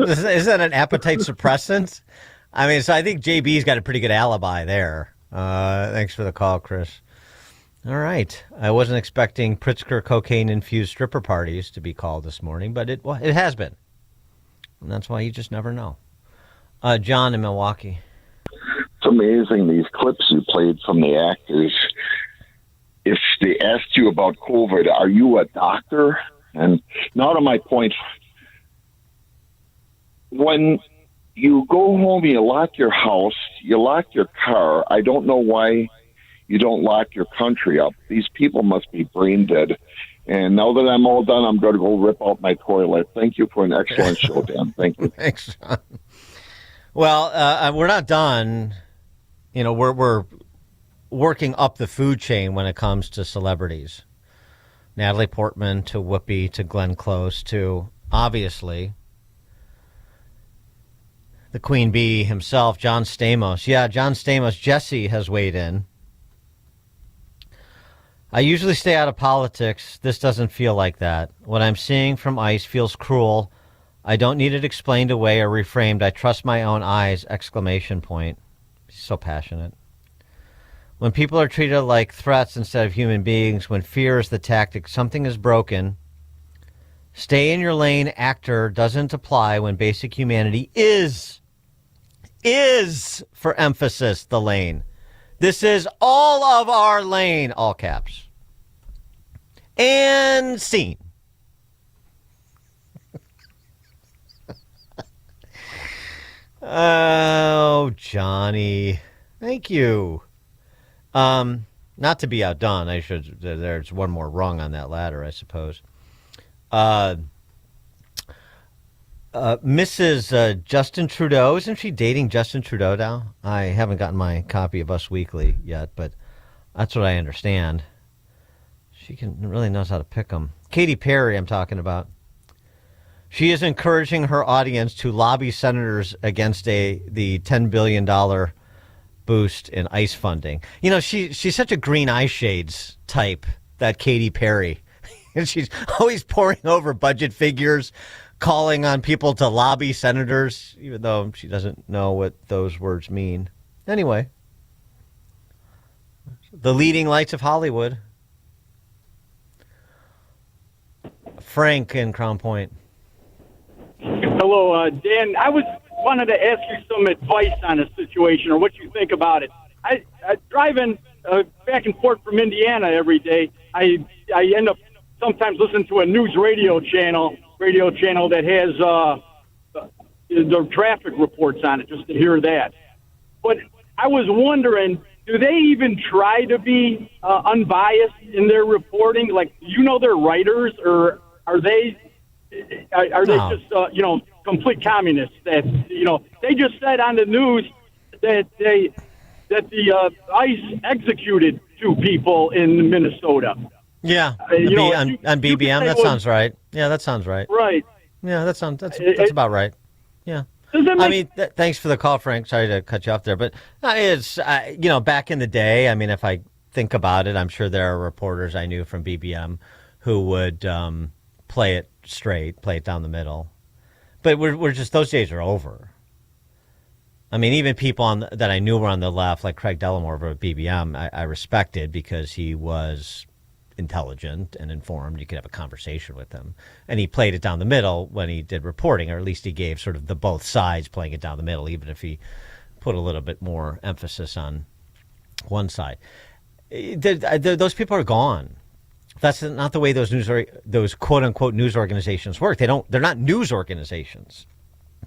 S28: Is that an appetite suppressant? I mean, so I think JB's got a pretty good alibi there. Thanks for the call, Chris. All right. I wasn't expecting Pritzker cocaine-infused stripper parties to be called this morning, but it has been. And that's why you just never know. John in Milwaukee.
S10: It's amazing, these clips you played from the actors. If they asked you about COVID, are you a doctor? And now to my point, when you go home, you lock your house, you lock your car. I don't know why you don't lock your country up. These people must be brain dead. And now that I'm all done, I'm going to go rip out my toilet. Thank you for an excellent show, Dan. Thank you.
S28: Thanks, John. Well, we're not done. You know, we're working up the food chain when it comes to celebrities. Natalie Portman to Whoopi to Glenn Close to, obviously, the Queen Bee himself, John Stamos. Yeah, John Stamos. Jesse has weighed in. I usually stay out of politics. This doesn't feel like that. What I'm seeing from ICE feels cruel. I don't need it explained away or reframed. I trust my own eyes! ! He's so passionate. When people are treated like threats instead of human beings, when fear is the tactic, something is broken. Stay in your lane, actor, doesn't apply when basic humanity is, for emphasis, the lane. This is all of our lane, all caps. And scene. Oh, Johnny. Thank you. Not to be outdone, there's one more rung on that ladder, I suppose. Mrs. Justin Trudeau, isn't she dating Justin Trudeau now? I haven't gotten my copy of Us Weekly yet, but that's what I understand. She really knows how to pick them. Katy Perry, I'm talking about. She is encouraging her audience to lobby senators against the $10 billion boost in ICE funding. You know, she's such a green eye shades type, that Katy Perry. And she's always poring over budget figures, calling on people to lobby senators, even though she doesn't know what those words mean. Anyway, the leading lights of Hollywood. Frank in Crown Point.
S11: Hello, Dan. I wanted to ask you some advice on a situation or what you think about it. I driving back and forth from Indiana every day. I end up sometimes listening to a news radio channel that has the traffic reports on it, just to hear that. But I was wondering, do they even try to be unbiased in their reporting? Like, you know, they're writers, or are they just complete communists that they just said on the news that the ICE executed 2 people in Minnesota.
S28: Yeah, on BBM, that sounds right. Yeah, that sounds right.
S11: Right.
S28: Yeah, that's about right. Yeah. Thanks for the call, Frank. Sorry to cut you off there, but it's back in the day. I mean, if I think about it, I'm sure there are reporters I knew from BBM who would play it straight, play it down the middle. But we're just, those days are over. I mean, even people that I knew were on the left, like Craig Dellamore of BBM, I respected because he was intelligent and informed. You could have a conversation with him. And he played it down the middle when he did reporting, or at least he gave sort of the both sides, playing it down the middle, even if he put a little bit more emphasis on one side. Those people are gone. That's not the way those quote unquote news organizations work. They're not news organizations.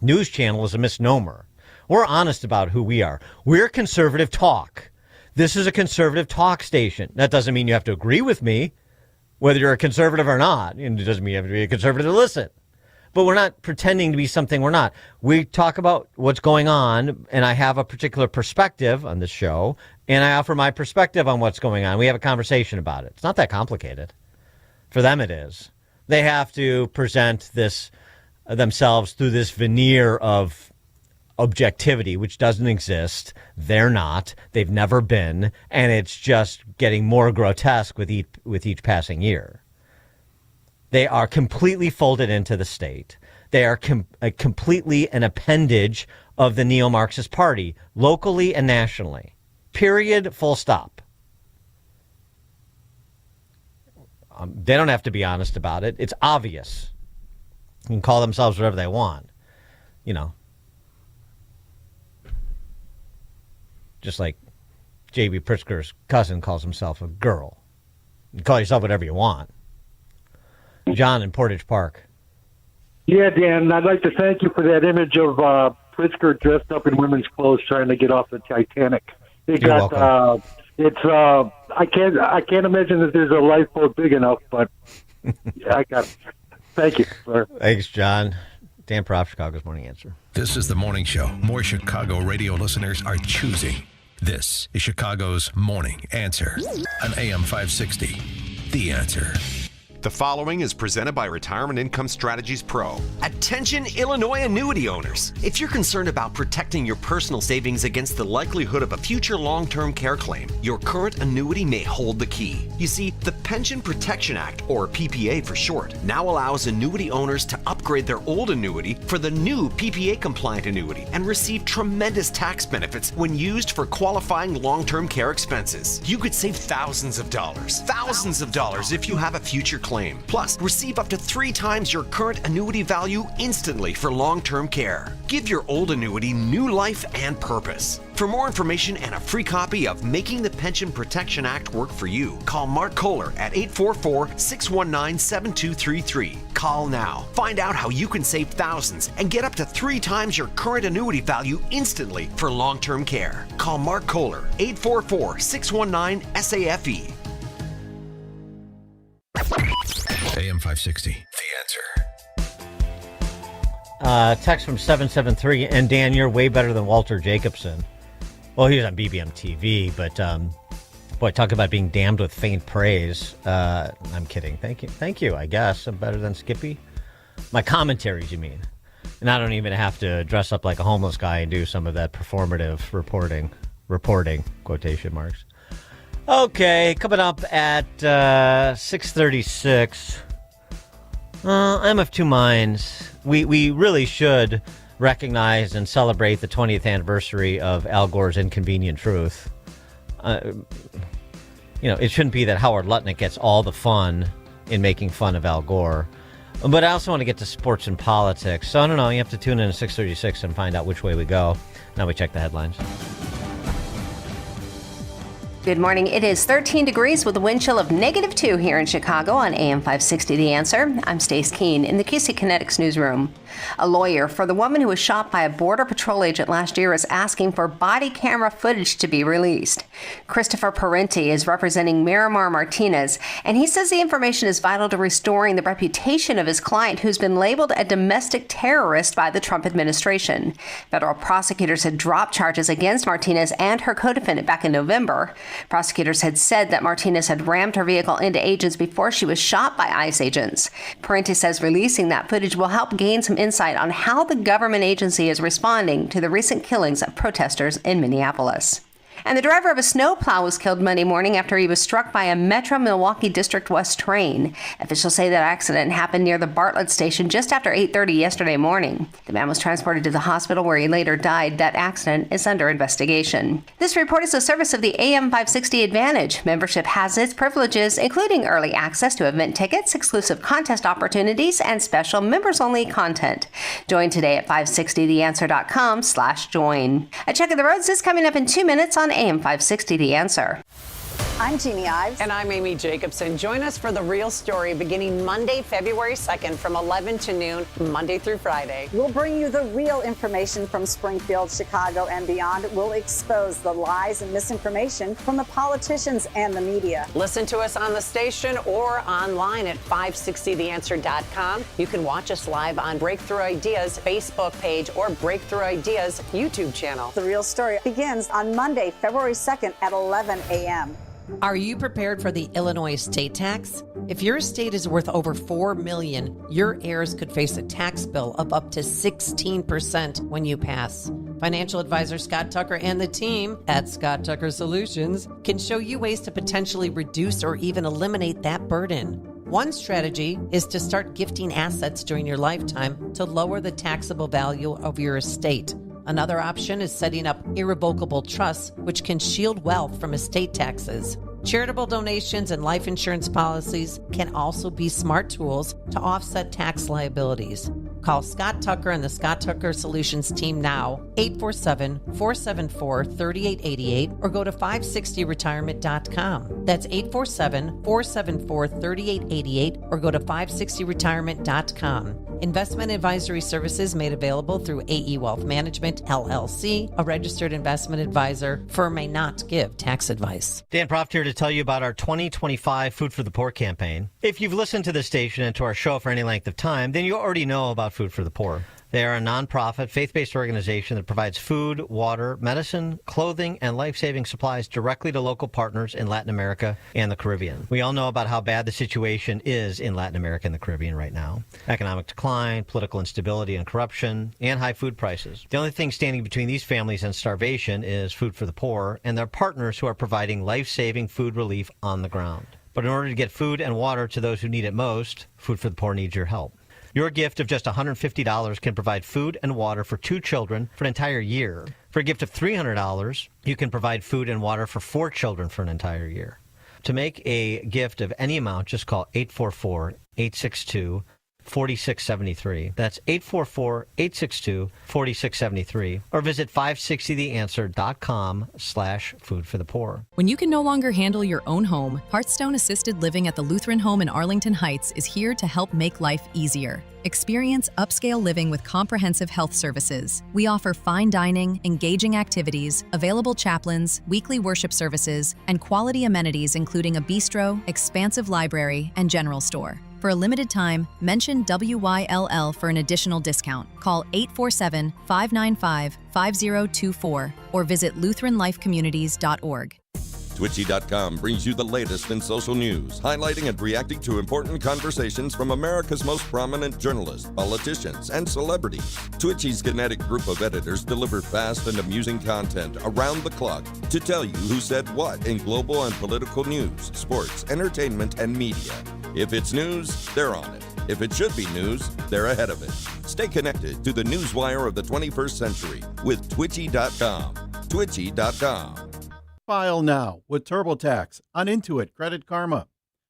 S28: News channel is a misnomer. We're honest about who we are. We're conservative talk. This is a conservative talk station. That doesn't mean you have to agree with me, whether you're a conservative or not. And it doesn't mean you have to be a conservative to listen. But we're not pretending to be something we're not. We talk about what's going on, and I have a particular perspective on this show, and I offer my perspective on what's going on. We have a conversation about it. It's not that complicated. For them, it is. They have to present this themselves through this veneer of objectivity, which doesn't exist. They're not. They've never been. And it's just getting more grotesque with each passing year. They are completely folded into the state. They are completely an appendage of the neo-Marxist party, locally and nationally. Period. Full stop. They don't have to be honest about it. It's obvious. You can call themselves whatever they want. You know. Just like J.B. Pritzker's cousin calls himself a girl. You can call yourself whatever you want. John in Portage Park.
S9: Yeah, Dan, I'd like to thank you for that image of Pritzker dressed up in women's clothes trying to get off the Titanic.
S28: You're welcome.
S9: I can't imagine that there's a lifeboat big enough, but I got it. Thank you, sir.
S28: Thanks, John. Dan Proft, Chicago's Morning Answer.
S15: This is the morning show more Chicago radio listeners are choosing. This is Chicago's Morning Answer on AM 560. The Answer.
S14: The following is presented by Retirement Income Strategies Pro. Attention Illinois annuity owners. If you're concerned about protecting your personal savings against the likelihood of a future long-term care claim, your current annuity may hold the key. You see, the Pension Protection Act, or PPA for short, now allows annuity owners to upgrade their old annuity for the new PPA-compliant annuity and receive tremendous tax benefits when used for qualifying long-term care expenses. You could save thousands of dollars if you have a future claim. Plus, receive up to 3 times your current annuity value instantly for long-term care. Give your old annuity new life and purpose. For more information and a free copy of Making the Pension Protection Act Work for You, call Mark Kohler at 844-619-7233. Call now. Find out how you can save thousands and get up to 3 times your current annuity value instantly for long-term care. Call Mark Kohler, 844-619-SAFE.
S15: AM 560. The Answer.
S28: Text from 773, and Dan, you're way better than Walter Jacobson. Well, he was on BBM TV, but boy, talk about being damned with faint praise. I'm kidding. Thank you. I guess I'm better than Skippy. My commentaries, you mean? And I don't even have to dress up like a homeless guy and do some of that performative reporting quotation marks. Okay, coming up at 6:36. I'm of two minds. We really should recognize and celebrate the 20th anniversary of Al Gore's Inconvenient Truth. It shouldn't be that Howard Lutnick gets all the fun in making fun of Al Gore. But I also want to get to sports and politics. So I don't know, you have to tune in at 6:36 and find out which way we go. Now we check the headlines.
S21: Good morning. It is 13 degrees with a wind chill of -2 here in Chicago on AM 560 The Answer. I'm Stace Keene in the QC Kinetics newsroom. A lawyer for the woman who was shot by a Border Patrol agent last year is asking for body camera footage to be released. Christopher Parenti is representing Miramar Martinez, and he says the information is vital to restoring the reputation of his client, who's been labeled a domestic terrorist by the Trump administration. Federal prosecutors had dropped charges against Martinez and her co-defendant back in November. Prosecutors had said that Martinez had rammed her vehicle into agents before she was shot by ICE agents. Parenti says releasing that footage will help gain some insight on how the government agency is responding to the recent killings of protesters in Minneapolis. And the driver of a snowplow was killed Monday morning after he was struck by a Metro Milwaukee District West train. Officials say that accident happened near the Bartlett station just after 8:30 yesterday morning. The man was transported to the hospital where he later died. That accident is under investigation. This report is a service of the AM 560 Advantage. Membership has its privileges, including early access to event tickets, exclusive contest opportunities, and special members-only content. Join today at 560theanswer.com/join. A check of the roads is coming up in 2 minutes on AM 560 The Answer.
S12: I'm Jeannie Ives.
S16: And I'm Amy Jacobson. Join us for The Real Story beginning Monday, February 2nd from 11 to noon, Monday through Friday.
S12: We'll bring you the real information from Springfield, Chicago, and beyond. We'll expose the lies and misinformation from the politicians and the media.
S16: Listen to us on the station or online at 560theanswer.com. You can watch us live on Breakthrough Ideas Facebook page or Breakthrough Ideas YouTube channel.
S12: The Real Story begins on Monday, February 2nd at 11 a.m.
S22: Are you prepared for the Illinois estate tax? If your estate is worth over $4 million, your heirs could face a tax bill of up to 16% when you pass. Financial advisor Scott Tucker and the team at Scott Tucker Solutions can show you ways to potentially reduce or even eliminate that burden. One strategy is to start gifting assets during your lifetime to lower the taxable value of your estate. Another option is setting up irrevocable trusts, which can shield wealth from estate taxes. Charitable donations and life insurance policies can also be smart tools to offset tax liabilities. Call Scott Tucker and the Scott Tucker Solutions team now, 847-474-3888, or go to 560retirement.com. That's 847-474-3888, or go to 560retirement.com. Investment advisory services made available through AE Wealth Management, LLC, a registered investment advisor. Firm may not give tax advice.
S28: Dan Proft here to tell you about our 2025 Food for the Poor campaign. If you've listened to this station and to our show for any length of time, then you already know about Food for the Poor. They are a nonprofit, faith-based organization that provides food, water, medicine, clothing, and life-saving supplies directly to local partners in Latin America and the Caribbean. We all know about how bad the situation is in Latin America and the Caribbean right now. Economic decline, political instability and corruption, and high food prices. The only thing standing between these families and starvation is Food for the Poor and their partners who are providing life-saving food relief on the ground. But in order to get food and water to those who need it most, Food for the Poor needs your help. Your gift of just $150 can provide food and water for 2 children for an entire year. For a gift of $300, you can provide food and water for 4 children for an entire year. To make a gift of any amount, just call 844-862-4673. That's 844-862-4673. Or visit 560theanswer.com/foodforthepoor.
S23: When you can no longer handle your own home, Hearthstone Assisted Living at the Lutheran Home in Arlington Heights is here to help make life easier. Experience upscale living with comprehensive health services. We offer fine dining, engaging activities, available chaplains, weekly worship services, and quality amenities including a bistro, expansive library, and general store. For a limited time, mention WYLL for an additional discount. Call 847-595-5024 or visit LutheranLifeCommunities.org.
S24: Twitchy.com brings you the latest in social news, highlighting and reacting to important conversations from America's most prominent journalists, politicians, and celebrities. Twitchy's kinetic group of editors deliver fast and amusing content around the clock to tell you who said what in global and political news, sports, entertainment, and media. If it's news, they're on it. If it should be news, they're ahead of it. Stay connected to the newswire of the 21st century with Twitchy.com. Twitchy.com.
S25: File now with TurboTax on Intuit Credit Karma.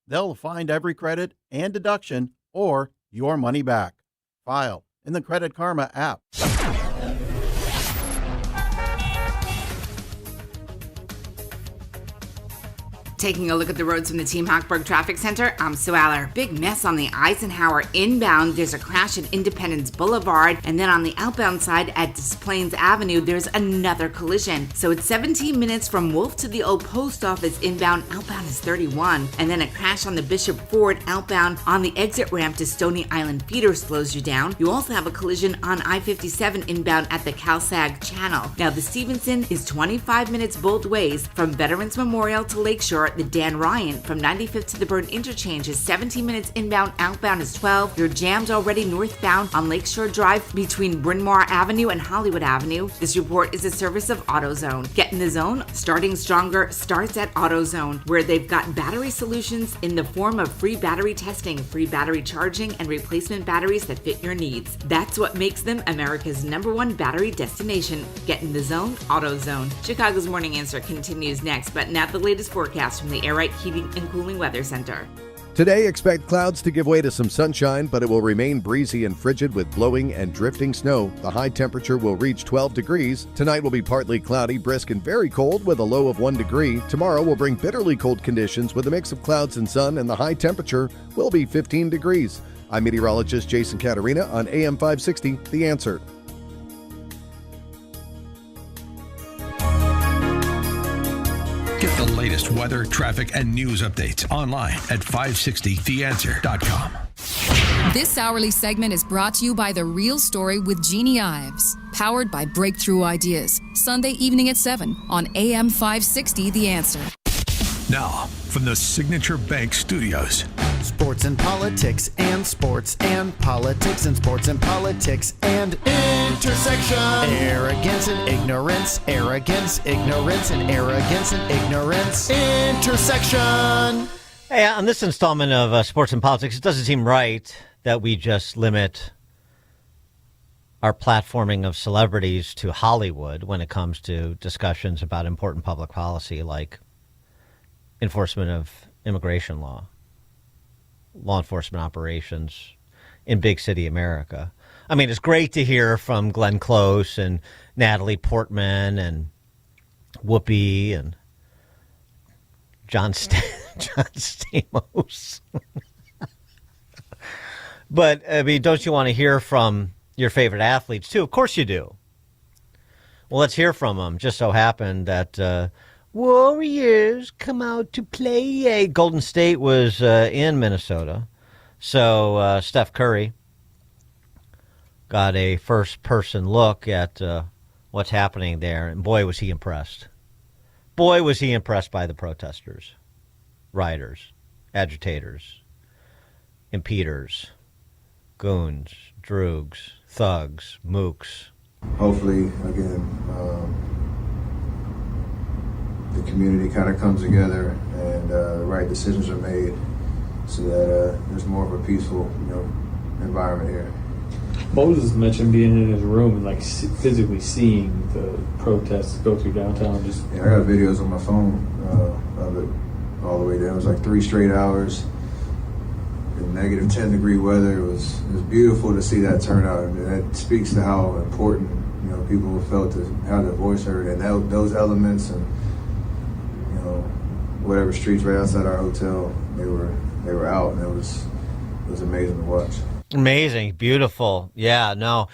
S25: They'll find every credit and deduction or your money back. File in the Credit Karma app.
S17: Taking a look at the roads from the Team Hochberg Traffic Center, I'm Sue Aller. Big mess on the Eisenhower inbound. There's a crash at Independence Boulevard. And then on the outbound side at Des Plaines Avenue, there's another collision. So it's 17 minutes from Wolf to the old post office inbound. Outbound is 31. And then a crash on the Bishop Ford outbound on the exit ramp to Stony Island Feeder slows you down. You also have a collision on I-57 inbound at the Cal-Sag Channel. Now the Stevenson is 25 minutes both ways from Veterans Memorial to Lakeshore. the Dan Ryan from 95th to the Burn interchange is 17 minutes inbound, outbound is 12. You're jammed already northbound on Lakeshore Drive between Bryn Mawr Avenue and Hollywood Avenue. This report is a service of AutoZone. Get in the zone. Starting stronger starts at AutoZone, where they've got battery solutions in the form of free battery testing, free battery charging, and replacement batteries that fit your needs. That's what makes them America's #1 battery destination. Get in the zone, AutoZone. Chicago's Morning Answer continues next, but now the latest forecast from the Air Right Heating and Cooling Weather Center.
S2: Today, expect clouds to give way to some sunshine, but it will remain breezy and frigid with blowing and drifting snow. The high temperature will reach 12 degrees. Tonight will be partly cloudy, brisk, and very cold with a low of 1 degree. Tomorrow will bring bitterly cold conditions with a mix of clouds and sun, and the high temperature will be 15 degrees. I'm meteorologist Jason Caterina on AM 560, The Answer.
S15: Get the latest weather, traffic, and news updates online at 560theanswer.com.
S3: This hourly segment is brought to you by The Real Story with Jeannie Ives, powered by Breakthrough Ideas, Sunday evening at 7 on AM 560 The Answer.
S15: Now, from the Signature Bank Studios.
S1: Sports and politics and sports and politics and sports and politics and intersection. Arrogance and ignorance, arrogance, ignorance, and arrogance and ignorance. Intersection.
S28: Hey, on this installment of Sports and Politics, it doesn't seem right that we just limit our platforming of celebrities to Hollywood when it comes to discussions about important public policy like enforcement of immigration law, law enforcement operations in big city America. I mean, it's great to hear from Glenn Close and Natalie Portman and Whoopi and John Stamos. But, I mean, don't you want to hear from your favorite athletes, too? Of course you do. Well, let's hear from them. Just so happened that Warriors come out to play. Golden State was in Minnesota. So Steph Curry got a first-person look at what's happening there. And boy, was he impressed. Boy, was he impressed by the protesters, rioters, agitators, impeders, goons, droogs, thugs, mooks.
S4: Hopefully, again, the community kind of comes together and the right decisions are made so that there's more of a peaceful, environment here.
S5: Moses mentioned being in his room and physically seeing the protests go through downtown.
S4: I got videos on my phone of it all the way down. It was like 3 straight hours in negative 10-degree weather. It was beautiful to see that turnout. I mean, that speaks to how important people felt to have their voice heard, and those elements and whatever streets right outside our hotel, they were out, and it was amazing to watch.
S28: Amazing, beautiful. Yeah, no.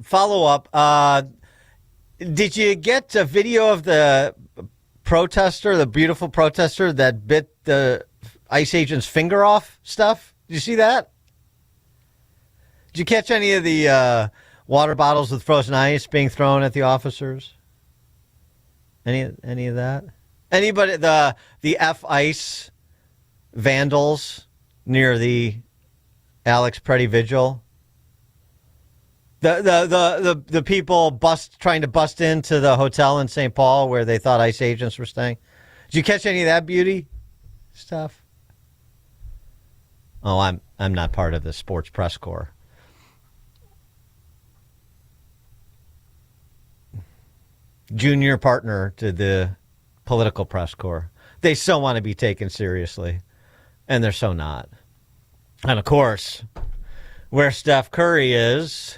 S28: Follow up. Did you get a video of the protester, the beautiful protester that bit the ICE agent's finger off stuff? Did you see that? Did you catch any of the water bottles with frozen ice being thrown at the officers? Any of that? Anybody, the F-Ice vandals near the Alex Preddy Vigil? The people trying to bust into the hotel in St. Paul where they thought ICE agents were staying. Did you catch any of that beauty stuff? Oh, I'm not part of the sports press corps. Junior partner to the political press corps. They so want to be taken seriously, and they're so not. And of course, where Steph Curry is,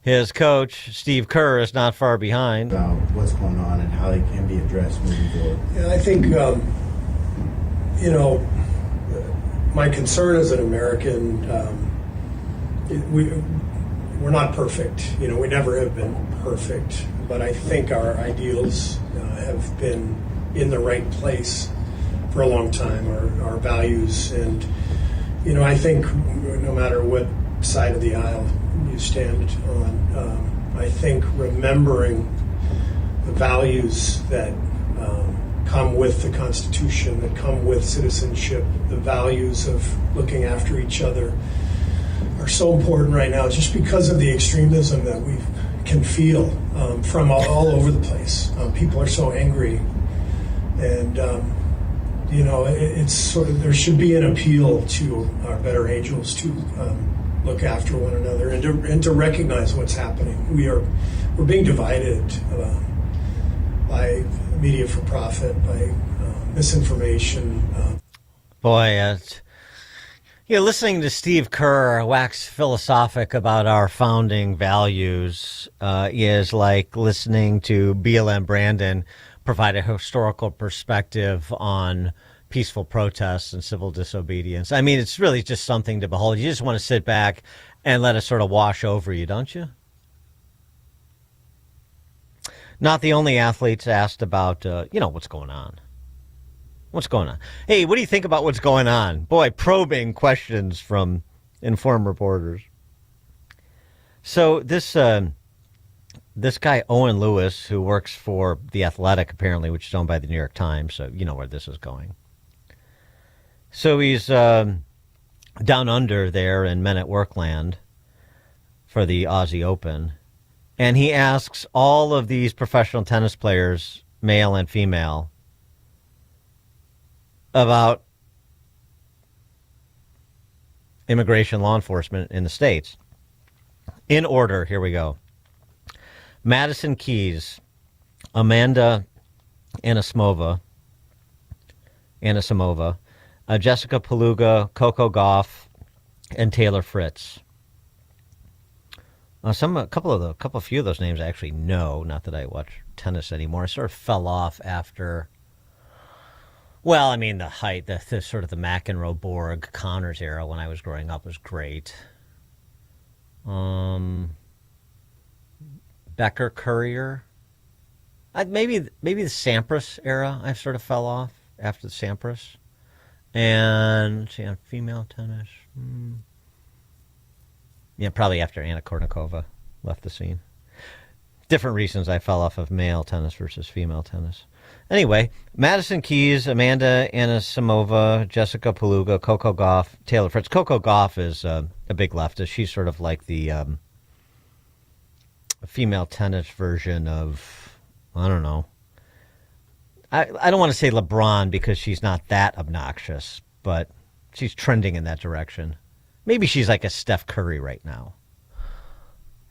S28: his coach, Steve Kerr, is not far behind.
S6: About what's going on and how they can be addressed moving forward.
S18: Yeah, I think, my concern as an American, we're not perfect. We never have been perfect. But I think our ideals have been in the right place for a long time, our values. And, I think no matter what side of the aisle you stand on, I think remembering the values that come with the Constitution, that come with citizenship, the values of looking after each other are so important right now just because of the extremism that we can feel from all over the place. People are so angry, and it's sort of, there should be an appeal to our better angels to look after one another and to recognize what's happening. We're being divided by media for profit, by misinformation.
S28: Boy, listening to Steve Kerr wax philosophic about our founding values is like listening to BLM Brandon provide a historical perspective on peaceful protests and civil disobedience. I mean, it's really just something to behold. You just want to sit back and let it sort of wash over you, don't you? Not the only athletes asked about, what's going on. What's going on? Hey, what do you think about what's going on? Boy, probing questions from informed reporters. So this guy, Owen Lewis, who works for The Athletic, apparently, which is owned by the New York Times, so you know where this is going. So he's down under there in Men at Work land for the Aussie Open, and he asks all of these professional tennis players, male and female, about immigration law enforcement in the States. In order, here we go. Madison Keys, Amanda Anisimova, Jessica Pegula, Coco Gauff, and Taylor Fritz. A few of those names I actually know. Not that I watch tennis anymore. I sort of fell off after. Well, I mean, the height, the sort of the McEnroe, Borg, Connors era when I was growing up was great. Becker, Courier. Maybe the Sampras era. I sort of fell off after the Sampras. And let's see, on female tennis. Yeah, probably after Anna Kournikova left the scene. Different reasons I fell off of male tennis versus female tennis. Anyway, Madison Keys, Amanda Anisimova, Jessica Pegula, Coco Gauff, Taylor Fritz. Coco Gauff is a big leftist. She's sort of like the female tennis version of, I don't know. I don't want to say LeBron because she's not that obnoxious, but she's trending in that direction. Maybe she's like a Steph Curry right now.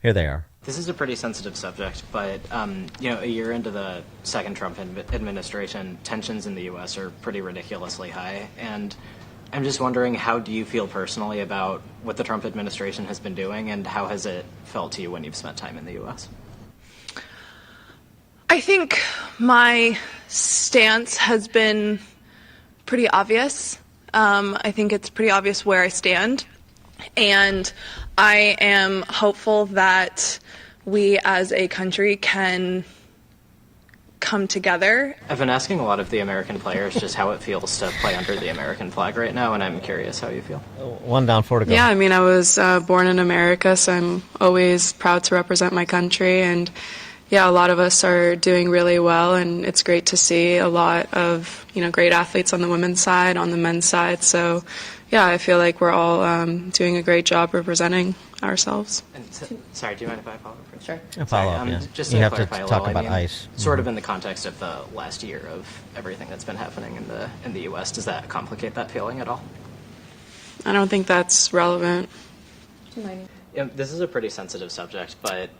S28: Here they are.
S7: This is a pretty sensitive subject, but a year into the second Trump administration, tensions in the U.S. are pretty ridiculously high, and I'm just wondering, how do you feel personally about what the Trump administration has been doing, and how has it felt to you when you've spent time in the U.S.?
S8: I think my stance has been pretty obvious. I think it's pretty obvious where I stand, and I am hopeful that we as a country can come together.
S7: I've been asking a lot of the American players just how it feels to play under the American flag right now, and I'm curious how you feel.
S28: 1 down, 4 to go.
S8: Yeah, I mean, I was born in America, so I'm always proud to represent my country, and yeah, a lot of us are doing really well, and it's great to see a lot of, great athletes on the women's side, on the men's side. So, yeah, I feel like we're all doing a great job representing ourselves.
S7: And sorry, do you mind if I follow up?
S8: Sure.
S7: Just
S28: you
S7: to
S28: have
S7: clarify
S28: to
S7: a
S28: talk
S7: little,
S28: about ice.
S7: Sort of in the context of the last year of everything that's been happening in the U.S., does that complicate that feeling at all?
S8: I don't think that's relevant.
S7: This is a pretty sensitive subject, but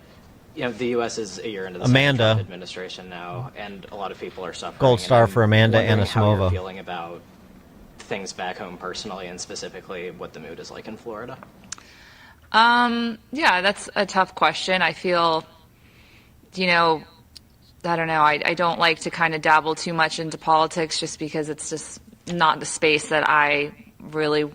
S7: the U.S. is a year into the
S28: Amanda.
S7: Trump administration now, and a lot of people are suffering.
S28: Gold star for Amanda
S7: Anisimova. How you're
S28: Anisimova.
S7: feeling about things back home personally, and specifically what the mood is like in Florida?
S10: Yeah, that's a tough question. I feel, I don't know. I don't like to kind of dabble too much into politics just because it's just not the space that I really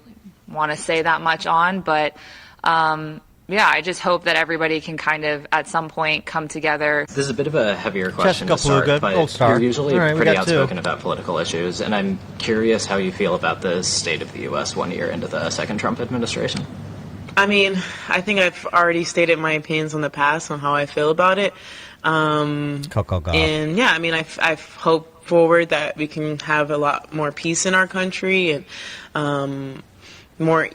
S10: want to say that much on. But yeah, I just hope that everybody can kind of at some point come together.
S7: This is a bit of a heavier question
S28: Jessica
S7: to start,
S28: Pegula,
S7: but
S28: Gold Star.
S7: you're usually
S28: All right, we
S7: pretty
S28: got
S7: outspoken
S28: two.
S7: about political issues, and I'm curious how you feel about the state of the U.S. 1 year into the second Trump administration.
S13: I mean, I think I've already stated my opinions in the past on how I feel about it.
S28: Coco Gauff.
S13: And yeah, I mean, I hope forward, that we can have a lot more peace in our country and more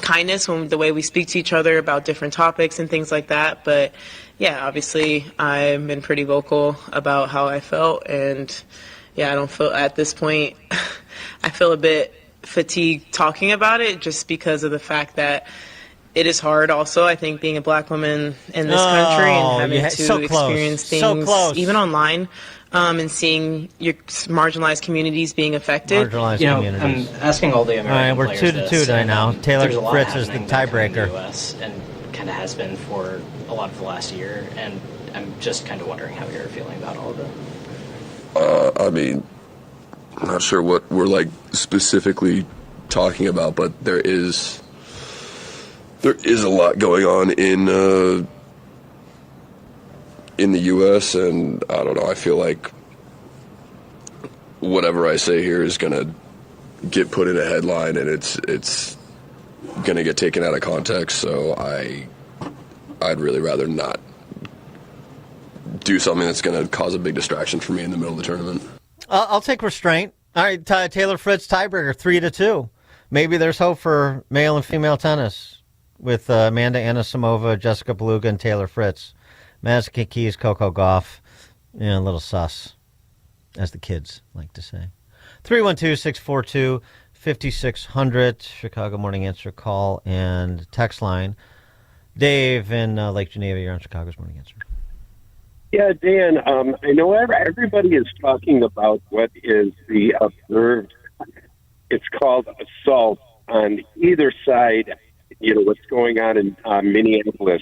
S13: kindness when the way we speak to each other about different topics and things like that. But yeah, obviously I've been pretty vocal about how I felt, and yeah, I don't feel at this point I feel a bit fatigued talking about it, just because of the fact that it is hard also, I think, being a black woman in this country and having to experience things even online, and seeing your marginalized communities being affected.
S7: I'm asking all the American
S28: we're
S7: players
S28: 2-2 right now. Taylor
S7: there's a lot
S28: Fritz is the
S7: happening back here in
S28: tiebreaker.
S7: the US and kind of has been for a lot of the last year, and I'm just kind of wondering how you're feeling about all of it.
S9: I mean, I'm not sure what we're like specifically talking about, but there is a lot going on in the U.S., and I don't know, I feel like whatever I say here is going to get put in a headline, and it's going to get taken out of context, so I'd really rather not do something that's going to cause a big distraction for me in the middle of the tournament.
S28: I'll take restraint. All right, Taylor Fritz tiebreaker, 3-2. Maybe there's hope for male and female tennis with Amanda Anisimova, Jessica Beluga, and Taylor Fritz. Madison Keys, Coco Gauff, a little sus, as the kids like to say. 312-642-5600, Chicago Morning Answer call and text line. Dave in Lake Geneva, you're on Chicago's Morning Answer.
S11: Yeah, Dan, I know everybody is talking about what is the observed, it's called assault on either side, what's going on in Minneapolis.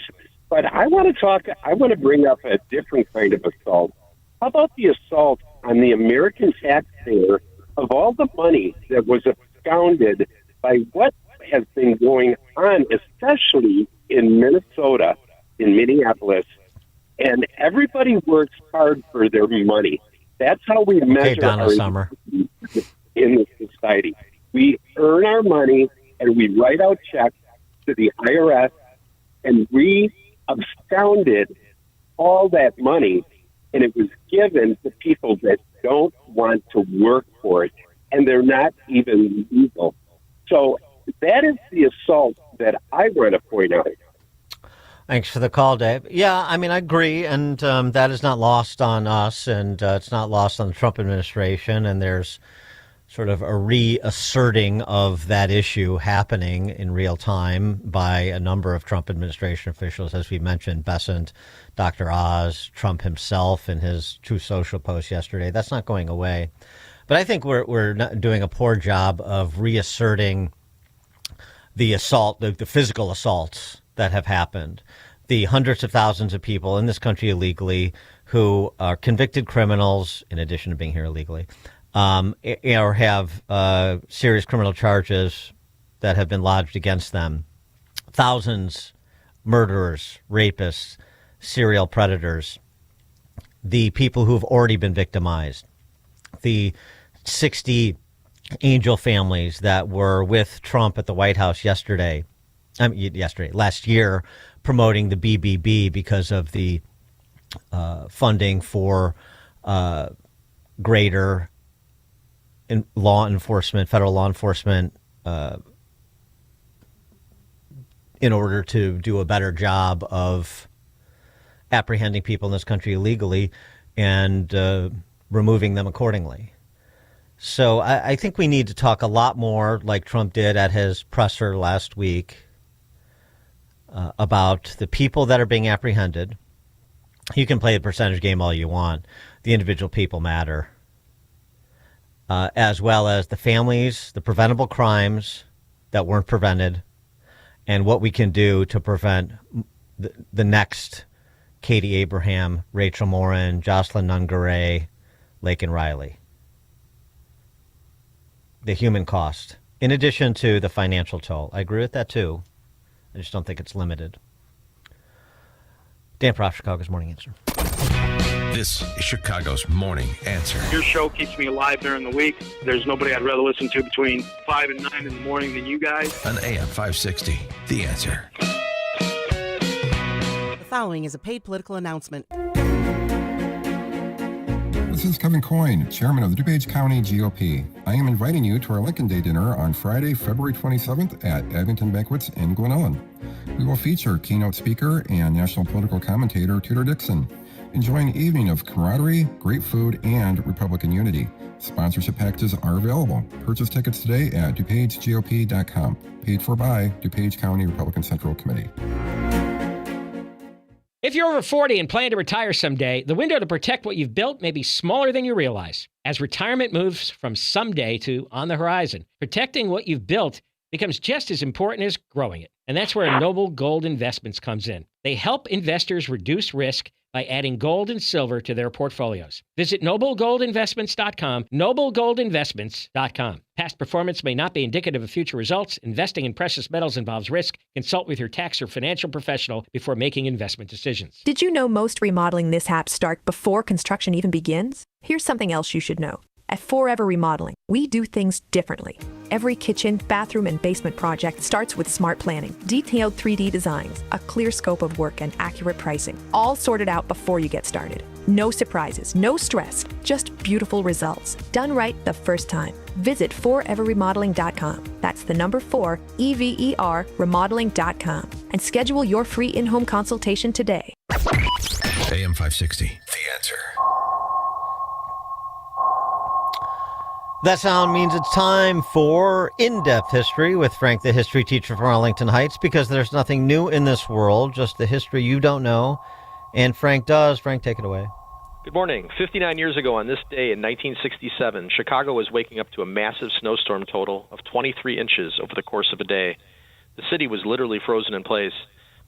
S11: But I want to bring up a different kind of assault. How about the assault on the American taxpayer of all the money that was absconded by what has been going on, especially in Minnesota, in Minneapolis? And everybody works hard for their money. That's how we measure
S28: Donna Summer
S11: in this society. We earn our money and we write out checks to the IRS, and we absconded all that money, and it was given to people that don't want to work for it, and they're not even legal. So that is the assault that I want to point out.
S28: Thanks for the call, Dave. Yeah, I mean, I agree, and that is not lost on us, and it's not lost on the Trump administration, and there's sort of a reasserting of that issue happening in real time by a number of Trump administration officials, as we mentioned, Bessent, Dr. Oz, Trump himself in his Truth Social post yesterday. That's not going away. But I think we're not doing a poor job of reasserting the assault, the physical assaults that have happened. The hundreds of thousands of people in this country illegally who are convicted criminals, in addition to being here illegally, or have serious criminal charges that have been lodged against them. Thousands, murderers, rapists, serial predators, the people who have already been victimized, the 60 angel families that were with Trump at the White House last year, promoting the BBB because of the funding for greater law enforcement, federal law enforcement, in order to do a better job of apprehending people in this country illegally and removing them accordingly. So I think we need to talk a lot more, like Trump did at his presser last week, about the people that are being apprehended. You can play the percentage game all you want. The individual people matter. As well as the families, the preventable crimes that weren't prevented, and what we can do to prevent the next Katie Abraham, Rachel Morin, Jocelyn Nungaray, Laken Riley. The human cost, in addition to the financial toll. I agree with that too. I just don't think it's limited. Dan Proft, Chicago's Morning Answer.
S14: This is Chicago's Morning Answer.
S19: Your show keeps me alive during the week. There's nobody I'd rather listen to between 5 and 9 in the morning than you guys.
S14: On AM 560, The Answer.
S20: The following is a paid political announcement.
S12: This is Kevin Coyne, Chairman of the DuPage County GOP. I am inviting you to our Lincoln Day dinner on Friday, February 27th at Abington Banquets in Glen Ellen. We will feature keynote speaker and national political commentator Tudor Dixon. Enjoy an evening of camaraderie, great food, and Republican unity. Sponsorship packages are available. Purchase tickets today at DuPageGOP.com. Paid for by DuPage County Republican Central Committee.
S16: If you're over 40 and plan to retire someday, the window to protect what you've built may be smaller than you realize. As retirement moves from someday to on the horizon, protecting what you've built becomes just as important as growing it. And that's where Noble Gold Investments comes in. They help investors reduce risk by adding gold and silver to their portfolios. Visit noblegoldinvestments.com, noblegoldinvestments.com. Past performance may not be indicative of future results. Investing in precious metals involves risk. Consult with your tax or financial professional before making investment decisions.
S20: Did you know most remodeling mishaps start before construction even begins? Here's something else you should know. At Forever Remodeling, we do things differently. Every kitchen, bathroom, and basement project starts with smart planning, detailed 3D designs, a clear scope of work, and accurate pricing, all sorted out before you get started. No surprises, no stress, just beautiful results, done right the first time. Visit foreverremodeling.com. That's the number 4, EVER, remodeling.com, and schedule your free in-home consultation today.
S14: AM 560, The Answer.
S28: That sound means it's time for In-Depth History with Frank, the history teacher from Arlington Heights, because there's nothing new in this world, just the history you don't know. And Frank does. Frank, take it away.
S21: Good morning. 59 years ago on this day in 1967, Chicago was waking up to a massive snowstorm total of 23 inches over the course of a day. The city was literally frozen in place.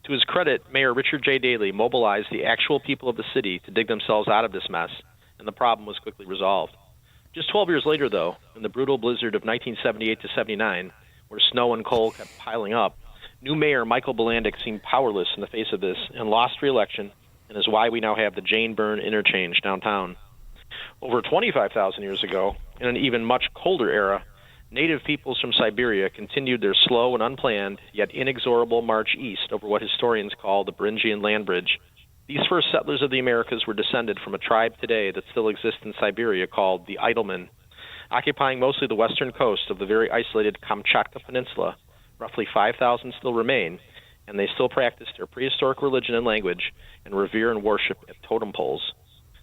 S21: To his credit, Mayor Richard J. Daley mobilized the actual people of the city to dig themselves out of this mess, and the problem was quickly resolved. Just 12 years later, though, in the brutal blizzard of 1978 to 79, where snow and coal kept piling up, new Mayor Michael Bilandic seemed powerless in the face of this and lost re-election, and is why we now have the Jane Byrne Interchange downtown. Over 25,000 years ago, in an even much colder era, native peoples from Siberia continued their slow and unplanned, yet inexorable march east over what historians call the Beringian Land Bridge. These first settlers of the Americas were descended from a tribe today that still exists in Siberia called the Eidelmen. Occupying mostly the western coast of the very isolated Kamchatka Peninsula, roughly 5,000 still remain, and they still practice their prehistoric religion and language and revere and worship at totem poles.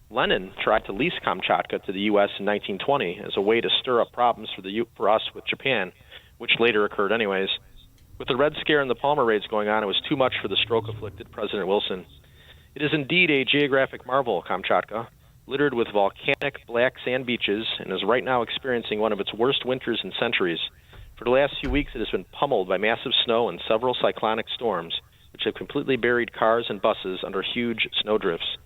S21: Lenin tried to lease Kamchatka to the U.S. in 1920 as a way to stir up problems for us with Japan, which later occurred anyways. With the Red Scare and the Palmer raids going on, it was too much for the stroke-afflicted President Wilson. It is indeed a geographic marvel, Kamchatka, littered with volcanic black sand beaches, and is right now experiencing one of its worst winters in centuries. For the last few weeks, it has been pummeled by massive snow and several cyclonic storms, which have completely buried cars and buses under huge snowdrifts.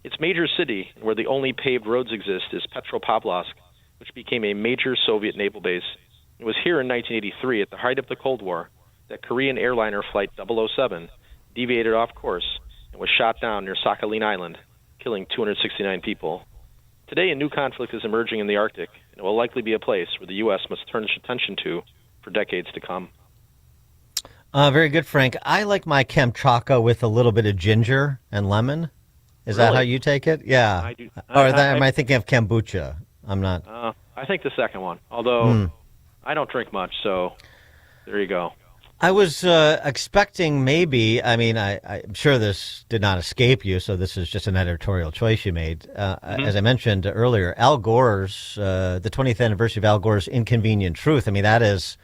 S21: Its major city, where the only paved roads exist, is Petropavlovsk, which became a major Soviet naval base. It was here in 1983, at the height of the Cold War, that Korean airliner Flight 007 deviated off course and was shot down near Sakhalin Island, killing 269 people. Today, a new conflict is emerging in the Arctic, and it will likely be a place where the U.S. must turn its attention to for decades to come.
S28: Very good, Frank. I like my Kamchatka with a little bit of ginger and lemon. Is that how you take it? Yeah.
S21: I do.
S28: Or am I thinking of kombucha? I'm not.
S21: I think the second one, although I don't drink much, so there you go.
S28: I was expecting maybe, I'm sure this did not escape you, so this is just an editorial choice you made. As I mentioned earlier, Al Gore's, the 20th anniversary of Al Gore's Inconvenient Truth. I mean, that is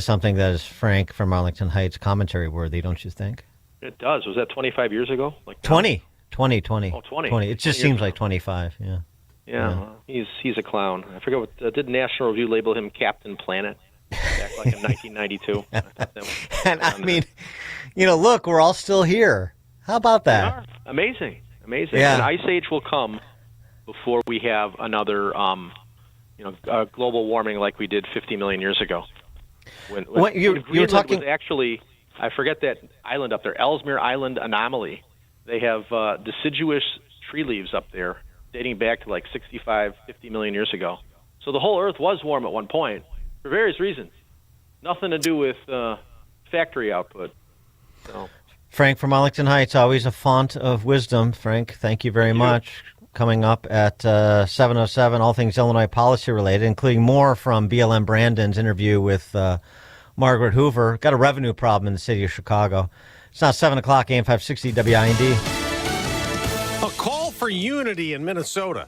S28: something that is, Frank, from Arlington Heights, commentary worthy, don't you think?
S21: It does. Was that 25 years ago? Like
S28: 20.
S21: Oh, 20.
S28: 20. It just seems like 25, yeah.
S21: Yeah. He's a clown. I forget what, did National Review label him Captain Planet? Back like in 1992.
S28: And I mean, look, we're all still here. How about that?
S21: Amazing.
S28: Yeah.
S21: An ice age will come before we have another, global warming like we did 50 million years ago. When
S28: you were talking
S21: was actually, I forget that island up there, Ellesmere Island Anomaly. They have deciduous tree leaves up there dating back to like 65, 50 million years ago. So the whole Earth was warm at one point. For various reasons. Nothing to do with factory output. So.
S28: Frank from Arlington Heights, always a font of wisdom. Frank, thank you very much. coming up at 7:07, all things Illinois policy related, including more from BLM Brandon's interview with Margaret Hoover. Got a revenue problem in the city of Chicago. It's now 7 o'clock, AM 560 WIND.
S2: A call for unity in Minnesota.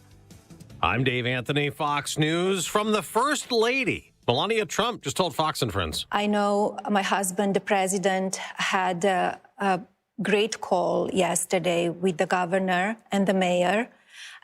S2: I'm Dave Anthony, Fox News. From the First Lady, Melania Trump just told Fox and Friends.
S17: I know my husband, the president, had a great call yesterday with the governor and the mayor,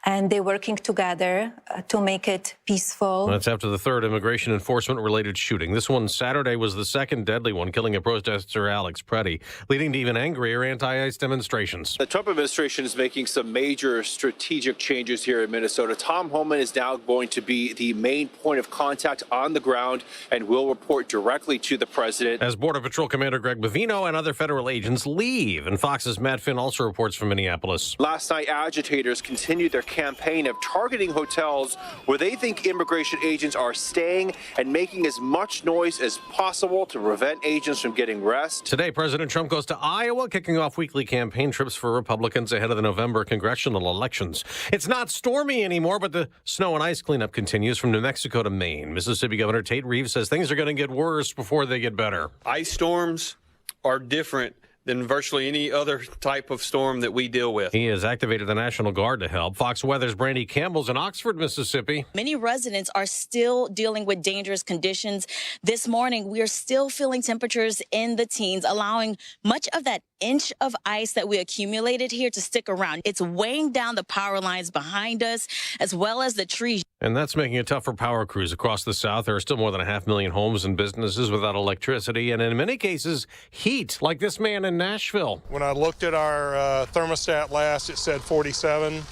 S17: and they're working together to make it peaceful.
S2: That's after the third immigration enforcement-related shooting. This one Saturday was the second deadly one, killing a protester, Alex Preddy, leading to even angrier anti-ICE demonstrations.
S22: The Trump administration is making some major strategic changes here in Minnesota. Tom Homan is now going to be the main point of contact on the ground and will report directly to the president.
S2: As Border Patrol Commander Greg Bovino and other federal agents leave, and Fox's Matt Finn also reports from Minneapolis.
S22: Last night, agitators continued their campaign of targeting hotels where they think immigration agents are staying and making as much noise as possible to prevent agents from getting rest.
S2: Today, President Trump goes to Iowa, kicking off weekly campaign trips for Republicans ahead of the November congressional elections. It's not stormy anymore, but the snow and ice cleanup continues from New Mexico to Maine. Mississippi Governor Tate Reeves says things are going to get worse before they get better.
S23: Ice storms are different than virtually any other type of storm that we deal with.
S2: He has activated the National Guard to help. Fox Weather's Brandy Campbell's in Oxford, Mississippi.
S24: Many residents are still dealing with dangerous conditions. This morning, we are still feeling temperatures in the teens, allowing much of that inch of ice that we accumulated here to stick around. It's weighing down the power lines behind us, as well as the trees.
S2: And that's making it tough for power crews across the South. There are still more than 500,000 homes and businesses without electricity, and in many cases, heat, like this man in Nashville.
S25: When I looked at our thermostat last, it said 47.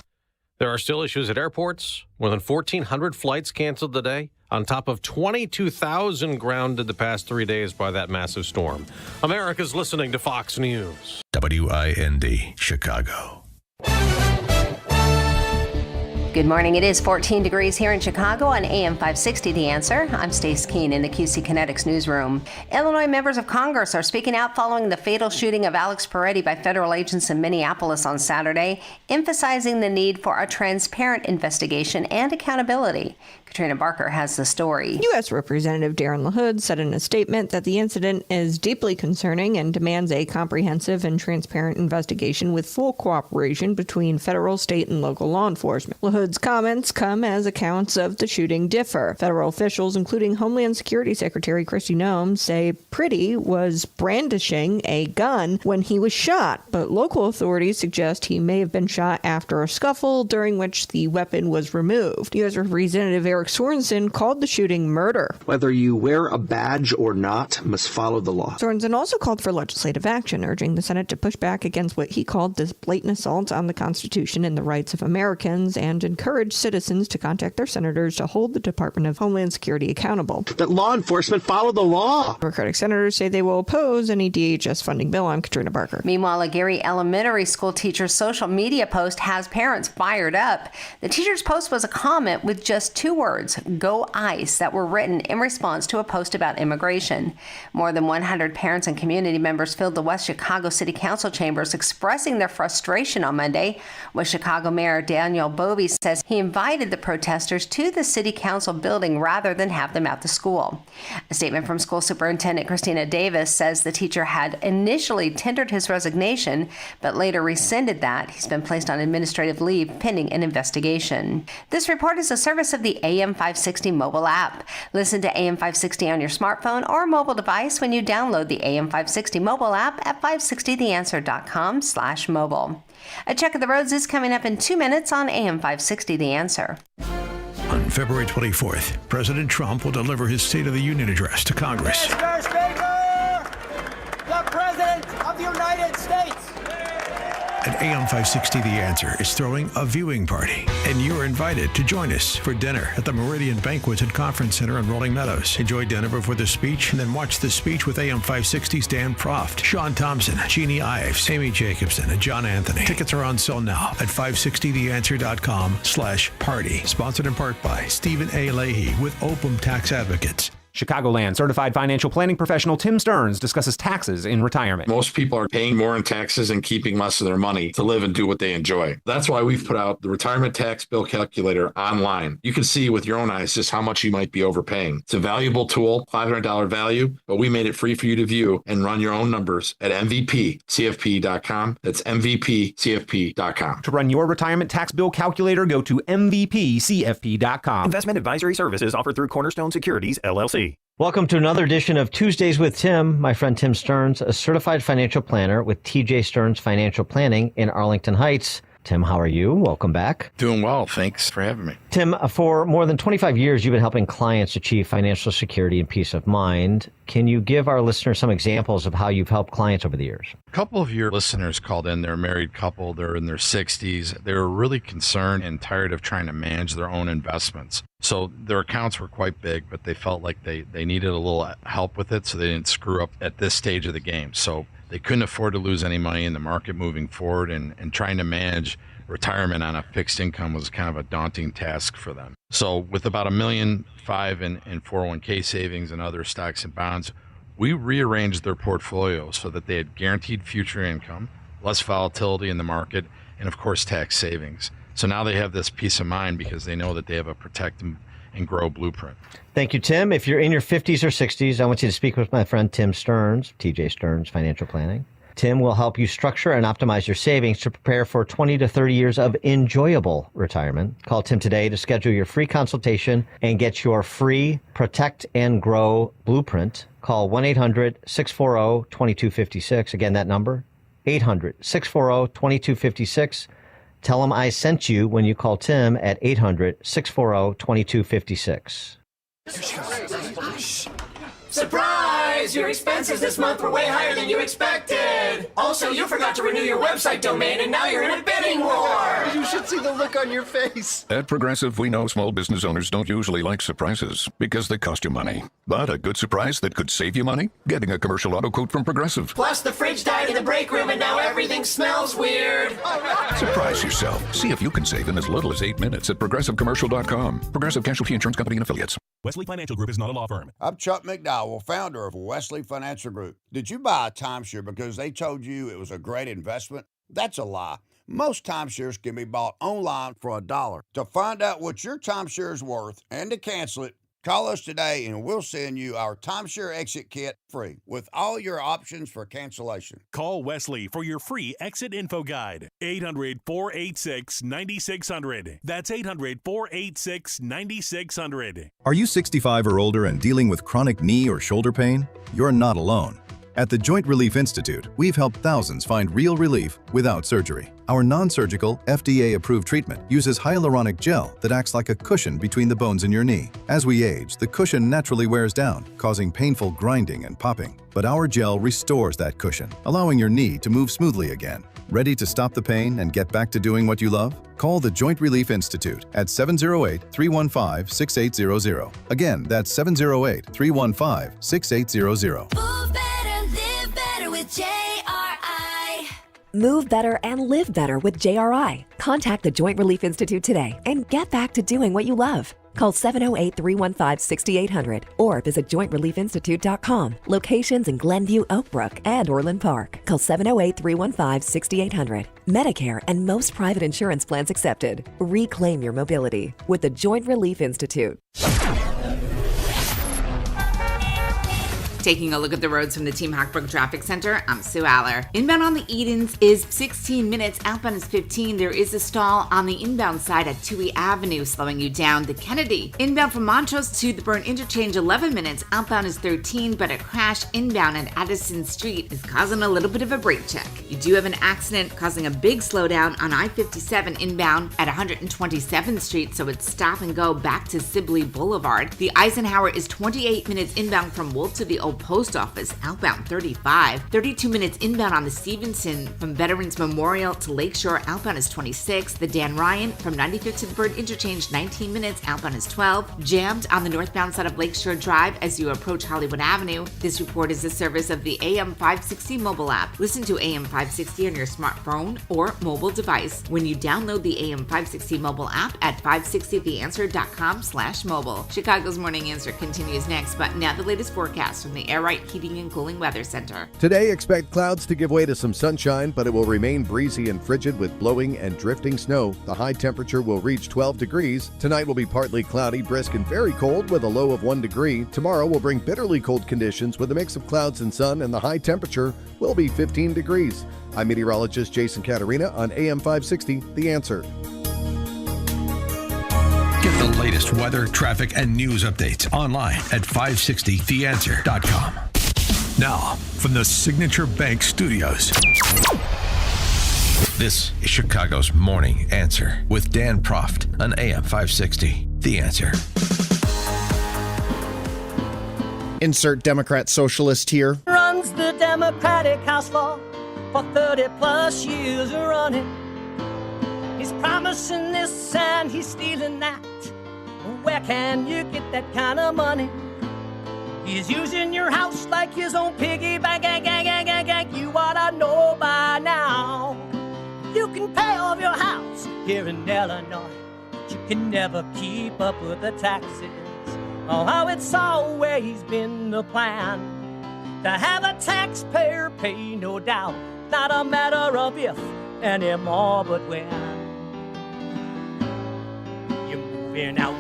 S2: There are still issues at airports. More than 1,400 flights canceled today, on top of 22,000 grounded the past 3 days by that massive storm. America's listening to Fox News.
S14: WIND, Chicago.
S26: Good morning. It is 14 degrees here in Chicago on AM 560, The Answer. I'm Stace Keene in the QC Kinetics newsroom. Illinois members of Congress are speaking out following the fatal shooting of Alex Preddy by federal agents in Minneapolis on Saturday, emphasizing the need for a transparent investigation and accountability. Katrina Barker has the story.
S27: U.S. Representative Darren LaHood said in a statement that the incident is deeply concerning and demands a comprehensive and transparent investigation with full cooperation between federal, state, and local law enforcement. LaHood's comments come as accounts of the shooting differ. Federal officials, including Homeland Security Secretary Kristi Noem, say Preddy was brandishing a gun when he was shot, but local authorities suggest he may have been shot after a scuffle during which the weapon was removed. U.S. Representative Eric Sorensen called the shooting murder.
S29: Whether you wear a badge or not must follow the law.
S27: Sorensen also called for legislative action, urging the Senate to push back against what he called this blatant assault on the Constitution and the rights of Americans, and encourage citizens to contact their senators to hold the Department of Homeland Security accountable.
S29: That law enforcement follow the law.
S27: Democratic senators say they will oppose any DHS funding bill. I'm Katrina Barker.
S26: Meanwhile, a Gary Elementary School teacher's social media post has parents fired up. The teacher's post was a comment with just 2 words, "Go ICE," that were written in response to a post about immigration. More than 100 parents and community members filled the West Chicago City Council chambers expressing their frustration on Monday. West Chicago Mayor Daniel Bovee says he invited the protesters to the City Council building rather than have them at the school. A statement from School Superintendent Christina Davis says the teacher had initially tendered his resignation, but later rescinded that. He's been placed on administrative leave pending an investigation. This report is a service of the AM 560 mobile app. Listen to AM 560 on your smartphone or mobile device when you download the AM 560 mobile app at 560theanswer.com/mobile. A check of the roads is coming up in 2 minutes on AM 560 The Answer.
S15: On February 24th, President Trump will deliver his State of the Union address to Congress.
S30: Mr. Speaker, the President of the United States.
S15: And AM 560 The Answer is throwing a viewing party, and you're invited to join us for dinner at the Meridian Banquets and Conference Center in Rolling Meadows. Enjoy dinner before the speech, and then watch the speech with AM 560's Dan Proft, Sean Thompson, Jeannie Ives, Amy Jacobson, and John Anthony. Tickets are on sale now at 560theanswer.com/party. Sponsored in part by Stephen A. Leahy with Opum Tax Advocates.
S1: Chicagoland certified financial planning professional Tim Stearns discusses taxes in retirement.
S3: Most people are paying more in taxes and keeping less of their money to live and do what they enjoy. That's why we've put out the Retirement Tax Bill Calculator online. You can see with your own eyes just how much you might be overpaying. It's a valuable tool, $500 value, but we made it free for you to view and run your own numbers at MVPCFP.com. That's MVPCFP.com.
S1: To run your retirement tax bill calculator, go to MVPCFP.com.
S4: Investment advisory services offered through Cornerstone Securities, LLC.
S28: Welcome to another edition of Tuesdays with Tim. My friend Tim Stearns, a certified financial planner with TJ Stearns Financial Planning in Arlington Heights. Tim, how are you? Welcome back.
S3: Doing well. Thanks for having me.
S28: Tim, for more than 25 years, you've been helping clients achieve financial security and peace of mind. Can you give our listeners some examples of how you've helped clients over the years?
S3: A couple of your listeners called in. They're a married couple. They're in their 60s. They were really concerned and tired of trying to manage their own investments. So their accounts were quite big, but they felt like they needed a little help with it so they didn't screw up at this stage of the game. So they couldn't afford to lose any money in the market moving forward, and trying to manage retirement on a fixed income was kind of a daunting task for them. So with about $1.5 million in 401k savings and other stocks and bonds, we rearranged their portfolio so that they had guaranteed future income, less volatility in the market, and of course tax savings. So now they have this peace of mind because they know that they have a protect and grow blueprint.
S28: Thank you, Tim. If you're in your 50s or 60s, I want you to speak with my friend Tim Stearns, TJ Stearns Financial Planning. Tim will help you structure and optimize your savings to prepare for 20 to 30 years of enjoyable retirement. Call Tim today to schedule your free consultation and get your free Protect and Grow blueprint. Call 1-800-640-2256. Again, that number, 800-640-2256. Tell him I sent you when you call Tim at 800-640-2256.
S30: Surprise! Your expenses this month were way higher than you expected. Also, you forgot to renew your website domain, and now you're in a bidding war.
S5: You should see the look on your face. At Progressive, we know small business owners don't usually like surprises because they cost you money. But a good surprise that could save you money? Getting a commercial auto quote from Progressive.
S30: Plus, the fridge died in the break room, and now everything smells weird.
S5: Surprise yourself. See if you can save in as little as 8 minutes at ProgressiveCommercial.com. Progressive Casualty Insurance Company and Affiliates.
S6: Wesley Financial Group is not a law firm.
S7: I'm Chuck McDowell, founder of Wesley Financial Group. Did you buy a timeshare because they told you it was a great investment? That's a lie. Most timeshares can be bought online for $1. To find out what your timeshare is worth and to cancel it, call us today and we'll send you our timeshare exit kit free with all your options for cancellation.
S6: Call Wesley for your free exit info guide. 800-486-9600. That's 800-486-9600.
S8: Are you 65 or older and dealing with chronic knee or shoulder pain? You're not alone. At the Joint Relief Institute, we've helped thousands find real relief without surgery. Our non-surgical, FDA-approved treatment uses hyaluronic gel that acts like a cushion between the bones in your knee. As we age, the cushion naturally wears down, causing painful grinding and popping. But our gel restores that cushion, allowing your knee to move smoothly again. Ready to stop the pain and get back to doing what you love? Call the Joint Relief Institute at 708-315-6800. Again, that's 708-315-6800.
S10: Move better and live better with JRI. Contact the Joint Relief Institute today and get back to doing what you love. Call 708-315-6800 or visit jointreliefinstitute.com. Locations in Glenview, Oak Brook, and Orland Park. Call 708-315-6800. Medicare and most private insurance plans accepted. Reclaim your mobility with the Joint Relief Institute.
S13: Taking a look at the roads from the Team Hackbrook Traffic Center, I'm Sue Aller. Inbound on the Edens is 16 minutes, outbound is 15. There is a stall on the inbound side at Toohey Avenue, slowing you down to Kennedy. Inbound from Montrose to the Burn Interchange, 11 minutes, outbound is 13, but a crash inbound at Addison Street is causing a little bit of a brake check. You do have an accident causing a big slowdown on I-57 inbound at 127th Street, so it's stop and go back to Sibley Boulevard. The Eisenhower is 28 minutes inbound from Wolf to the Old Old Post Office, outbound 35. 32 minutes inbound on the Stevenson from Veterans Memorial to Lakeshore, outbound is 26. The Dan Ryan from 95th to the Bird Interchange, 19 minutes, outbound is 12. Jammed on the northbound side of Lakeshore Drive as you approach Hollywood Avenue. This report is a service of the AM 560 mobile app. Listen to AM 560 on your smartphone or mobile device when you download the AM 560 mobile app at 560theanswer.com/mobile. Chicago's Morning Answer continues next, but now the latest forecast from the Air Right Heating and Cooling Weather Center.
S9: Today, expect clouds to give way to some sunshine, but it will remain breezy and frigid with blowing and drifting snow. The high temperature will reach 12 degrees. Tonight will be partly cloudy, brisk, and very cold with a low of 1 degree. Tomorrow will bring bitterly cold conditions with a mix of clouds and sun, and the high temperature will be 15 degrees. I'm meteorologist Jason Caterina on AM 560, The Answer.
S15: Get the latest weather, traffic, and news updates online at 560theanswer.com. Now, from the Signature Bank Studios.
S14: This is Chicago's Morning Answer with Dan Proft on AM 560. The Answer.
S11: Insert Democrat socialist here.
S12: Runs the Democratic House floor for 30 plus years running. He's promising this and he's stealing that. Where can you get that kind of money? He's using your house like his own piggy bank. You ought to know by now. You can pay off your house here in Illinois, but you can never keep up with the taxes. Oh, how it's always been the plan to have a taxpayer pay, no doubt. Not a matter of if anymore, but when. You're moving out.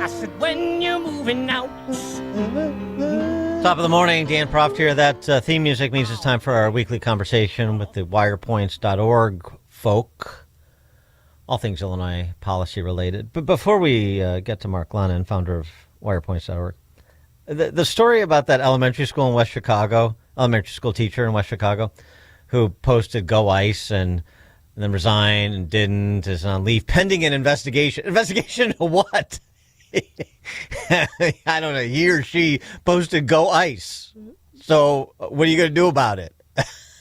S12: I said, when you're moving out.
S28: Top of the morning, Dan Proft here. That theme music means it's time for our weekly conversation with the wirepoints.org folk. All things Illinois policy related. But before we get to Mark Lennon, founder of wirepoints.org, the story about that elementary school in West Chicago, elementary school teacher in West Chicago, who posted Go Ice and then resigned and didn't, is on leave pending an investigation. Investigation of what? I don't know. He or she posted Go Ice. So what are you going to do about it?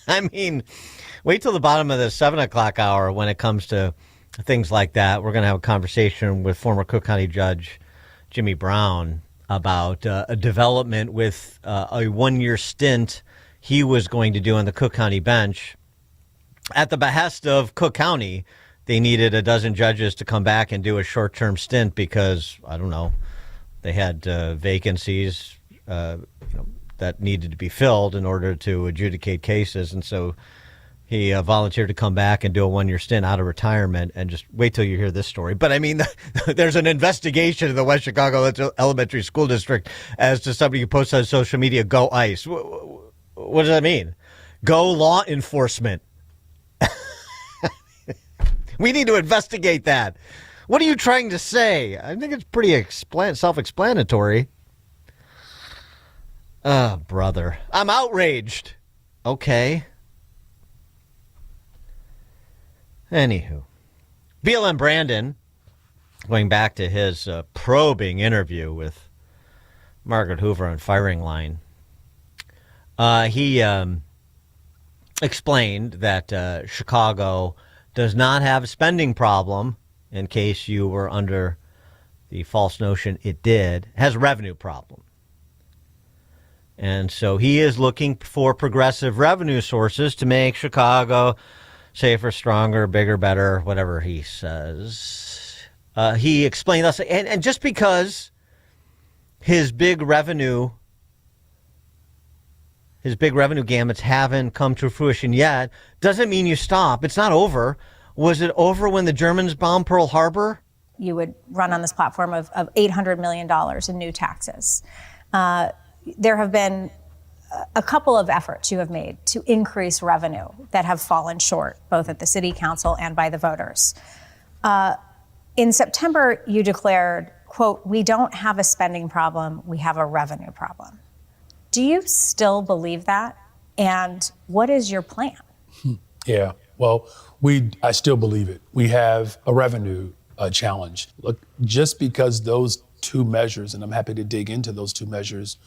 S28: I mean, wait till the bottom of the 7 o'clock hour when it comes to things like that. We're going to have a conversation with former Cook County Judge Jimmy Brown about a development with a one-year stint he was going to do on the Cook County bench. At the behest of Cook County, they needed a dozen judges to come back and do a short-term stint because, I don't know, they had vacancies that needed to be filled in order to adjudicate cases. And so he volunteered to come back and do a one-year stint out of retirement. And just wait till you hear this story. But, I mean, there's an investigation in the West Chicago Elementary School District as to somebody who posts on social media, Go Ice. What does that mean? Go law enforcement. We need to investigate that. What are you trying to say? I think it's pretty self-explanatory. Oh, brother. I'm outraged. Okay. Anywho. BLM Brandon, going back to his probing interview with Margaret Hoover on Firing Line, he explained that Chicago does not have a spending problem, in case you were under the false notion it did. It has a revenue problem. And so he is looking for progressive revenue sources to make Chicago safer, stronger, bigger, better, whatever he says. He explained us, and just because his big revenue gamuts haven't come to fruition yet doesn't mean you stop. It's not over. Was it over when the Germans bombed Pearl Harbor?
S16: You would run on this platform of $800 million in new taxes. There have been a couple of efforts you have made to increase revenue that have fallen short, both at the city council and by the voters. In September, you declared, quote, "We don't have a spending problem, we have a revenue problem." Do you still believe that? And what is your plan?
S17: Yeah, well, I still believe it. We have a revenue challenge. Look, just because those two measures, and I'm happy to dig into those two measures,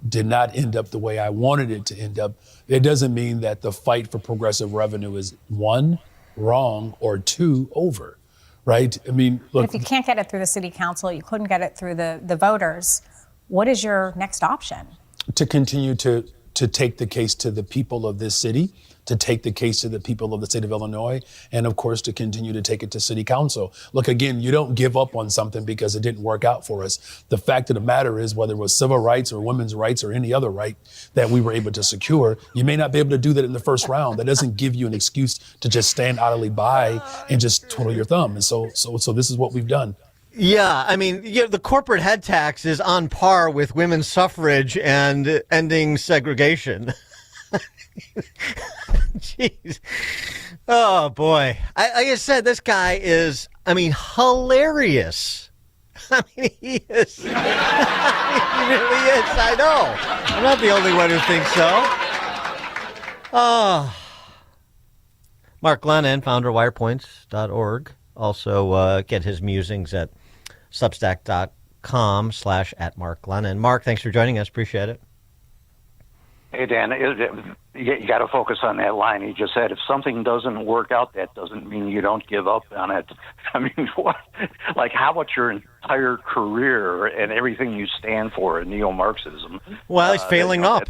S17: did not end up the way I wanted it to end up. It doesn't mean that the fight for progressive revenue is one, wrong, or two, over, right? I mean, look.
S16: If you can't get it through the city council, you couldn't get it through the voters, what is your next option?
S17: To continue to take the case to the people of this city, to take the case to the people of the state of Illinois, and of course, to continue to take it to city council. Look, again, you don't give up on something because it didn't work out for us. The fact of the matter is, whether it was civil rights or women's rights or any other right that we were able to secure, you may not be able to do that in the first round. That doesn't give you an excuse to just stand idly by and just twiddle your thumb. And so this is what we've done.
S28: Yeah, I mean, the corporate head tax is on par with women's suffrage and ending segregation. Jeez. Oh, boy. Like I said, this guy is, hilarious. He is. He really is. I know. I'm not the only one who thinks so. Oh. Mark Glennon, founder of wirepoints.org. Also get his musings at substack.com/@MarkGlennon. Mark, thanks for joining us. Appreciate it.
S2: Hey, Dan, you got to focus on that line he just said. If something doesn't work out, that doesn't mean you don't give up on it. I mean, what? Like, how about your entire career and everything you stand for in neo-Marxism?
S28: Well, he's failing up.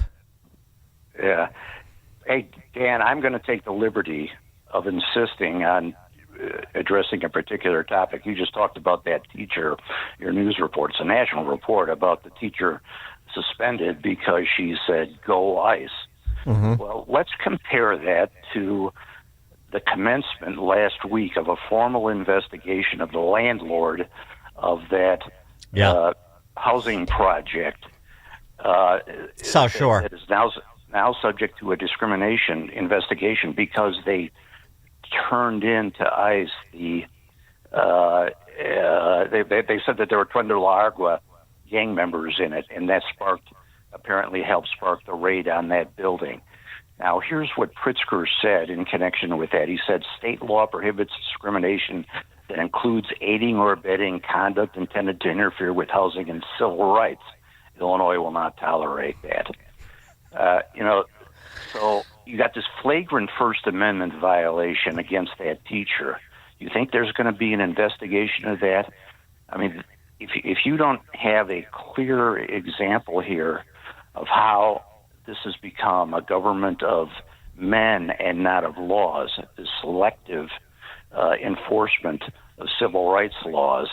S2: Yeah. Hey, Dan, I'm going to take the liberty of insisting on addressing a particular topic. You just talked about that teacher, your news report. It's a national report about the teacher suspended because she said, "Go ICE." Mm-hmm. Well, let's compare that to the commencement last week of a formal investigation of the landlord of that housing project.
S28: South Shore.
S2: That is now subject to a discrimination investigation because they turned into ICE they said that there were Tren de la Agua gang members in it, and that apparently helped spark the raid on that building. Now, here's what Pritzker said in connection with that. He said, state law prohibits discrimination that includes aiding or abetting conduct intended to interfere with housing and civil rights. Illinois will not tolerate that. So you got this flagrant First Amendment violation against that teacher. You think there's going to be an investigation of that? I mean, if you don't have a clear example here of how this has become a government of men and not of laws, the selective enforcement of civil rights laws,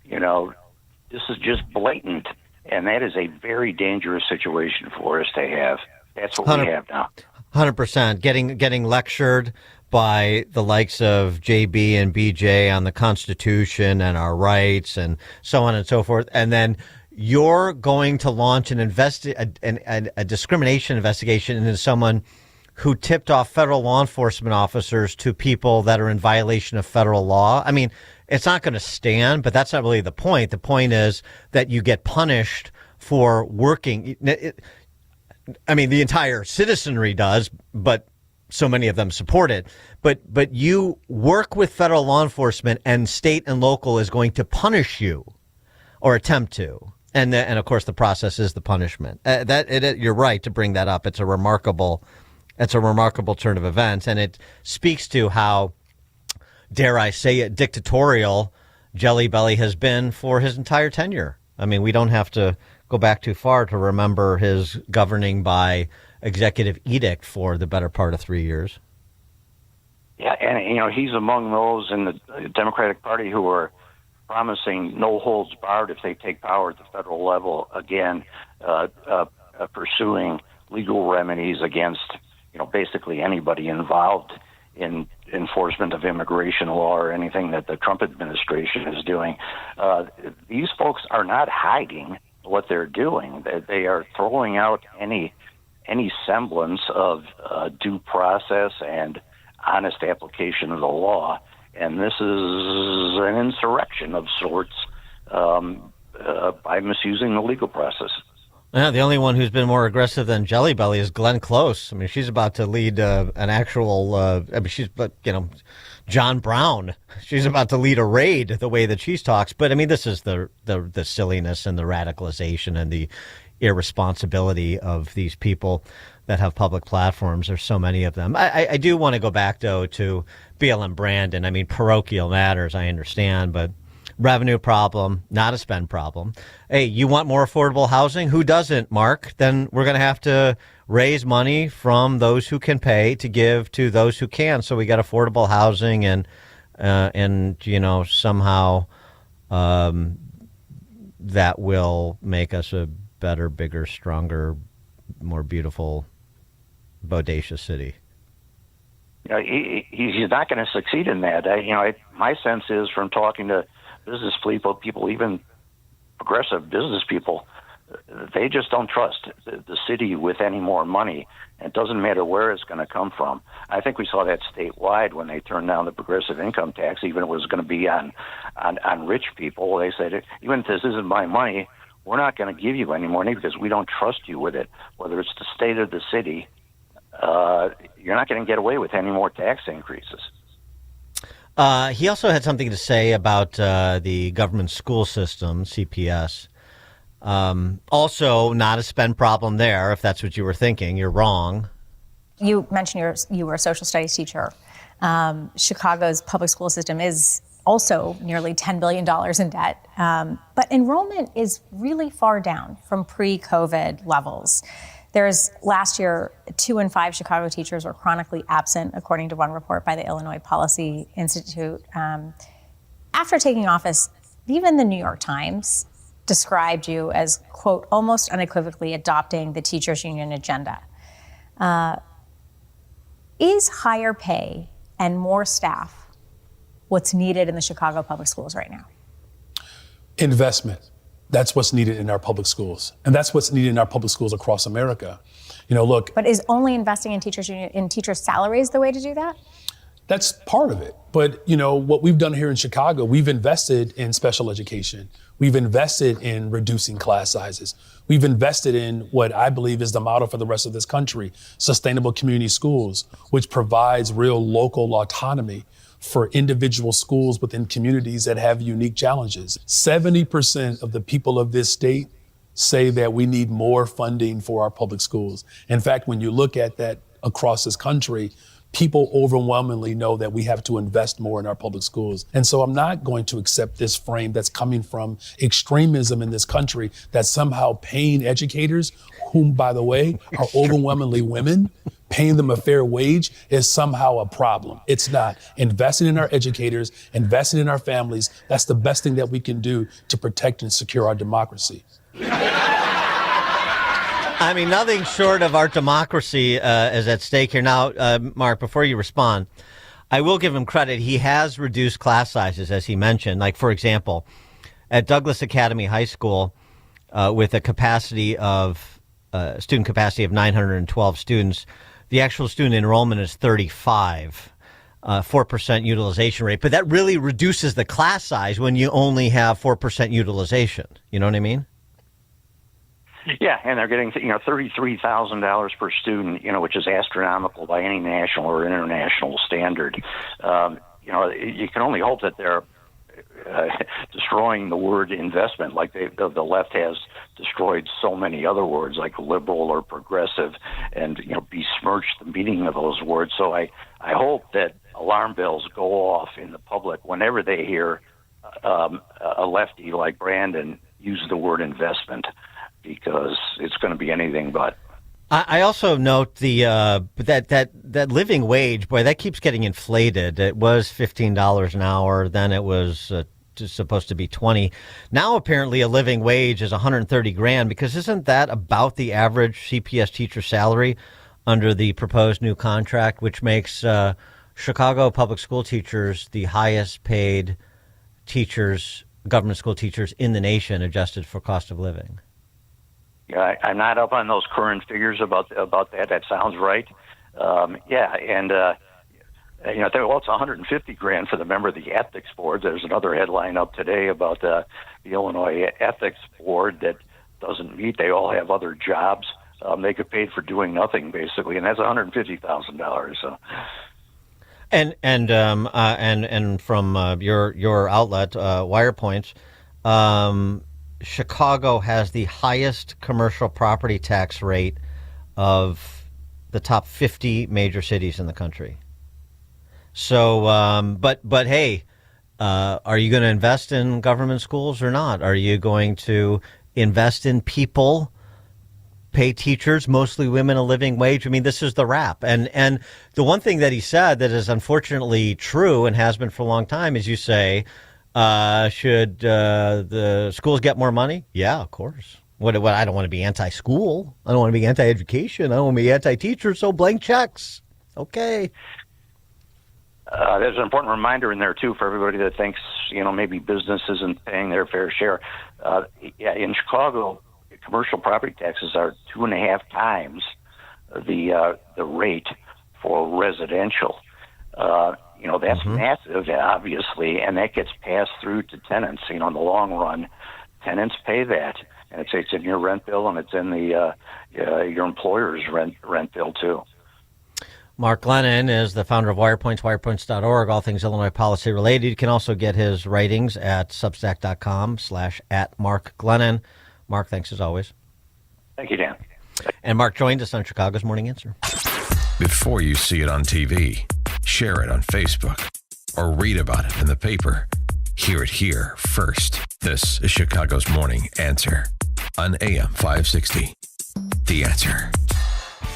S2: this is just blatant, and that is a very dangerous situation for us to have. That's what we have now.
S28: 100%. Getting lectured by the likes of JB and BJ on the Constitution and our rights and so on and so forth. And then you're going to launch a discrimination investigation into someone who tipped off federal law enforcement officers to people that are in violation of federal law. I mean, it's not going to stand, but that's not really the point. The point is that you get punished for working. The entire citizenry does, but so many of them support it. But you work with federal law enforcement, and state and local is going to punish you or attempt to. And of course, the process is the punishment. You're right to bring that up. It's a remarkable turn of events, and it speaks to how, dare I say it, dictatorial Jelly Belly has been for his entire tenure. I mean, we don't have to go back too far to remember his governing by executive edict for the better part of 3 years.
S2: Yeah, and he's among those in the Democratic Party who are promising no holds barred if they take power at the federal level again, pursuing legal remedies against basically anybody involved in enforcement of immigration law or anything that the Trump administration is doing. These folks are not hiding what they're doing. They are throwing out any semblance of due process and honest application of the law, and this is an insurrection of sorts by misusing the legal process.
S28: Yeah, the only one who's been more aggressive than Jelly Belly is Glenn Close. I mean, she's about to lead an actual. John Brown. She's about to lead a raid the way that she talks. But I mean, this is the silliness and the radicalization and the irresponsibility of these people that have public platforms. There's so many of them. I do want to go back though to BLM Brandon. I mean, parochial matters, I understand, but revenue problem, not a spend problem. Hey, you want more affordable housing? Who doesn't, Mark? Then we're going to have to raise money from those who can pay to give to those who can. So we got affordable housing and somehow that will make us a better, bigger, stronger, more beautiful, bodacious city.
S2: He's not going to succeed in that. My sense is from talking to business people, even progressive business people, they just don't trust the city with any more money. It doesn't matter where it's going to come from. I think we saw that statewide when they turned down the progressive income tax, even if it was going to be on rich people. They said, even if this isn't my money, we're not going to give you any money because we don't trust you with it. Whether it's the state or the city, you're not going to get away with any more tax increases.
S28: He also had something to say about the government school system, CPS. Also, not a spend problem there, if that's what you were thinking. You're wrong.
S16: You mentioned you were a social studies teacher. Chicago's public school system is also nearly $10 billion in debt. But enrollment is really far down from pre-COVID levels. Last year, 2 in 5 Chicago teachers were chronically absent, according to one report by the Illinois Policy Institute. After taking office, even the New York Times described you as, quote, almost unequivocally adopting the teachers union agenda. Is higher pay and more staff what's needed in the Chicago public schools right now?
S17: Investment. That's what's needed in our public schools. And that's what's needed in our public schools across America. Look.
S16: But is only investing in teachers' salaries the way to do that?
S17: That's part of it. But, what we've done here in Chicago, we've invested in special education. We've invested in reducing class sizes. We've invested in what I believe is the model for the rest of this country, sustainable community schools, which provides real local autonomy for individual schools within communities that have unique challenges. 70% of the people of this state say that we need more funding for our public schools. In fact, when you look at that across this country, people overwhelmingly know that we have to invest more in our public schools. And so I'm not going to accept this frame that's coming from extremism in this country that somehow paying educators, whom, by the way, are overwhelmingly women, paying them a fair wage is somehow a problem. It's not. Investing in our educators, investing in our families, that's the best thing that we can do to protect and secure our democracy.
S28: I mean, nothing short of our democracy is at stake here. Now, Mark, before you respond, I will give him credit. He has reduced class sizes, as he mentioned. Like, for example, at Douglas Academy High School, with a capacity of student capacity of 912 students, the actual student enrollment is 35, 4% utilization rate. But that really reduces the class size when you only have 4% utilization. You know what I mean?
S2: Yeah, and they're getting $33,000 per student, which is astronomical by any national or international standard. You can only hope that they're destroying the word investment, like the left has destroyed so many other words, like liberal or progressive, and besmirched the meaning of those words. So I hope that alarm bells go off in the public whenever they hear a lefty like Brandon use the word investment, because it's going to be anything but.
S28: I also note that living wage, boy, that keeps getting inflated. It was $15 an hour, then it was supposed to be $20. Now apparently a living wage is $130,000, because isn't that about the average CPS teacher salary under the proposed new contract, which makes Chicago public school teachers the highest paid teachers, government school teachers in the nation, adjusted for cost of living?
S2: Yeah, I'm not up on those current figures about that. That sounds right. It's $150,000 for the member of the ethics board. There's another headline up today about the Illinois Ethics Board that doesn't meet. They all have other jobs. They get paid for doing nothing, basically, and that's $150,000. So.
S28: And from your outlet, WirePoints, Chicago has the highest commercial property tax rate of the top 50 major cities in the country. So, but hey, are you going to invest in government schools or not? Are you going to invest in people? Pay teachers, mostly women, a living wage. I mean, this is the rap. And the one thing that he said that is unfortunately true and has been for a long time is you say, should the schools get more money? Yeah, of course. What I don't want to be anti-school. I don't want to be anti-education. I don't want to be anti-teacher. So blank checks. Okay.
S2: There's an important reminder in there, too, for everybody that thinks, maybe business isn't paying their fair share. In Chicago, commercial property taxes are 2.5 times the rate for residential. That's massive, obviously, and that gets passed through to tenants. In the long run, tenants pay that, and it's in your rent bill, and it's in the your employer's rent bill too.
S28: Mark Glennon is the founder of WirePoints, wirepoints.org, all things Illinois policy related. You can also get his writings at substack.com/@MarkGlennon. Mark, thanks as always.
S2: Thank you, Dan.
S28: And Mark joined us on Chicago's Morning Answer.
S14: Before you see it on TV, share it on Facebook, or read about it in the paper, hear it here first. This is Chicago's Morning Answer on AM 560. The Answer.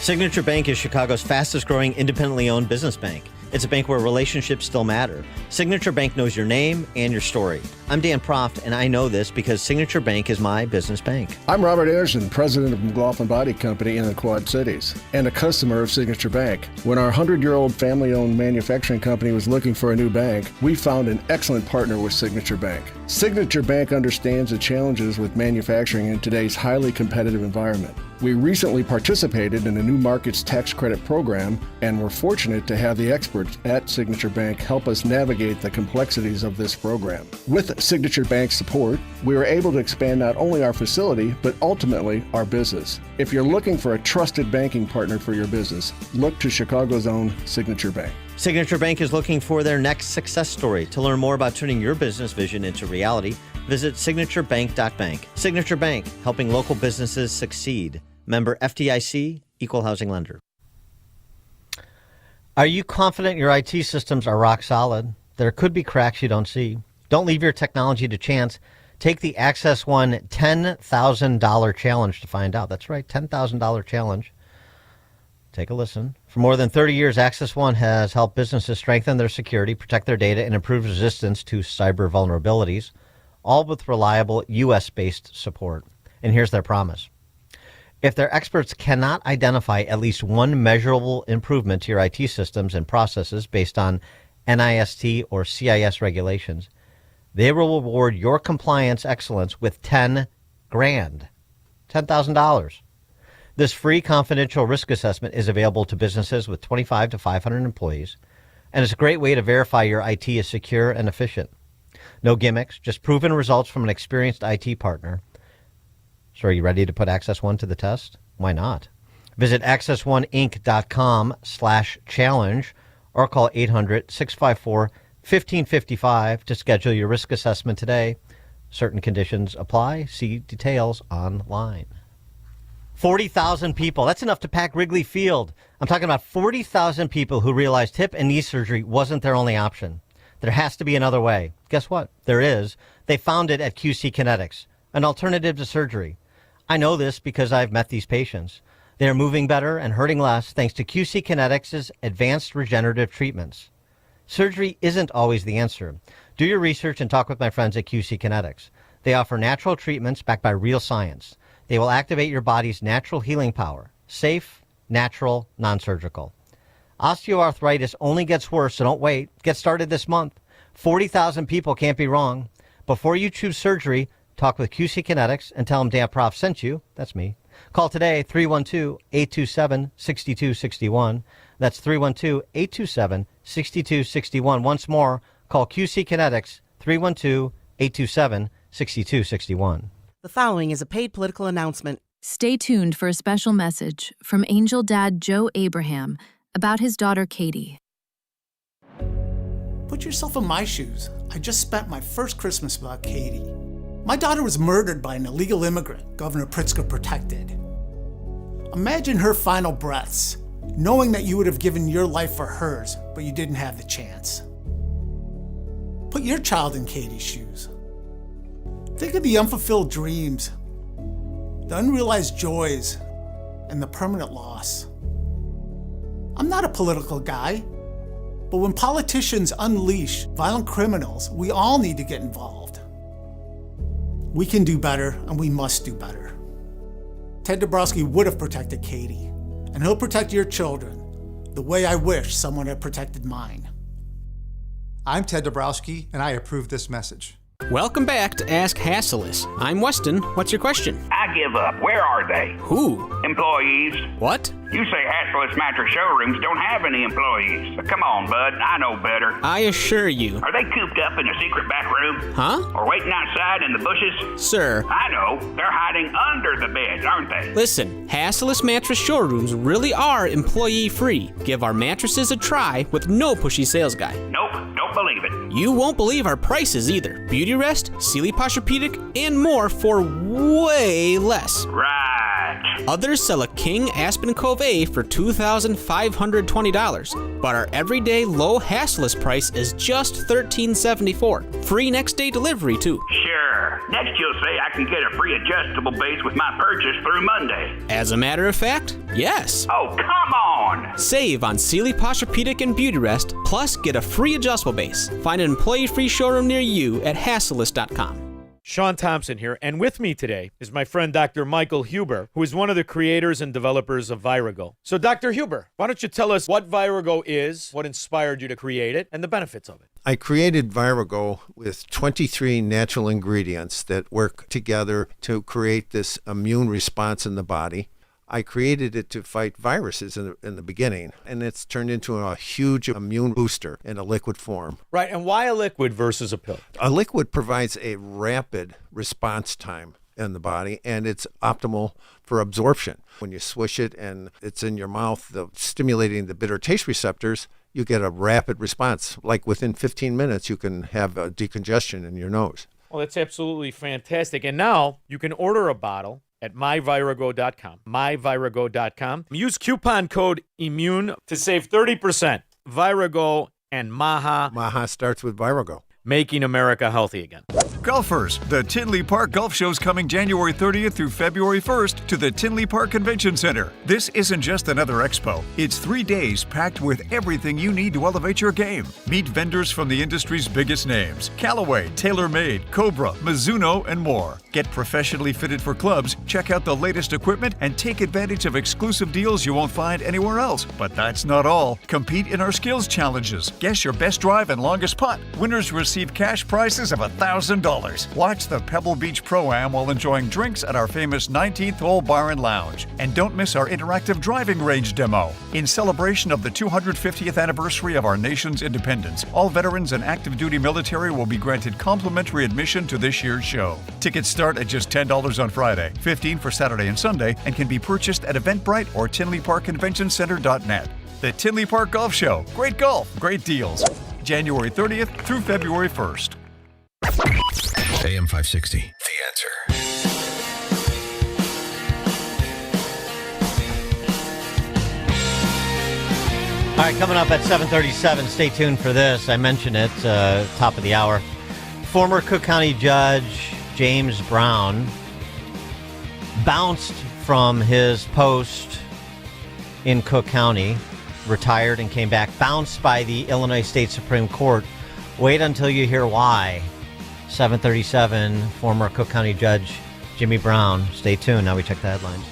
S28: Signature Bank is Chicago's fastest growing independently owned business bank. It's a bank where relationships still matter. Signature Bank knows your name and your story. I'm Dan Proft, and I know this because Signature Bank is my business bank.
S18: I'm Robert Anderson, president of McLaughlin Body Company in the Quad Cities, and a customer of Signature Bank. When our 100-year-old family-owned manufacturing company was looking for a new bank, we found an excellent partner with Signature Bank. Signature Bank understands the challenges with manufacturing in today's highly competitive environment. We recently participated in a new markets tax credit program, and we're fortunate to have the experts at Signature Bank help us navigate the complexities of this program. With Signature Bank's support, we were able to expand not only our facility, but ultimately our business. If you're looking for a trusted banking partner for your business, look to Chicago's own Signature Bank.
S28: Signature Bank is looking for their next success story. To learn more about turning your business vision into reality, visit signaturebank.bank. Signature Bank, helping local businesses succeed. Member FDIC, Equal Housing Lender. Are you confident your IT systems are rock solid? There could be cracks you don't see. Don't leave your technology to chance. Take the Access One $10,000 challenge to find out. That's right, $10,000 challenge. Take a listen. For more than 30 years, Access One has helped businesses strengthen their security, protect their data, and improve resistance to cyber vulnerabilities, all with reliable U.S.-based support. And here's their promise. If their experts cannot identify at least one measurable improvement to your IT systems and processes based on NIST or CIS regulations, they will reward your compliance excellence with $10,000. This free confidential risk assessment is available to businesses with 25 to 500 employees, and it's a great way to verify your IT is secure and efficient. No gimmicks, just proven results from an experienced IT partner. So are you ready to put Access One to the test? Why not? Visit accessoneInc.com/challenge or call 800-654-1555 to schedule your risk assessment today. Certain conditions apply. See details online. 40,000 people. That's enough to pack Wrigley Field. I'm talking about 40,000 people who realized hip and knee surgery wasn't their only option. There has to be another way. Guess what? There is. They found it at QC Kinetics, an alternative to surgery. I know this because I've met these patients. They are moving better and hurting less thanks to QC Kinetics' advanced regenerative treatments. Surgery isn't always the answer. Do your research and talk with my friends at QC Kinetics. They offer natural treatments backed by real science. They will activate your body's natural healing power. Safe, natural, non-surgical. Osteoarthritis only gets worse, so don't wait. Get started this month. 40,000 people can't be wrong. Before you choose surgery, talk with QC Kinetics and tell them Dan Proft sent you. That's me. Call today, 312-827-6261. That's 312-827-6261. Once more, call QC Kinetics, 312-827-6261.
S19: The following is a paid political announcement.
S20: Stay tuned for a special message from Angel Dad Joe Abraham about his daughter Katie.
S21: Put yourself in my shoes. I just spent my first Christmas without Katie. My daughter was murdered by an illegal immigrant Governor Pritzker protected. Imagine her final breaths, knowing that you would have given your life for hers, but you didn't have the chance. Put your child in Katie's shoes. Think of the unfulfilled dreams, the unrealized joys, and the permanent loss. I'm not a political guy, but when politicians unleash violent criminals, we all need to get involved. We can do better, and we must do better. Ted Dabrowski would have protected Katie, and he'll protect your children the way I wish someone had protected mine.
S22: I'm Ted Dabrowski, and I approve this message.
S23: Welcome back to Ask Hasselus. I'm Weston. What's your question?
S24: I give up. Where are they?
S23: Who?
S24: Employees.
S23: What?
S24: You say Hasselus Mattress Showrooms don't have any employees. Come on, bud. I know better.
S23: I assure you.
S24: Are they cooped up in a secret back room?
S23: Huh?
S24: Or waiting outside in the bushes?
S23: Sir.
S24: I know. They're hiding under the beds, aren't they?
S23: Listen, Hasselus Mattress Showrooms really are employee-free. Give our mattresses a try with no pushy sales guy.
S24: Nope, don't believe it.
S23: You won't believe our prices either. Beauty Rest, Sealy Posturepedic, and more for way less.
S24: Right.
S23: Others sell a King Aspen Cove A for $2,520, but our everyday low Hasselus price is just $1,374. Free next day delivery too.
S24: Sure. Next you'll say I can get a free adjustable base with my purchase through Monday.
S23: As a matter of fact, yes.
S24: Oh, come on!
S23: Save on Sealy Posturepedic and Beauty Rest, plus get a free adjustable base. Find an employee-free showroom near you at Hasselus.com.
S25: Sean Thompson here, and with me today is my friend Dr. Michael Huber, who is one of the creators and developers of Virago. So Dr. Huber, why don't you tell us what Virago is, what inspired you to create it, and the benefits of it?
S28: I created Virago with 23 natural ingredients that work together to create this immune response in the body. I created it to fight viruses in the beginning, and it's turned into a huge immune booster in a liquid form.
S25: Right, and why a liquid versus a pill?
S28: A liquid provides a rapid response time in the body, and it's optimal for absorption. When you swish it and it's in your mouth, stimulating the bitter taste receptors, you get a rapid response. Like within 15 minutes, you can have a decongestion in your nose.
S25: Well, that's absolutely fantastic. And now you can order a bottle at myvirago.com. Myvirago.com. Use coupon code IMMUNE to save 30%. Virago and Maha.
S28: Maha starts with Virago.
S25: Making America healthy again.
S26: Golfers, the Tinley Park Golf Show is coming January 30th through February 1st to the Tinley Park Convention Center. This isn't just another expo. It's 3 days packed with everything you need to elevate your game. Meet vendors from the industry's biggest names: Callaway, TaylorMade, Cobra, Mizuno, and more. Get professionally fitted for clubs, check out the latest equipment, and take advantage of exclusive deals you won't find anywhere else. But that's not all. Compete in our skills challenges. Guess your best drive and longest putt. Winners receive cash prizes of $1,000. Watch the Pebble Beach Pro-Am while enjoying drinks at our famous 19th Hole Bar and Lounge. And don't miss our interactive driving range demo. In celebration of the 250th anniversary of our nation's independence, all veterans and active duty military will be granted complimentary admission to this year's show. Tickets start at just $10 on Friday, $15 for Saturday and Sunday, and can be purchased at Eventbrite or TinleyParkConventionCenter.net. The Tinley Park Golf Show. Great golf, great deals. January 30th through February 1st.
S14: AM 560, The Answer.
S28: All right, coming up at 7:37, stay tuned for this. I mentioned it, top of the hour. Former Cook County Judge James Brown bounced from his post in Cook County, retired and came back, bounced by the Illinois State Supreme Court. Wait until you hear why. 7:37, former Cook County Judge Jimmy Brown. Stay tuned. Now we check the headlines.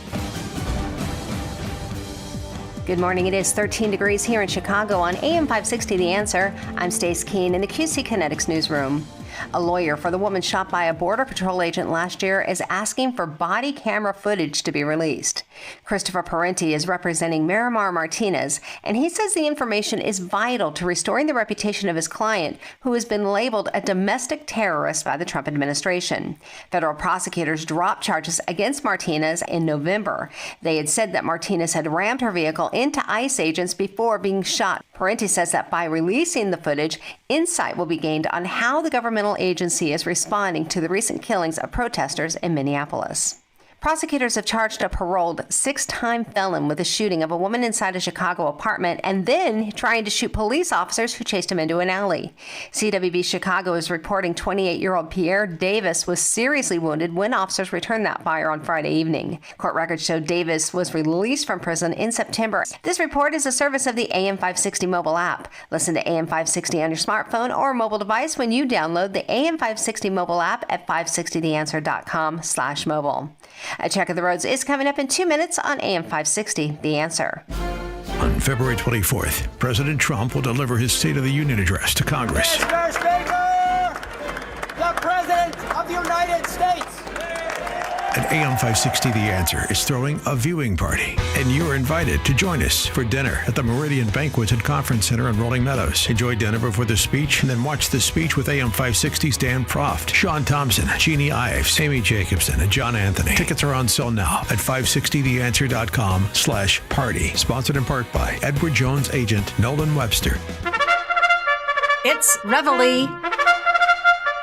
S30: Good morning. It is 13 degrees here in Chicago on AM 560 The Answer. I'm Stace Keene in the QC Kinetics newsroom.
S1: A lawyer for the woman shot by a Border Patrol agent last year is asking for body camera footage to be released. Christopher Parenti is representing Miramar Martinez, and he says the information is vital to restoring the reputation of his client, who has been labeled a domestic terrorist by the Trump administration. Federal prosecutors dropped charges against Martinez in November. They had said that Martinez had rammed her vehicle into ICE agents before being shot. Parenti says that by releasing the footage, insight will be gained on how the governmental agency is responding to the recent killings of protesters in Minneapolis. Prosecutors have charged a paroled six-time felon with the shooting of a woman inside a Chicago apartment and then trying to shoot police officers who chased him into an alley. CWB Chicago is reporting 28-year-old Pierre Davis was seriously wounded when officers returned that fire on Friday evening. Court records show Davis was released from prison in September. This report is a service of the AM 560 mobile app. Listen to AM 560 on your smartphone or mobile device when you download the AM 560 mobile app at 560theanswer.com/mobile. A check of the roads is coming up in 2 minutes on AM 560, The Answer.
S15: On February 24th, President Trump will deliver his State of the Union address to Congress.
S12: Mr. Speaker, the President of the United States.
S15: And AM 560 The Answer is throwing a viewing party, and you're invited to join us for dinner at the Meridian Banquets and Conference Center in Rolling Meadows. Enjoy dinner before the speech, and then watch the speech with AM 560's Dan Proft, Sean Thompson, Jeannie Ives, Amy Jacobson, and John Anthony. Tickets are on sale now at 560theanswer.com/party. Sponsored in part by Edward Jones agent Nolan Webster.
S3: It's Reveille.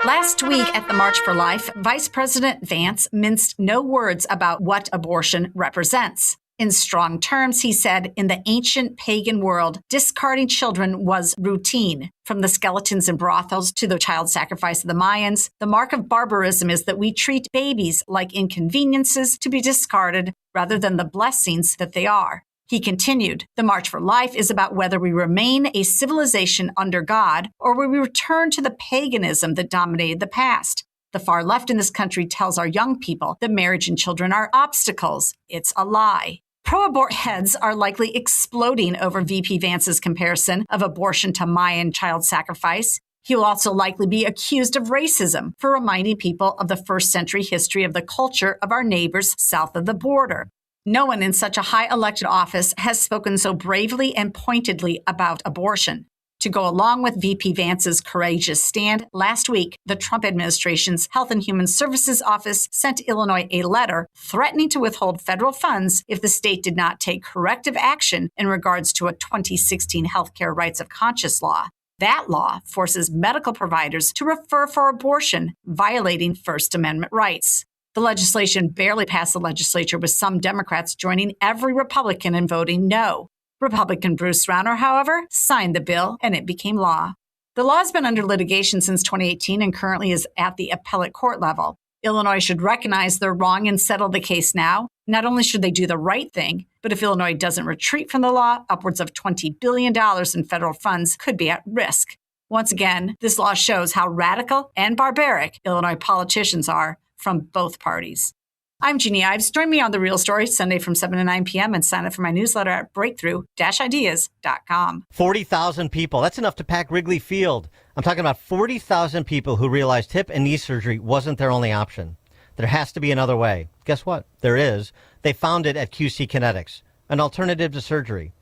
S3: Last week at the March for Life, Vice President Vance minced no words about what abortion represents. In strong terms, he said, in the ancient pagan world, discarding children was routine. From the skeletons in brothels to the child sacrifice of the Mayans, the mark of barbarism is that we treat babies like inconveniences to be discarded rather than the blessings that they are. He continued, the March for Life is about whether we remain a civilization under God or we return to the paganism that dominated the past. The far left in this country tells our young people that marriage and children are obstacles. It's a lie. Pro-abort heads are likely exploding over VP Vance's comparison of abortion to Mayan child sacrifice. He will also likely be accused of racism for reminding people of the first century history of the culture of our neighbors south of the border. No one in such a high elected office has spoken so bravely and pointedly about abortion. To go along with VP Vance's courageous stand, last week, the Trump administration's Health and Human Services Office sent Illinois a letter threatening to withhold federal funds if the state did not take corrective action in regards to a 2016 Healthcare Rights of Conscience law. That law forces medical providers to refer for abortion, violating First Amendment rights. The legislation barely passed the legislature, with some Democrats joining every Republican in voting no. Republican Bruce Rauner, however, signed the bill, and it became law. The law has been under litigation since 2018 and currently is at the appellate court level. Illinois should recognize they're wrong and settle the case now. Not only should they do the right thing, but if Illinois doesn't retreat from the law, upwards of $20 billion in federal funds could be at risk. Once again, this law shows how radical and barbaric Illinois politicians are from both parties. I'm Jeannie Ives. Join me on The Real Story Sunday from 7 to 9 p.m. and sign up for my newsletter at breakthrough-ideas.com.
S28: 40,000 people. That's enough to pack Wrigley Field. I'm talking about 40,000 people who realized hip and knee surgery wasn't their only option. There has to be another way. Guess what? There is. They found it at QC Kinetics, an alternative to surgery.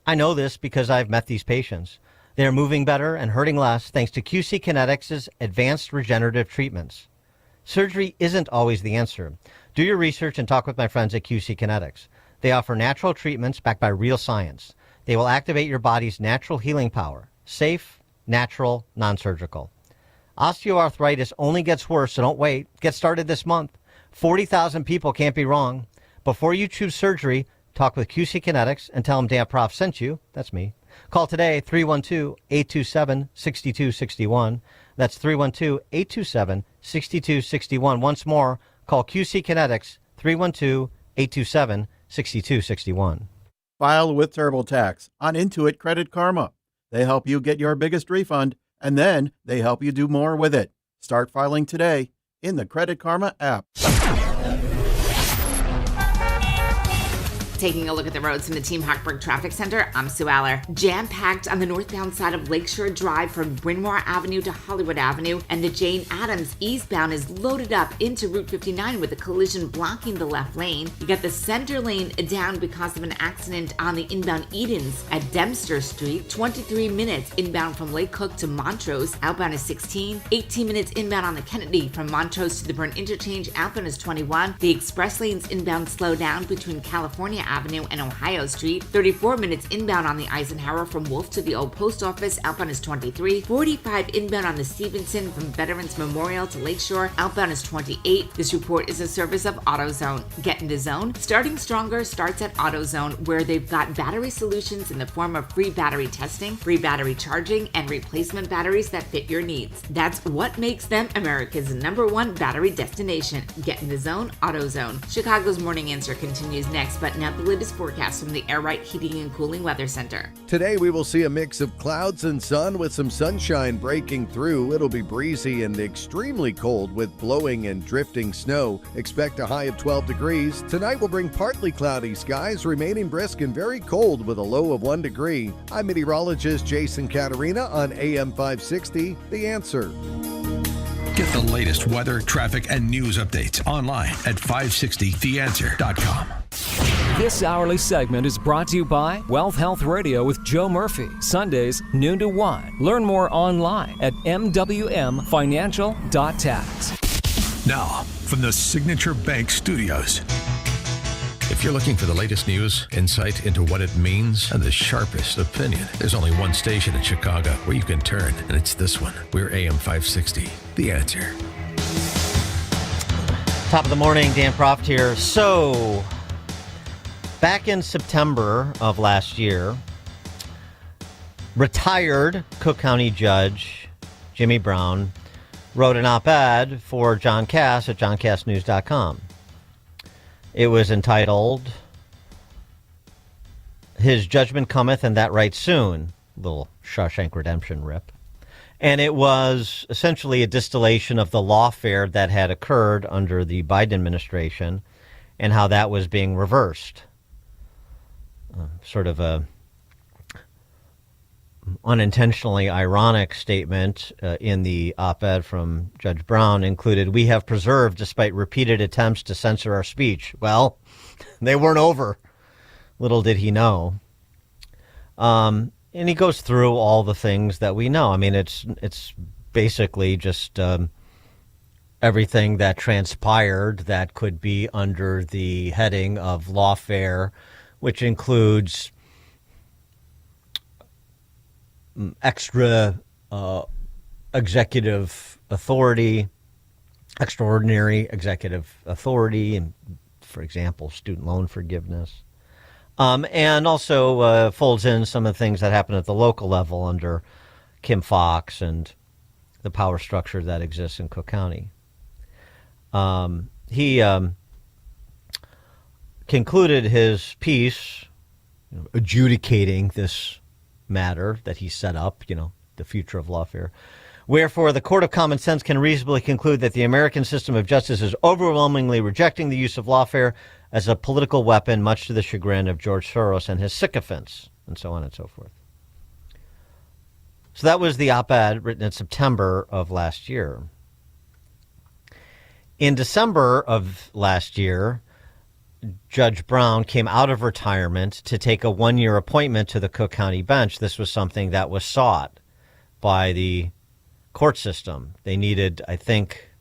S28: I know this because I've met these patients. They are moving better and hurting less thanks to QC Kinetics' advanced regenerative treatments. Surgery isn't always the answer. Do your research and talk with my friends at QC Kinetics. They offer natural treatments backed by real science. They will activate your body's natural healing power. Safe, natural, non-surgical. Osteoarthritis only gets worse, so don't wait. Get started this month. 40,000 people can't be wrong. Before you choose surgery, talk with QC Kinetics and tell them Dan Proft sent you. That's me. Call today, 312-827-6261. That's 312-827-6261. Once more, call QC Kinetics, 312-827-6261.
S4: File with TurboTax on Intuit Credit Karma. They help you get your biggest refund, and then they help you do more with it. Start filing today in the Credit Karma app.
S5: Taking a look at the roads from the Team Hochberg Traffic Center, I'm Sue Aller. Jam-packed on the northbound side of Lakeshore Drive from Bryn Mawr Avenue to Hollywood Avenue, and the Jane Addams eastbound is loaded up into Route 59 with a collision blocking the left lane. You got the center lane down because of an accident on the inbound Edens at Dempster Street. 23 minutes inbound from Lake Cook to Montrose. Outbound is 16. 18 minutes inbound on the Kennedy from Montrose to the Burn Interchange. Outbound is 21. The express lanes inbound slow down between California Avenue and Ohio Street. 34 minutes inbound on the Eisenhower from Wolf to the Old Post Office. Outbound is 23. 45 inbound on the Stevenson from Veterans Memorial to Lakeshore. Outbound is 28. This report is a service of AutoZone. Get into Zone. Starting Stronger starts at AutoZone, where they've got battery solutions in the form of free battery testing, free battery charging, and replacement batteries that fit your needs. That's what makes them America's #1 battery destination. Get in the zone, AutoZone. Chicago's Morning Answer continues next, but now the latest forecast from the Air Right Heating and Cooling Weather Center.
S6: Today we will see a mix of clouds and sun with some sunshine breaking through. It'll be breezy and extremely cold with blowing and drifting snow. Expect a high of 12 degrees. Tonight will bring partly cloudy skies, remaining brisk and very cold with a low of 1 degree. I'm meteorologist Jason Caterina on AM 560, The Answer.
S15: Get the latest weather, traffic, and news updates online at 560theanswer.com.
S7: This hourly segment is brought to you by Wealth Health Radio with Joe Murphy, Sundays, noon to 1. Learn more online at mwmfinancial.tax.
S15: Now, from the Signature Bank Studios.
S14: If you're looking for the latest news, insight into what it means, and the sharpest opinion, there's only one station in Chicago where you can turn, and it's this one. We're AM 560, The Answer.
S28: Top of the morning, Dan Proft here. So, back in September of last year, retired Cook County Judge Jimmy Brown wrote an op-ed for John Cass at johncassnews.com. It was entitled, "His Judgment Cometh and That Right Soon," little Shawshank Redemption rip. And it was essentially a distillation of the lawfare that had occurred under the Biden administration and how that was being reversed. Sort of a unintentionally ironic statement in the op-ed from Judge Brown included, "We have preserved despite repeated attempts to censor our speech." Well, they weren't over. Little did he know. And he goes through all the things that we know. I mean, it's basically just everything that transpired that could be under the heading of lawfare, which includes extra executive authority, extraordinary executive authority, and, for example, student loan forgiveness. And also folds in some of the things that happen at the local level under Kim Foxx and the power structure that exists in Cook County. He concluded his piece adjudicating this matter that he set up, the future of lawfare. "Wherefore, the court of common sense can reasonably conclude that the American system of justice is overwhelmingly rejecting the use of lawfare as a political weapon, much to the chagrin of George Soros and his sycophants," and so on and so forth. So that was the op-ed written in September of last year. In December of last year, Judge Brown came out of retirement to take a one-year appointment to the Cook County bench. This was something that was sought by the court system. They needed, I think,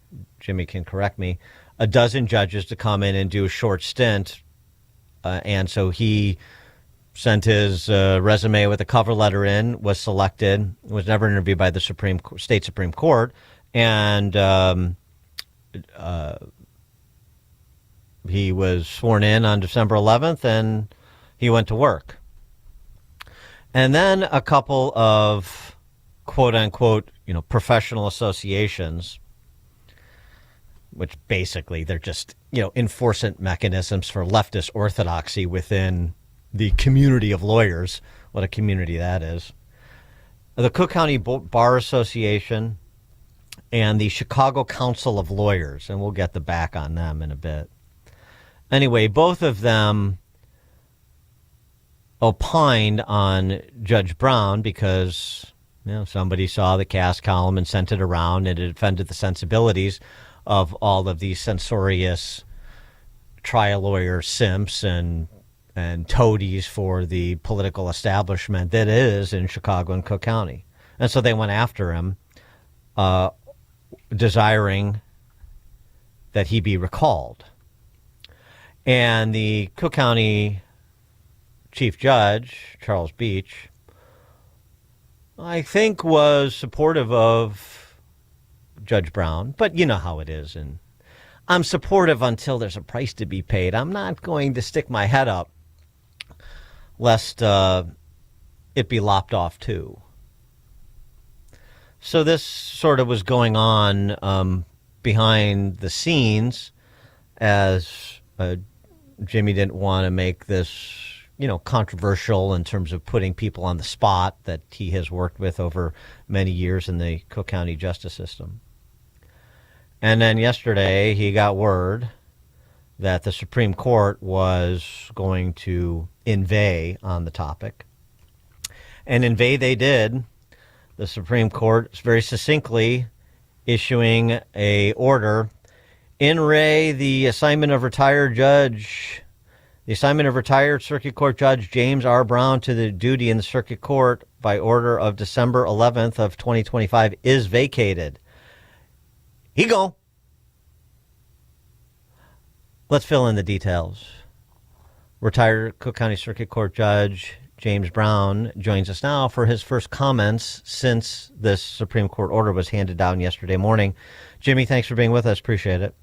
S28: Jimmy can correct me, a dozen judges to come in and do a short stint. And so he sent his resume with a cover letter in, was selected, was never interviewed by the state Supreme Court, and he was sworn in on December 11th, and he went to work. And then a couple of quote-unquote, professional associations, which basically they're just, enforcement mechanisms for leftist orthodoxy within the community of lawyers. What a community that is. The Cook County Bar Association and the Chicago Council of Lawyers, and we'll get the back on them in a bit. Anyway, both of them opined on Judge Brown because somebody saw the cast column and sent it around, and it offended the sensibilities of all of these censorious trial lawyer simps and toadies for the political establishment that is in Chicago and Cook County. And so they went after him, desiring that he be recalled. And the Cook County Chief Judge, Charles Beach, I think was supportive of Judge Brown, but you know how it is. And I'm supportive until there's a price to be paid. I'm not going to stick my head up lest it be lopped off too. So this sort of was going on behind the scenes as Jimmy didn't want to make this, controversial in terms of putting people on the spot that he has worked with over many years in the Cook County justice system. And then yesterday he got word that the Supreme Court was going to inveigh on the topic. And inveigh they did. The Supreme Court very succinctly issuing a order in re the assignment of retired Circuit Court Judge James R. Brown to the duty in the Circuit Court by order of December 11th of 2025 is vacated. He go. Let's fill in the details. Retired Cook County Circuit Court Judge James Brown joins us now for his first comments since this Supreme Court order was handed down yesterday morning. Jimmy, thanks for being with us. Appreciate it.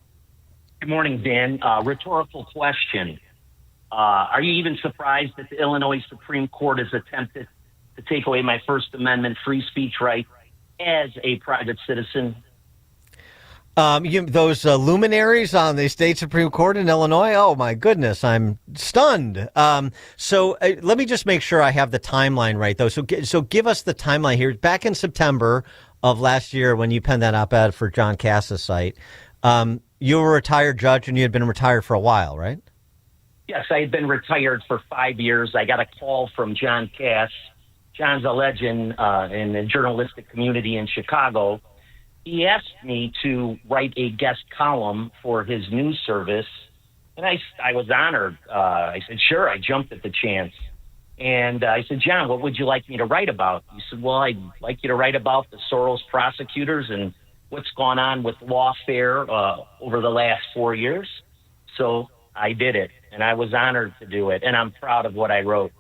S2: Good morning, Dan. Rhetorical question. Are you even surprised that the Illinois Supreme Court has attempted to take away my First Amendment free speech right as a private citizen?
S28: Those luminaries on the state Supreme Court in Illinois, oh my goodness, I'm stunned. So let me just make sure I have the timeline right, though. So give us the timeline here. Back in September of last year when you penned that op-ed for John Cass's site, you were a retired judge and you had been retired for a while, right?
S2: Yes, I had been retired for 5 years. I got a call from John Cass. John's a legend in the journalistic community in Chicago. He asked me to write a guest column for his news service, and I was honored. I said, sure, I jumped at the chance. And I said, John, what would you like me to write about? He said, well, I'd like you to write about the Soros prosecutors and what's gone on with lawfare over the last 4 years. So I did it, and I was honored to do it, and I'm proud of what I wrote.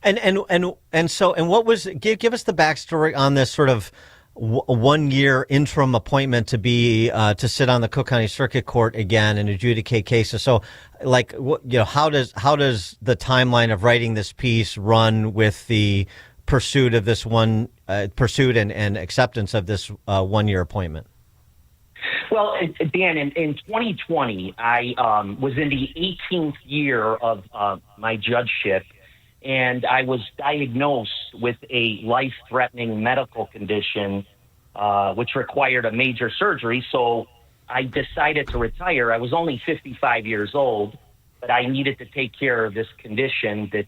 S28: And what was give us the backstory on this sort of 1 year interim appointment to be to sit on the Cook County Circuit Court again and adjudicate cases. So, how does the timeline of writing this piece run with the pursuit of this pursuit and acceptance of this 1 year appointment?
S2: Well, Dan, in 2020, I was in the 18th year of my judgeship, and I was diagnosed with a life-threatening medical condition, which required a major surgery. So I decided to retire. I was only 55 years old, but I needed to take care of this condition that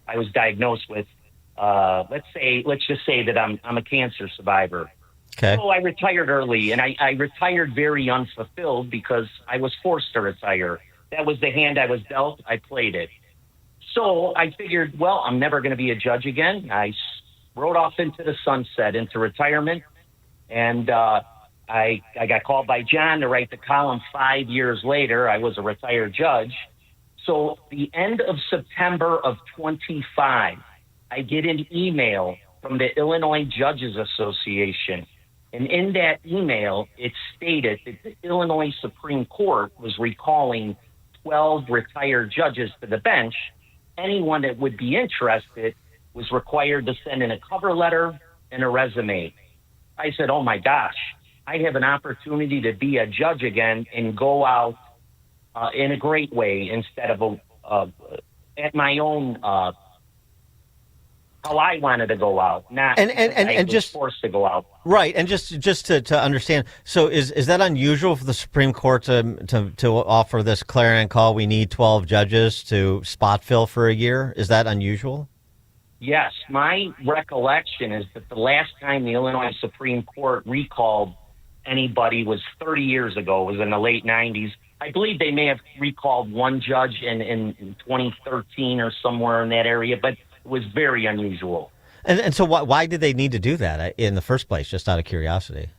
S2: I was diagnosed with. Let's just say that I'm a cancer survivor.
S28: Okay.
S2: So I retired early, and I retired very unfulfilled because I was forced to retire. That was the hand I was dealt. I played it. So I figured, well, I'm never going to be a judge again. I rode off into the sunset, into retirement, and I got called by John to write the column 5 years later. I was a retired judge. So the end of September of 25, I get an email from the Illinois Judges Association. And in that email, it stated that the Illinois Supreme Court was recalling 12 retired judges to the bench. Anyone that would be interested was required to send in a cover letter and a resume. I said, oh my gosh, I have an opportunity to be a judge again and go out in a great way instead of at my own how I wanted to go out, not I was
S28: just
S2: forced to go out.
S28: Right, and just to understand, so is that unusual for the Supreme Court to offer this clarion call? We need 12 judges to spot fill for a year. Is that unusual?
S2: Yes, my recollection is that the last time the Illinois Supreme Court recalled anybody was 30 years ago. It was in the late 90s. I believe they may have recalled one judge in 2013 or somewhere in that area, but it was very unusual.
S28: And so why did they need to do that in the first place, just out of curiosity?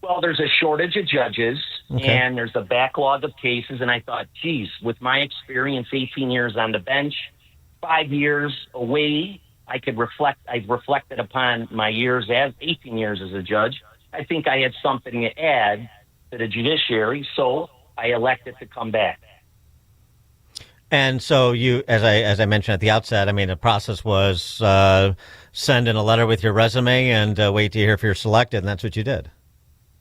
S2: Well, there's a shortage of judges, and there's a backlog of cases, and I thought, geez, with my experience, 18 years on the bench, 5 years away, I've reflected upon my years as 18 years as a judge. I think I had something to add to the judiciary, so I elected to come back.
S28: And so you, as I mentioned at the outset, I mean, the process was send in a letter with your resume and wait to hear if you're selected, and that's what you did.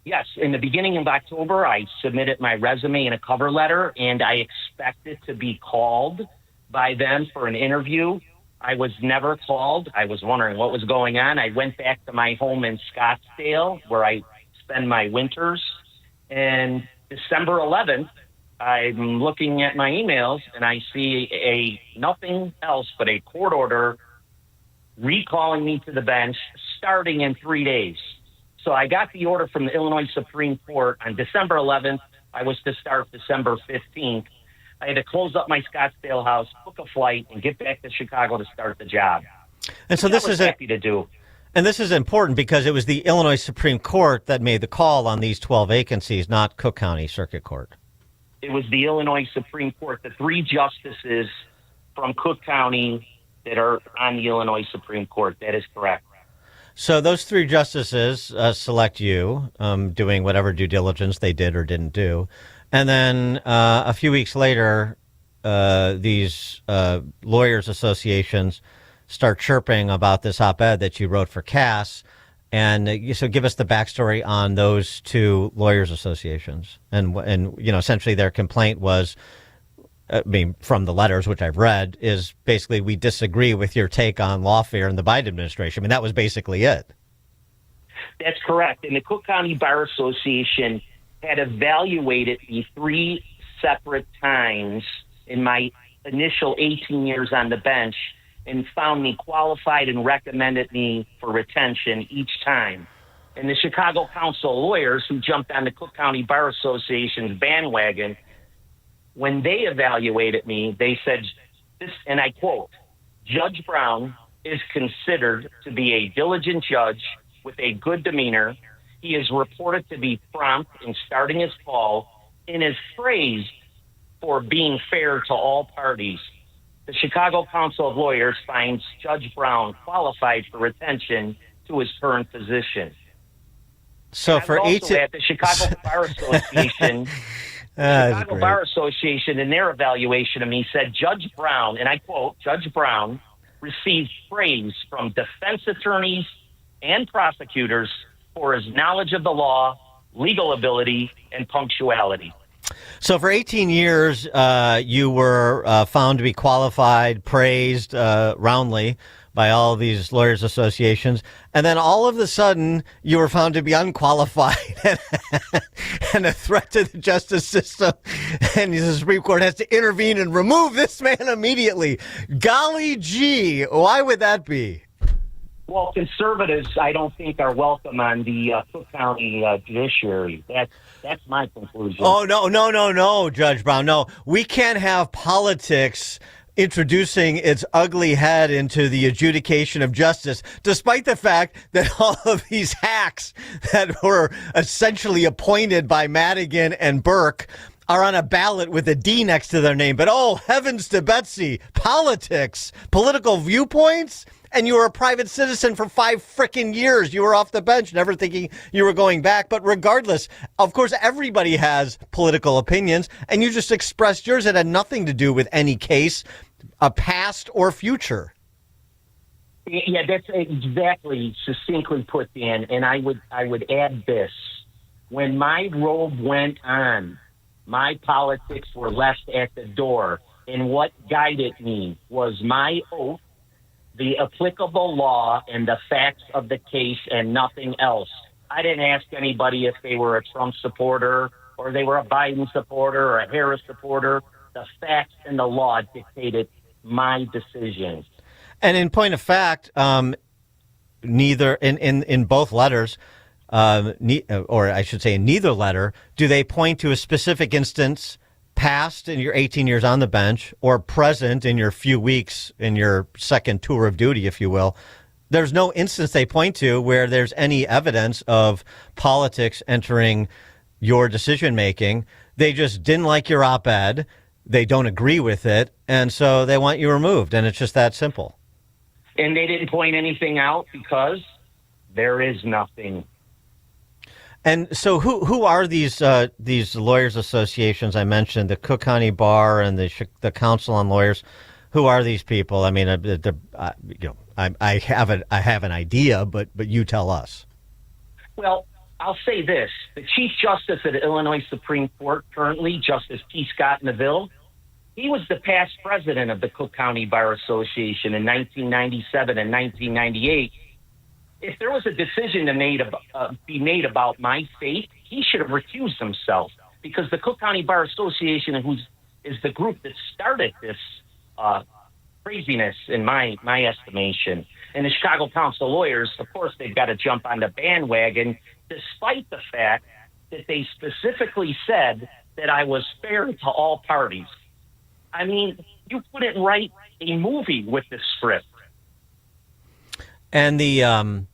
S2: Yes. In the beginning of October, I submitted my resume and a cover letter, and I expected to be called by them for an interview. I was never called. I was wondering what was going on. I went back to my home in Scottsdale, where I spend my winters, and December 11th, I'm looking at my emails, and I see nothing else but a court order recalling me to the bench starting in 3 days. So I got the order from the Illinois Supreme Court on December 11th. I was to start December 15th. I had to close up my Scottsdale house, book a flight, and get back to Chicago to start the job.
S28: And so this is
S2: happy to do.
S28: And this is important because it was the Illinois Supreme Court that made the call on these 12 vacancies, not Cook County Circuit Court.
S2: It was the Illinois Supreme Court, the 3 justices from Cook County that are on the Illinois Supreme Court. That is correct.
S28: So those 3 justices select you, doing whatever due diligence they did or didn't do. And then a few weeks later, these lawyers' associations start chirping about this op-ed that you wrote for Cass. And so give us the backstory on those 2 lawyers' associations. And you know, essentially their complaint was, I mean, from the letters, which I've read, is basically we disagree with your take on lawfare in the Biden administration. I mean, that was basically it.
S2: That's correct. And the Cook County Bar Association had evaluated me 3 separate times in my initial 18 years on the bench and found me qualified and recommended me for retention each time. And the Chicago Council of Lawyers, who jumped on the Cook County Bar Association's bandwagon, when they evaluated me, they said this, and I quote, "Judge Brown is considered to be a diligent judge with a good demeanor. He is reported to be prompt in starting his call and is praised for being fair to all parties. The Chicago Council of Lawyers finds Judge Brown qualified for retention to his current position."
S28: So for
S2: at the Chicago Bar Association, the Chicago Bar Association, in their evaluation of me, said Judge Brown, and I quote, "Judge Brown received praise from defense attorneys and prosecutors for his knowledge of the law, legal ability, and punctuality."
S28: So for 18 years, you were found to be qualified, praised roundly by all of these lawyers' associations. And then all of a sudden, you were found to be unqualified and a threat to the justice system. And the Supreme Court has to intervene and remove this man immediately. Golly gee, why would that be?
S2: Well, conservatives, I don't think, are welcome on the Cook County judiciary. That's my conclusion.
S28: Oh, no, Judge Brown. No, we can't have politics introducing its ugly head into the adjudication of justice, despite the fact that all of these hacks that were essentially appointed by Madigan and Burke are on a ballot with a D next to their name. But oh, heavens to Betsy, politics, political viewpoints, and you were a private citizen for 5 frickin' years. You were off the bench, never thinking you were going back. But regardless, of course, everybody has political opinions, and you just expressed yours. It had nothing to do with any case, a past or future.
S2: Yeah, that's exactly succinctly put, Dan. And I would add this. When my robe went on, my politics were left at the door. And what guided me was my oath the applicable law and the facts of the case and nothing else. I didn't ask anybody if they were a Trump supporter or they were a Biden supporter or a Harris supporter. The facts and the law dictated my decision.
S28: And in point of fact, neither in both letters, or I should say in neither letter, do they point to a specific instance past in your 18 years on the bench or present in your few weeks in your second tour of duty, if you will. There's no instance they point to where there's any evidence of politics entering your decision making. They just didn't like your op-ed. They don't agree with it. And so they want you removed. And it's just that simple.
S2: And they didn't point anything out because there is nothing.
S28: And so who are these lawyers associations I mentioned, the Cook County Bar and the Council on Lawyers? Who are these people? I mean, I have an idea, but you tell us.
S2: Well, I'll say this. The Chief Justice of the Illinois Supreme Court, currently, Justice P. Scott Neville, he was the past president of the Cook County Bar Association in 1997 and 1998. If there was a decision to be made about my fate, he should have recused himself, because the Cook County Bar Association, is the group that started this craziness, in my estimation. And the Chicago Council of Lawyers, of course, they've got to jump on the bandwagon, despite the fact that they specifically said that I was fair to all parties. I mean, you couldn't write a movie with this script.
S28: And the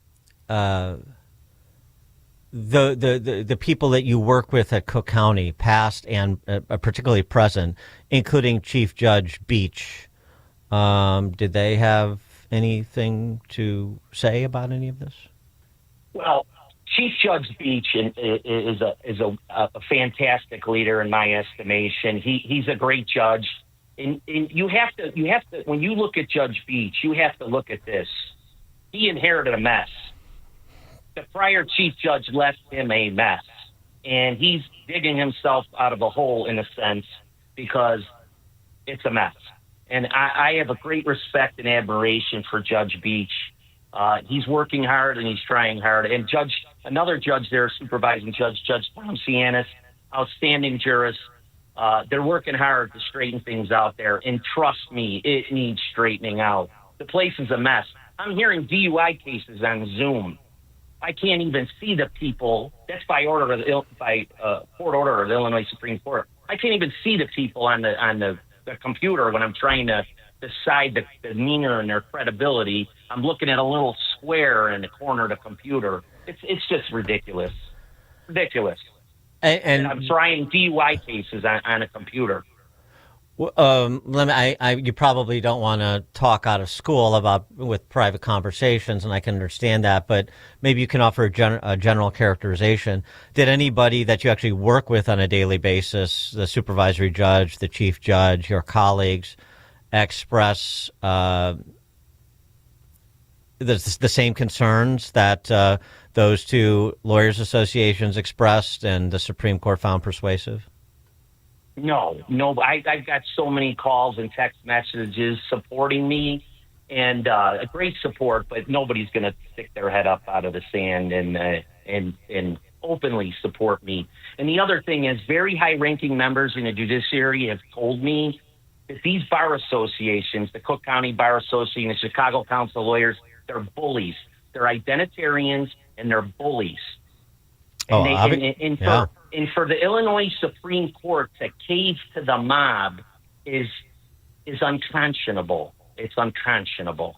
S28: people that you work with at Cook County, past and particularly present, including Chief Judge Beach, did they have anything to say about any of this?
S2: Well, Chief Judge Beach is a fantastic leader in my estimation. He's a great judge, and you have to when you look at Judge Beach, you have to look at this. He inherited a mess. The prior chief judge left him a mess, and he's digging himself out of a hole, in a sense, because it's a mess. And I have a great respect and admiration for Judge Beach. He's working hard and he's trying hard. And another judge there, supervising judge, Judge Tom Cianis, outstanding jurist. They're working hard to straighten things out there. And trust me, it needs straightening out. The place is a mess. I'm hearing DUI cases on Zoom. I can't even see the people. That's by court order of the Illinois Supreme Court. I can't even see the people on the computer when I'm trying to decide the demeanor and their credibility. I'm looking at a little square in the corner of the computer. It's just ridiculous. Ridiculous. And I'm trying DUI cases on a computer.
S28: You probably don't want to talk out of school with private conversations, and I can understand that, but maybe you can offer a general characterization. Did anybody that you actually work with on a daily basis, the supervisory judge, the chief judge, your colleagues, express the same concerns that those two lawyers associations expressed and the Supreme Court found persuasive?
S2: No. I've got so many calls and text messages supporting me, and a great support, but nobody's going to stick their head up out of the sand and openly support me. And the other thing is, very high-ranking members in the judiciary have told me that these bar associations, the Cook County Bar Association, the Chicago Council of Lawyers, they're bullies. They're identitarians, and they're bullies. And for the Illinois Supreme Court to cave to the mob is unconscionable. It's unconscionable.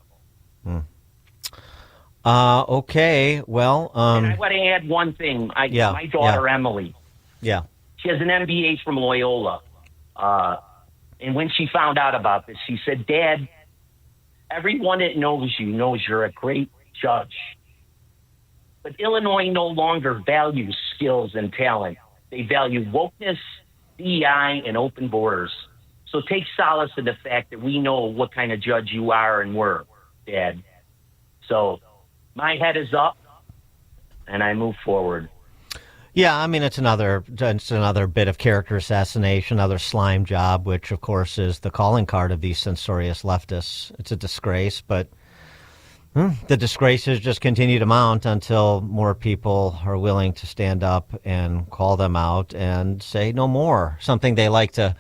S28: Okay. Well,
S2: and I want to add one thing. My daughter, Emily.
S28: Yeah.
S2: She has an MBA from Loyola. And when she found out about this, she said, "Dad, everyone that knows you knows you're a great judge. But Illinois no longer values skills and talent. They value wokeness, DEI, and open borders. So take solace in the fact that we know what kind of judge you are and were, Dad." So my head is up, and I move forward.
S28: Yeah, I mean, it's another bit of character assassination, another slime job, which, of course, is the calling card of these censorious leftists. It's a disgrace, but The disgraces just continue to mount until more people are willing to stand up and call them out and say no more, something they like to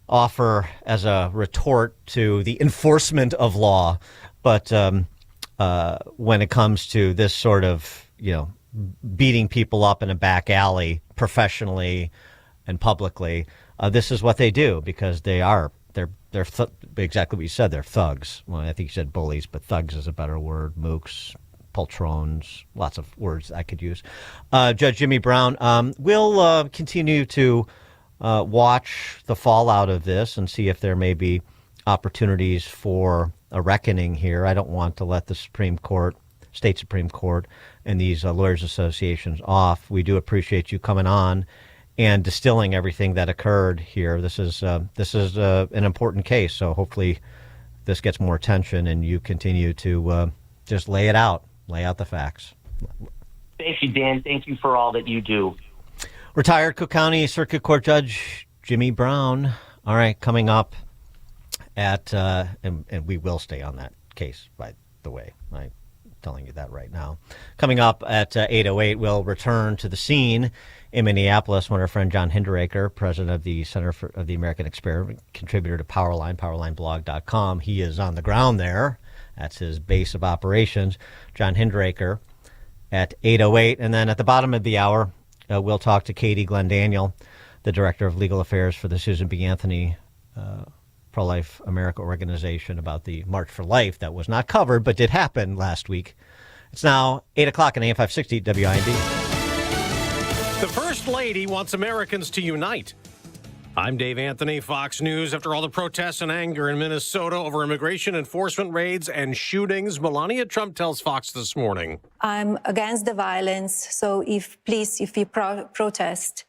S28: offer as a retort to the enforcement of law. But when it comes to this sort of, beating people up in a back alley professionally and publicly, this is what they do because they're exactly what you said. They're thugs. Well, I think you said bullies, but thugs is a better word. Mooks, poltrons, lots of words I could use. Judge Jimmy Brown, we'll continue to watch the fallout of this and see if there may be opportunities for a reckoning here. I don't want to let the Supreme Court, state Supreme Court, and these lawyers associations off. We do appreciate you coming on and distilling everything that occurred here. This is an important case, so hopefully this gets more attention and you continue to just lay out the facts.
S2: Thank you, Dan. Thank you for all that you do.
S28: Retired Cook County Circuit Court Judge Jimmy Brown. All right, coming up at, and we will stay on that case, by the way. I'm telling you that right now. Coming up at 8:08, we'll return to the scene in Minneapolis when our friend John Hinderaker, president of the Center for the American Experiment, contributor to Powerline, powerlineblog.com. He is on the ground there. That's his base of operations. John Hinderaker at 8:08. And then at the bottom of the hour, we'll talk to Katie Glendaniel, the director of legal affairs for the Susan B. Anthony Pro-Life America organization, about the March for Life that was not covered but did happen last week. It's now 8 o'clock on AM 560 WIND.
S8: The First Lady wants Americans to unite. I'm Dave Anthony, Fox News. After all the protests and anger in Minnesota over immigration enforcement raids and shootings, Melania Trump tells Fox this morning,
S9: I'm against the violence, so if you protest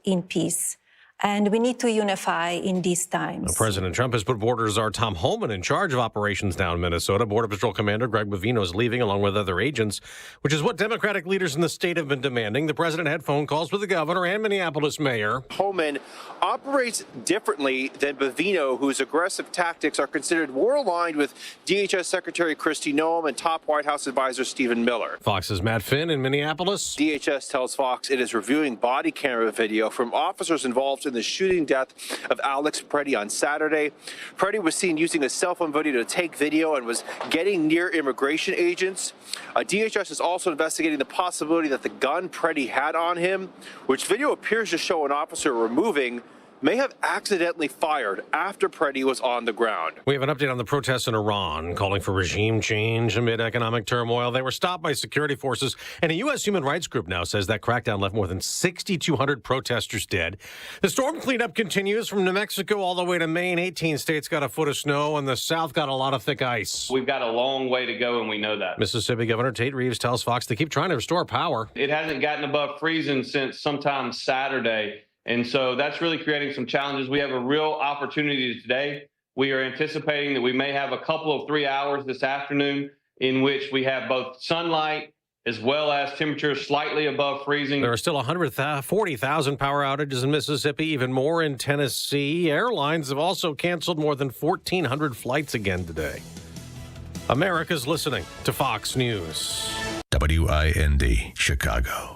S9: in peace. And we need to unify in these times.
S8: President Trump has put Border Czar Tom Homan in charge of operations now in Minnesota. Border Patrol Commander Greg Bovino is leaving along with other agents, which is what Democratic leaders in the state have been demanding. The president had phone calls with the governor and Minneapolis mayor.
S10: Homan operates differently than Bovino, whose aggressive tactics are considered more aligned with DHS Secretary Kristi Noem and top White House advisor Stephen Miller.
S8: Fox's Matt Finn in Minneapolis.
S10: DHS tells Fox it is reviewing body camera video from officers involved in the shooting death of Alex Preddy on Saturday. Preddy was seen using a cell phone video to take video and was getting near immigration agents. DHS is also investigating the possibility that the gun Preddy had on him, which video appears to show an officer removing, may have accidentally fired after Preddy was on the ground.
S8: We have an update on the protests in Iran calling for regime change amid economic turmoil. They were stopped by security forces, and a U.S. human rights group now says that crackdown left more than 6,200 protesters dead. The storm cleanup continues from New Mexico all the way to Maine. 18 states got a foot of snow, and the South got a lot of thick ice.
S11: We've got a long way to go, and we know that.
S8: Mississippi Governor Tate Reeves tells Fox they keep trying to restore power.
S11: It hasn't gotten above freezing since sometime Saturday. And so that's really creating some challenges. We have a real opportunity today. We are anticipating that we may have a couple of 3 hours this afternoon in which we have both sunlight as well as temperatures slightly above freezing.
S8: There are still 140,000 power outages in Mississippi, even more in Tennessee. Airlines have also canceled more than 1,400 flights again today. America's listening to Fox News.
S14: WIND, Chicago.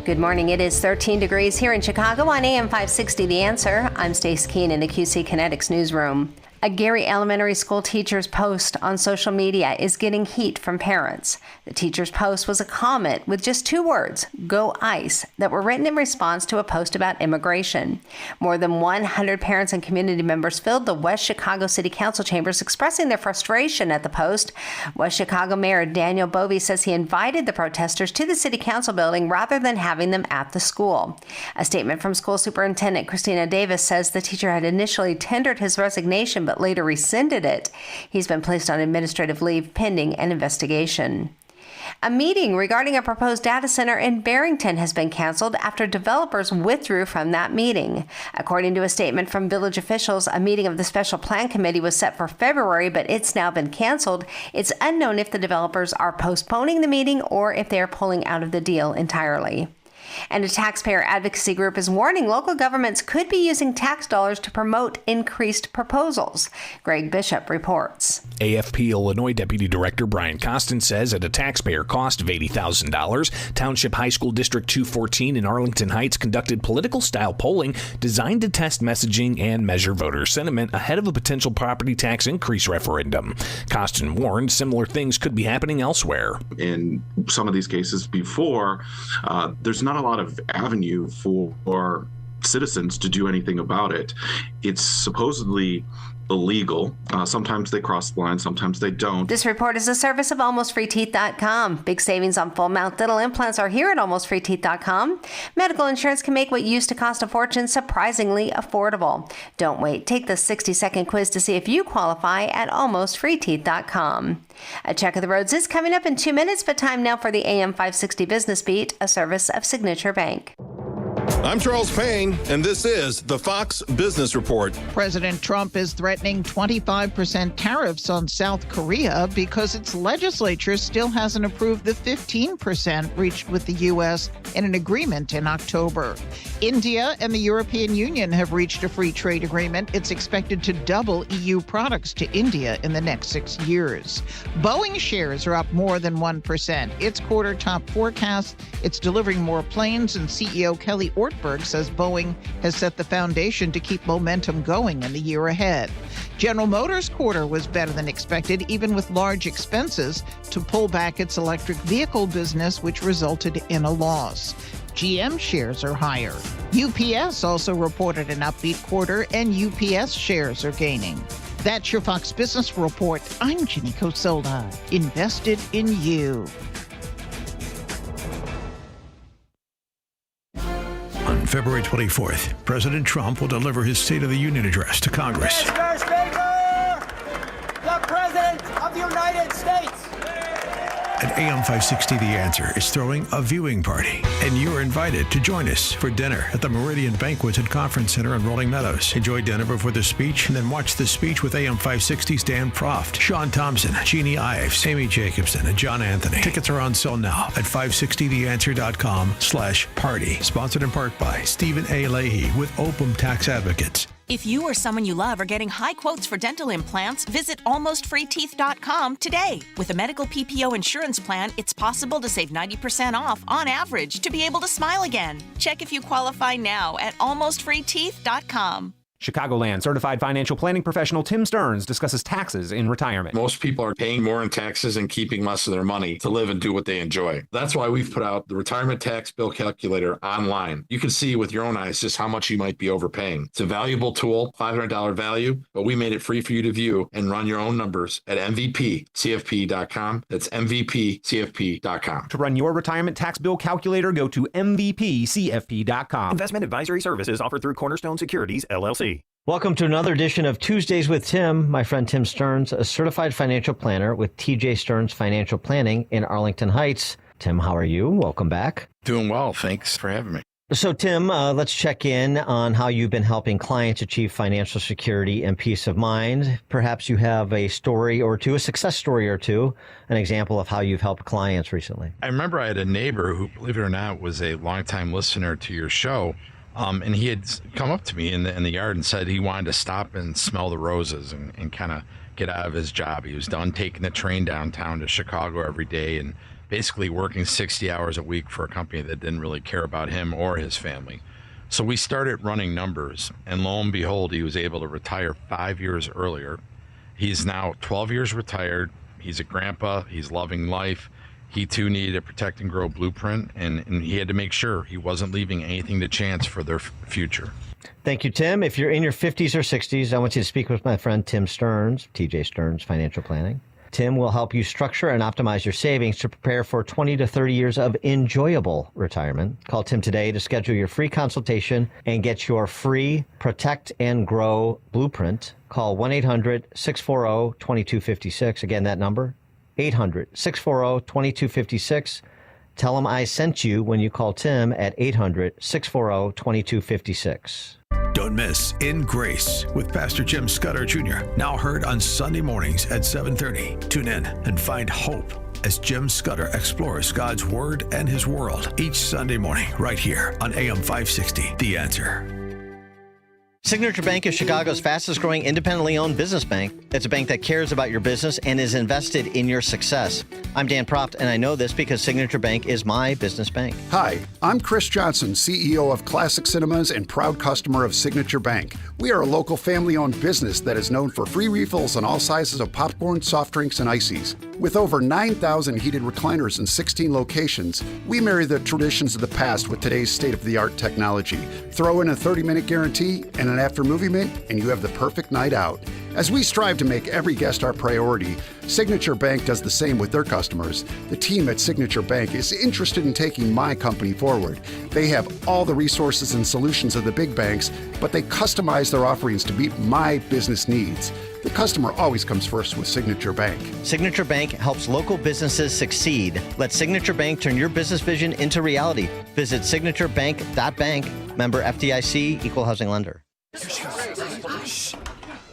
S1: Good morning. It is 13 degrees here in Chicago on AM 560 The Answer. I'm Stace Keene in the QC Kinetics newsroom. A Gary Elementary School teacher's post on social media is getting heat from parents. The teacher's post was a comment with just 2 words, "Go ICE," that were written in response to a post about immigration. More than 100 parents and community members filled the West Chicago City Council chambers expressing their frustration at the post. West Chicago Mayor Daniel Bovee says he invited the protesters to the City Council building rather than having them at the school. A statement from School Superintendent Christina Davis says the teacher had initially tendered his resignation but later rescinded it. He's been placed on administrative leave pending an investigation. A meeting regarding a proposed data center in Barrington has been canceled after developers withdrew from that meeting. According to a statement from village officials, a meeting of the Special Plan Committee was set for February, but it's now been canceled. It's unknown if the developers are postponing the meeting or if they are pulling out of the deal entirely. And a taxpayer advocacy group is warning local governments could be using tax dollars to promote increased proposals. Greg Bishop reports.
S13: AFP Illinois Deputy Director Brian Costin says at a taxpayer cost of $80,000, Township High School District 214 in Arlington Heights conducted political-style polling designed to test messaging and measure voter sentiment ahead of a potential property tax increase referendum. Costin warned similar things could be happening elsewhere.
S16: In some of these cases before, there's not a lot of avenue for citizens to do anything about it. It's supposedly illegal. Sometimes they cross the line, sometimes they don't.
S1: This report is a service of AlmostFreeTeeth.com. Big savings on full mouth dental implants are here at AlmostFreeTeeth.com. Medical insurance can make what used to cost a fortune surprisingly affordable. Don't wait. Take the 60-second quiz to see if you qualify at AlmostFreeTeeth.com. A check of the roads is coming up in 2 minutes, but time now for the AM 560 Business Beat, a service of Signature Bank.
S17: I'm Charles Payne, and this is the Fox Business Report.
S18: President Trump is threatening 25% tariffs on South Korea because its legislature still hasn't approved the 15% reached with the U.S. in an agreement in October. India and the European Union have reached a free trade agreement. It's expected to double EU products to India in the next 6 years. Boeing shares are up more than 1%. Its quarter top forecast, it's delivering more planes, and CEO Kelly Ortberg says Boeing has set the foundation to keep momentum going in the year ahead. General Motors' quarter was better than expected, even with large expenses to pull back its electric vehicle business, which resulted in a loss. GM shares are higher. UPS also reported an upbeat quarter, and UPS shares are gaining. That's your Fox Business Report. I'm Ginny Cosola, invested in you.
S15: On February 24th, President Trump will deliver his State of the Union address to Congress.
S30: Mr. Speaker, the President of the United States.
S15: At AM 560, The Answer is throwing a viewing party, and you're invited to join us for dinner at the Meridian Banquets and Conference Center in Rolling Meadows. Enjoy dinner before the speech, and then watch the speech with AM 560's Dan Proft, Sean Thompson, Jeannie Ives, Amy Jacobson, and John Anthony. Tickets are on sale now at 560theanswer.com/party. Sponsored in part by Stephen A. Leahy with Opum Tax Advocates.
S19: If you or someone you love are getting high quotes for dental implants, visit almostfreeteeth.com today. With a medical PPO insurance plan, it's possible to save 90% off on average to be able to smile again. Check if you qualify now at almostfreeteeth.com.
S20: Chicagoland certified financial planning professional Tim Stearns discusses taxes in retirement.
S21: Most people are paying more in taxes and keeping less of their money to live and do what they enjoy. That's why we've put out the retirement tax bill calculator online. You can see with your own eyes just how much you might be overpaying. It's a valuable tool, $500 value, but we made it free for you to view and run your own numbers at MVPCFP.com. That's MVPCFP.com.
S20: To run your retirement tax bill calculator, go to MVPCFP.com.
S22: Investment advisory services offered through Cornerstone Securities, LLC.
S28: Welcome to another edition of Tuesdays with Tim. My friend Tim Stearns, a certified financial planner with TJ Stearns Financial Planning in Arlington Heights. Tim, how are you? Welcome back.
S21: Doing well. Thanks for having me.
S28: So, Tim, let's check in on how you've been helping clients achieve financial security and peace of mind. Perhaps you have a story or two, a success story or two, an example of how you've helped clients recently.
S21: I remember I had a neighbor who, believe it or not, was a longtime listener to your show. And he had come up to me in the yard and said he wanted to stop and smell the roses and kind of get out of his job. He was done taking the train downtown to Chicago every day and basically working 60 hours a week for a company that didn't really care about him or his family. So we started running numbers, and lo and behold, he was able to retire 5 years earlier. He's now 12 years retired. He's a grandpa. He's loving life. He, too, needed a protect and grow blueprint, and he had to make sure he wasn't leaving anything to chance for their future.
S28: Thank you, Tim. If you're in your 50s or 60s, I want you to speak with my friend Tim Stearns, TJ Stearns Financial Planning. Tim will help you structure and optimize your savings to prepare for 20 to 30 years of enjoyable retirement. Call Tim today to schedule your free consultation and get your free Protect and Grow blueprint. Call 1-800-640-2256. Again, that number, 800-640-2256. Tell them I sent you when you call Tim at 800-640-2256.
S15: Don't miss In Grace with Pastor Jim Scudder Jr., now heard on Sunday mornings at 7:30. Tune in and find hope as Jim Scudder explores God's Word and His world each Sunday morning right here on AM 560, The Answer.
S28: Signature Bank is Chicago's fastest growing independently owned business bank. It's a bank that cares about your business and is invested in your success. I'm Dan Proft, and I know this because Signature Bank is my business bank.
S3: Hi, I'm Chris Johnson, CEO of Classic Cinemas and proud customer of Signature Bank. We are a local family-owned business that is known for free refills on all sizes of popcorn, soft drinks, and ices. With over 9,000 heated recliners in 16 locations, we marry the traditions of the past with today's state-of-the-art technology. Throw in a 30-minute guarantee and an after-movie mint, and you have the perfect night out. As we strive to make every guest our priority, Signature Bank does the same with their customers. The team at Signature Bank is interested in taking my company forward. They have all the resources and solutions of the big banks, but they customize their offerings to meet my business needs. The customer always comes first with Signature Bank.
S28: Signature Bank helps local businesses succeed. Let Signature Bank turn your business vision into reality. Visit signaturebank.bank. Member FDIC, Equal Housing Lender.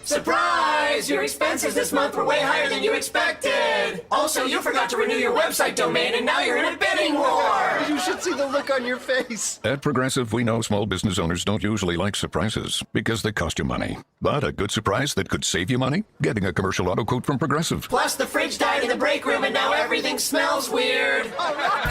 S30: Surprise! Your expenses this month were way higher than you expected! Also, you forgot to renew your website domain and now you're in a bidding war!
S4: You should see the look on your face.
S5: At Progressive, we know small business owners don't usually like surprises because they cost you money. But a good surprise that could save you money? Getting a commercial auto quote from Progressive.
S30: Plus, the fridge died in the break room and now everything smells weird!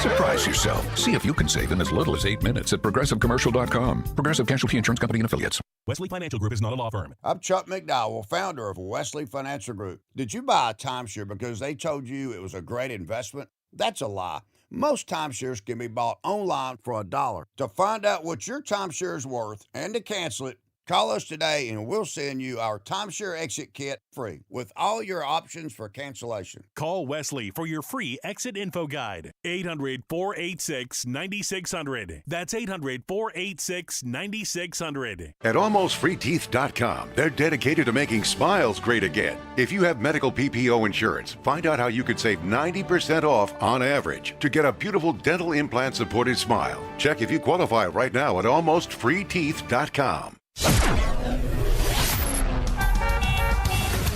S5: Surprise yourself. See if you can save in as little as 8 minutes at ProgressiveCommercial.com. Progressive Casualty Insurance Company and Affiliates.
S12: Wesley Financial Group is not a law firm.
S23: I'm Chuck McDowell, founder of Wesley Financial Group. Did you buy a timeshare because they told you it was a great investment? That's a lie. Most timeshares can be bought online for $1. To find out what your timeshare is worth and to cancel it, call us today and we'll send you our timeshare exit kit free with all your options for cancellation.
S12: Call Wesley for your free exit info guide. 800-486-9600. That's 800-486-9600.
S24: At AlmostFreeTeeth.com, they're dedicated to making smiles great again. If you have medical PPO insurance, find out how you could save 90% off on average to get a beautiful dental implant-supported smile. Check if you qualify right now at AlmostFreeTeeth.com.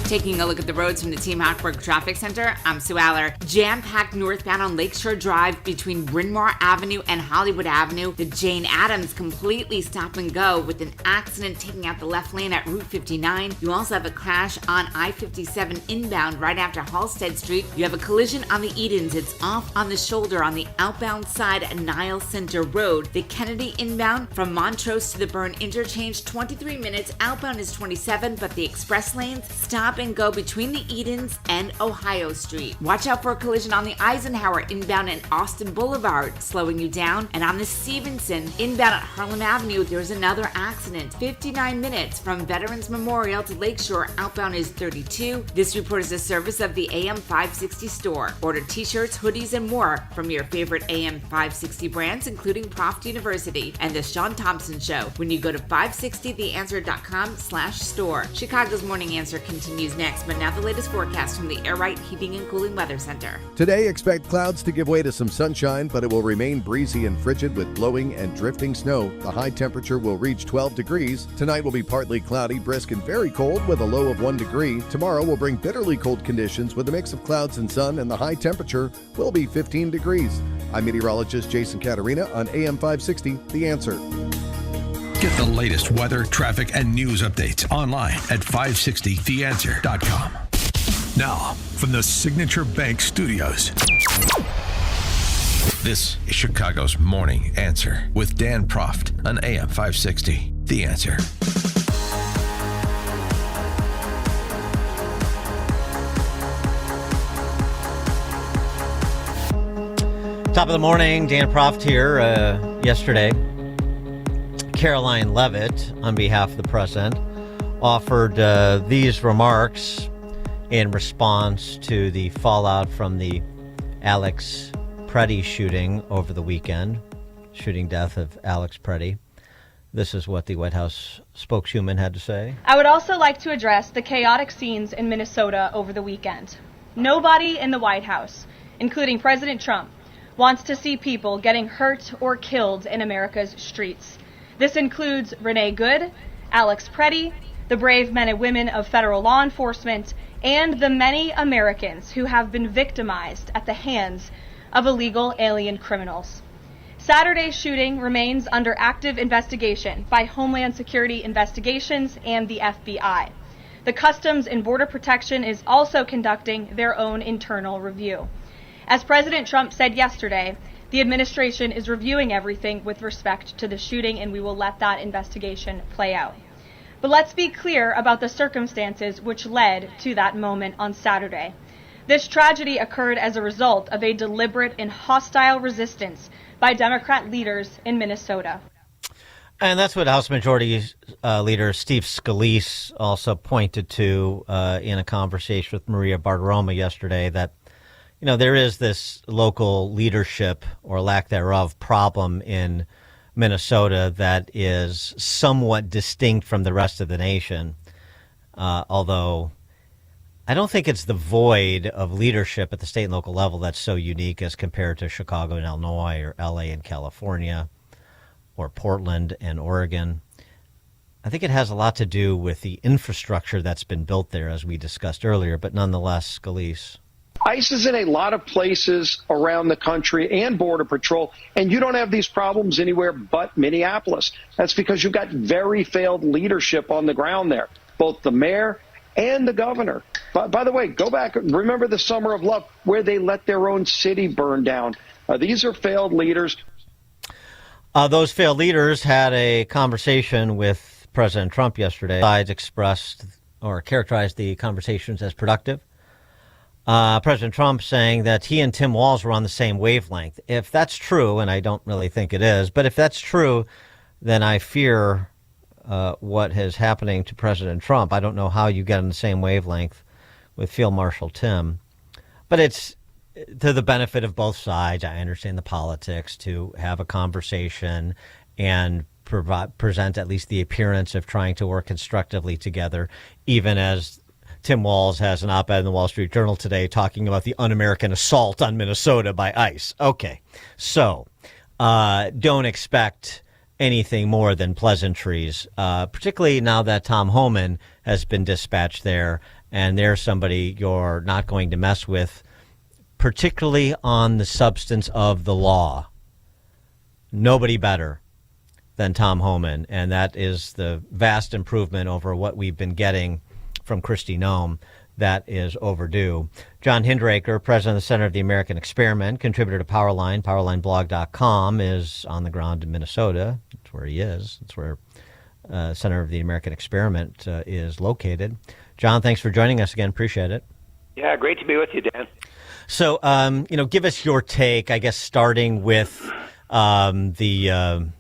S25: Taking a look at the roads from the Team Hackberg Traffic Center, I'm Sue Aller. Jam-packed northbound on Lakeshore Drive between Bryn Mawr Avenue and Hollywood Avenue. The Jane Addams completely stop and go with an accident taking out the left lane at Route 59. You also have a crash on I-57 inbound right after Halstead Street. You have a collision on the Edens. It's off on the shoulder on the outbound side at Niles Center Road. The Kennedy inbound from Montrose to the Burn Interchange, 23 minutes. Outbound is 27, but the express lanes stop and go between the Edens and Ohio Street. Watch out for a collision on the Eisenhower inbound and Austin Boulevard, slowing you down. And on the Stevenson inbound at Harlem Avenue, there's another accident. 59 minutes from Veterans Memorial to Lakeshore. Outbound is 32. This report is a service of the AM 560 store. Order t-shirts, hoodies, and more from your favorite AM 560 brands, including Proft University and the Sean Thompson Show when you go to 560theanswer.com/store. Chicago's Morning Answer continues next, but now the latest forecast from the Air Right Heating and Cooling Weather Center.
S6: Today, expect clouds to give way to some sunshine, but it will remain breezy and frigid with blowing and drifting snow. The high temperature will reach 12 degrees. Tonight will be partly cloudy, brisk, and very cold with a low of 1 degree. Tomorrow will bring bitterly cold conditions with a mix of clouds and sun, and the high temperature will be 15 degrees. I'm meteorologist Jason Caterina on AM 560, The Answer.
S14: Get the latest weather, traffic, and news updates online at 560theanswer.com.
S15: Now, from the Signature Bank Studios.
S14: This is Chicago's Morning Answer with Dan Proft on AM 560, The Answer.
S28: Top of the morning, Dan Proft here. Yesterday, Caroline Leavitt, on behalf of the president, offered these remarks in response to the fallout from the Alex Preddy shooting over the weekend, shooting death of Alex Preddy. This is what the White House spokeswoman had to say.
S26: I would also like to address the chaotic scenes in Minnesota over the weekend. Nobody in the White House, including President Trump, wants to see people getting hurt or killed in America's streets. This includes Renee Good, Alex Preddy, the brave men and women of federal law enforcement, and the many Americans who have been victimized at the hands of illegal alien criminals. Saturday's shooting remains under active investigation by Homeland Security Investigations and the FBI. The Customs and Border Protection is also conducting their own internal review. As President Trump said yesterday, the administration is reviewing everything with respect to the shooting, and we will let that investigation play out. But let's be clear about the circumstances which led to that moment on Saturday. This tragedy occurred as a result of a deliberate and hostile resistance by Democrat leaders in Minnesota.
S28: And that's what House Majority Leader Steve Scalise also pointed to in a conversation with Maria Bartiromo yesterday, that, you know, there is this local leadership or lack thereof problem in Minnesota that is somewhat distinct from the rest of the nation, although I don't think it's the void of leadership at the state and local level that's so unique as compared to Chicago and Illinois or L.A. and California or Portland and Oregon. I think it has a lot to do with the infrastructure that's been built there, as we discussed earlier, but nonetheless, Scalise.
S2: ICE is in a lot of places around the country and Border Patrol, and you don't have these problems anywhere but Minneapolis. That's because you've got very failed leadership on the ground there, both the mayor and the governor. By the way, go back, remember the Summer of Love, where they let their own city burn down. These are failed leaders.
S28: Those failed leaders had a conversation with President Trump yesterday. Sides expressed or characterized the conversations as productive. President Trump saying that he and Tim Walz were on the same wavelength. If that's true, and I don't really think it is, but if that's true, then I fear what is happening to President Trump. I don't know how you get on the same wavelength with Field Marshal Tim, but it's to the benefit of both sides. I understand the politics to have a conversation and present at least the appearance of trying to work constructively together, even as Tim Walz has an op-ed in the Wall Street Journal today talking about the un-American assault on Minnesota by ICE. Okay, so don't expect anything more than pleasantries, particularly now that Tom Homan has been dispatched there, and there's somebody you're not going to mess with, particularly on the substance of the law. Nobody better than Tom Homan, and that is the vast improvement over what we've been getting from Kristi Noem that is overdue. John Hindraker, president of the Center of the American Experiment, contributor to Powerline, powerlineblog.com, is on the ground in Minnesota. That's where he is. That's where Center of the American Experiment is located. John, thanks for joining us again. Appreciate it.
S7: Yeah, great to be with you, Dan.
S28: So, give us your take, I guess, starting with the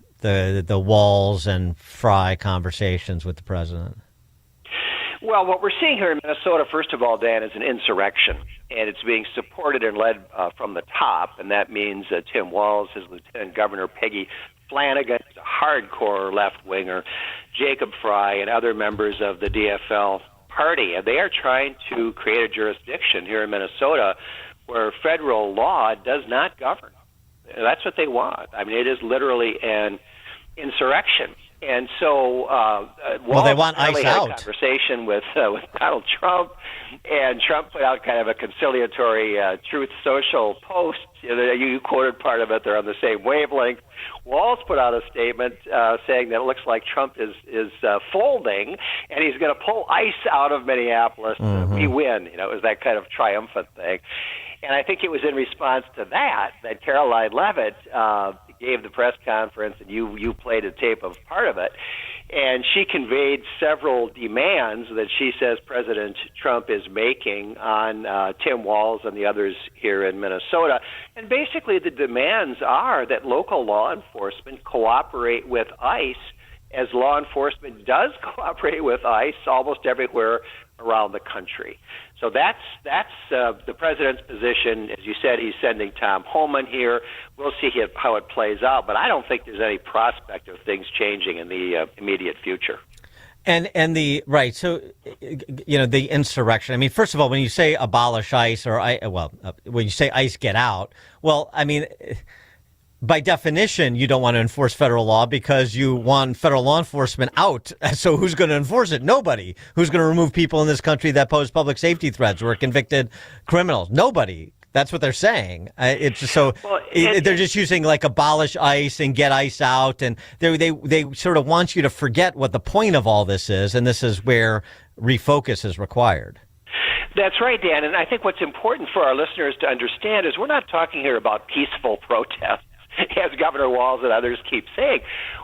S28: Walz and Fry conversations with the president.
S7: Well, what we're seeing here in Minnesota, first of all, Dan, is an insurrection, and it's being supported and led from the top, and that means Tim Walz, his Lieutenant Governor Peggy Flanagan, a hardcore left-winger, Jacob Fry, and other members of the DFL party, and they are trying to create a jurisdiction here in Minnesota where federal law does not govern. That's what they want. I mean, it is literally an insurrection. And so,
S28: well, they want ICE out.
S7: Had a conversation with Donald Trump, and Trump put out kind of a conciliatory Truth Social post. You quoted part of it. They're on the same wavelength. Walz put out a statement saying that it looks like Trump is folding, and he's going to pull ICE out of Minneapolis. We win. It was that kind of triumphant thing. And I think it was in response to that Caroline Leavitt gave the press conference, and you played a tape of part of it, and she conveyed several demands that she says President Trump is making on Tim Walz and the others here in Minnesota. And basically the demands are that local law enforcement cooperate with ICE, as law enforcement does cooperate with ICE almost everywhere around the country. So that's the president's position. As you said, he's sending Tom Homan here. We'll see how it plays out, but I don't think there's any prospect of things changing in the immediate future.
S28: And the right, so the insurrection. I mean, first of all, when you say abolish ICE, or when you say ICE get out, well, I mean, by definition, you don't want to enforce federal law because you want federal law enforcement out. So who's going to enforce it? Nobody. Who's going to remove people in this country that pose public safety threats or are convicted criminals? Nobody. That's what they're saying. It's just so they're just using like abolish ICE and get ICE out, and they sort of want you to forget what the point of all this is, and this is where refocus is required.
S7: That's right, Dan. And I think what's important for our listeners to understand is we're not talking here about peaceful protests, as Governor Walz and others keep saying.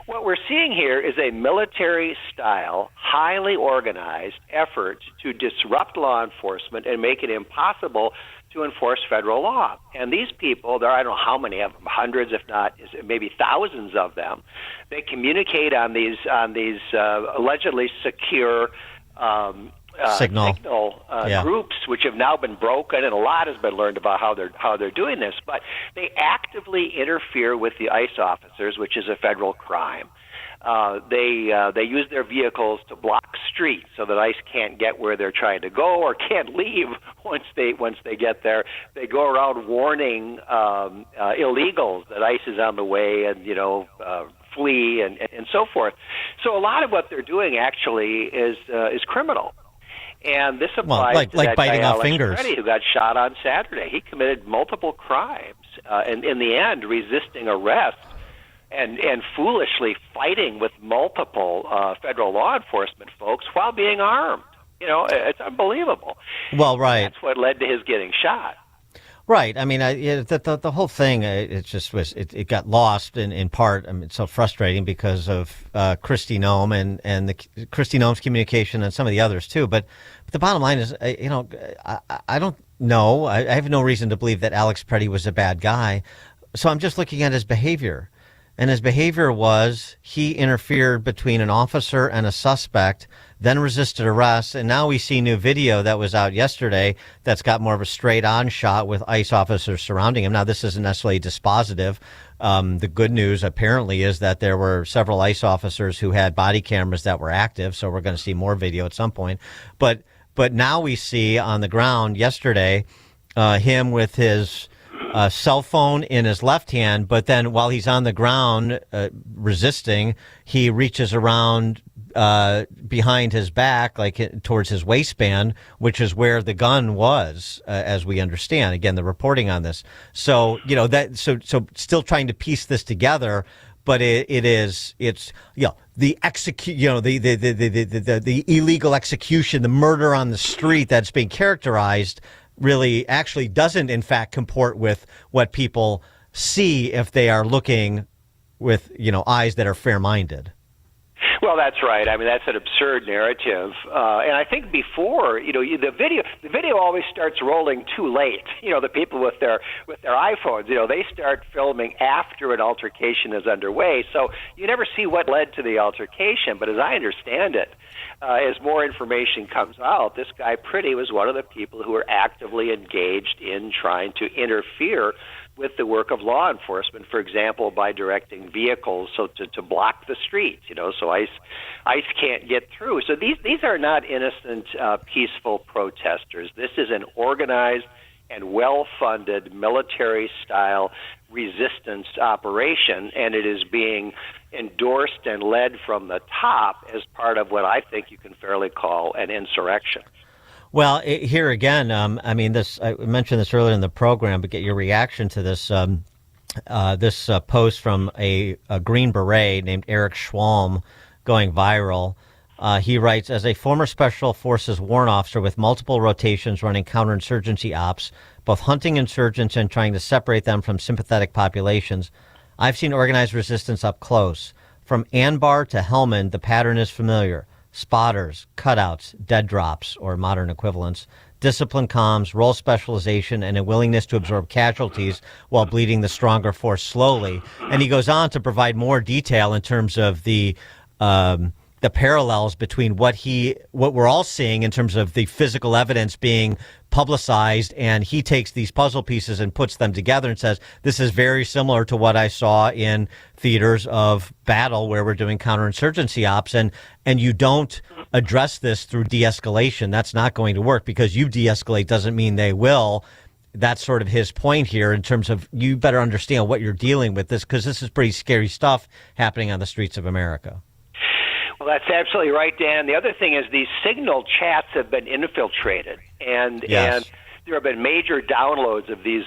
S7: What we're seeing here is a military-style, highly organized effort to disrupt law enforcement and make it impossible to enforce federal law. And these people, I don't know how many of them, hundreds, if not maybe thousands of them, they communicate on these allegedly secure signal groups, which have now been broken, and a lot has been learned about how they're doing this. But they actively interfere with the ICE officers, which is a federal crime. They use their vehicles to block streets so that ICE can't get where they're trying to go or can't leave once they get there. They go around warning illegals that ICE is on the way and flee and so forth. So a lot of what they're doing actually is criminal. And this applies to that
S28: biting
S7: guy,
S28: off
S7: Alex
S28: fingers,
S7: Reddy, who got shot on Saturday. He committed multiple crimes, and in the end, resisting arrest and foolishly fighting with multiple federal law enforcement folks while being armed. It's unbelievable.
S28: Well, right.
S7: That's what led to his getting shot.
S28: Right. I mean, the whole thing, it got lost in part. I mean, it's so frustrating because of Kristi Noem and the Kristi Noem's communication and some of the others too. But the bottom line is, I don't know. I have no reason to believe that Alex Preddy was a bad guy. So I'm just looking at his behavior. And his behavior was he interfered between an officer and a suspect, then resisted arrest. And now we see new video that was out yesterday that's got more of a straight on shot with ICE officers surrounding him. Now, this isn't necessarily dispositive. The good news apparently is that there were several ICE officers who had body cameras that were active. So we're going to see more video at some point. But now we see on the ground yesterday, him with his cell phone in his left hand, but then while he's on the ground resisting, he reaches around behind his back, like towards his waistband, which is where the gun was, as we understand. Again, the reporting on this. So so still trying to piece this together. But it's the the illegal execution, the murder on the street that's being characterized really actually doesn't in fact comport with what people see if they are looking with eyes that are fair-minded.
S7: Well, that's right. I mean, that's an absurd narrative, and I think before the video always starts rolling too late. The people with their iPhones, they start filming after an altercation is underway, so you never see what led to the altercation. But as I understand it, as more information comes out, this guy Preddy was one of the people who were actively engaged in trying to interfere with the work of law enforcement, for example, by directing vehicles to block the streets, so ICE can't get through. So these are not innocent, peaceful protesters. This is an organized and well-funded military-style resistance operation, and it is being endorsed and led from the top as part of what I think you can fairly call an insurrection.
S28: Well, here again, I mentioned this earlier in the program, but get your reaction to this. This post from a Green Beret named Eric Schwalm going viral. He writes, as a former Special Forces warrant officer with multiple rotations running counterinsurgency ops, both hunting insurgents and trying to separate them from sympathetic populations, I've seen organized resistance up close. From Anbar to Helmand, the pattern is familiar. Spotters, cutouts, dead drops, or modern equivalents, discipline comms, role specialization, and a willingness to absorb casualties while bleeding the stronger force slowly. And he goes on to provide more detail in terms of the parallels between what we're all seeing in terms of the physical evidence being publicized, and he takes these puzzle pieces and puts them together and says, this is very similar to what I saw in theaters of battle where we're doing counterinsurgency ops, and you don't address this through de-escalation. That's not going to work, because you de-escalate doesn't mean they will. that's sort of his point here in terms of you better understand what you're dealing with this, because this is pretty scary stuff happening on the streets of America.
S7: Well, that's absolutely right, Dan. The other thing is these Signal chats have been infiltrated, and there have been major downloads of these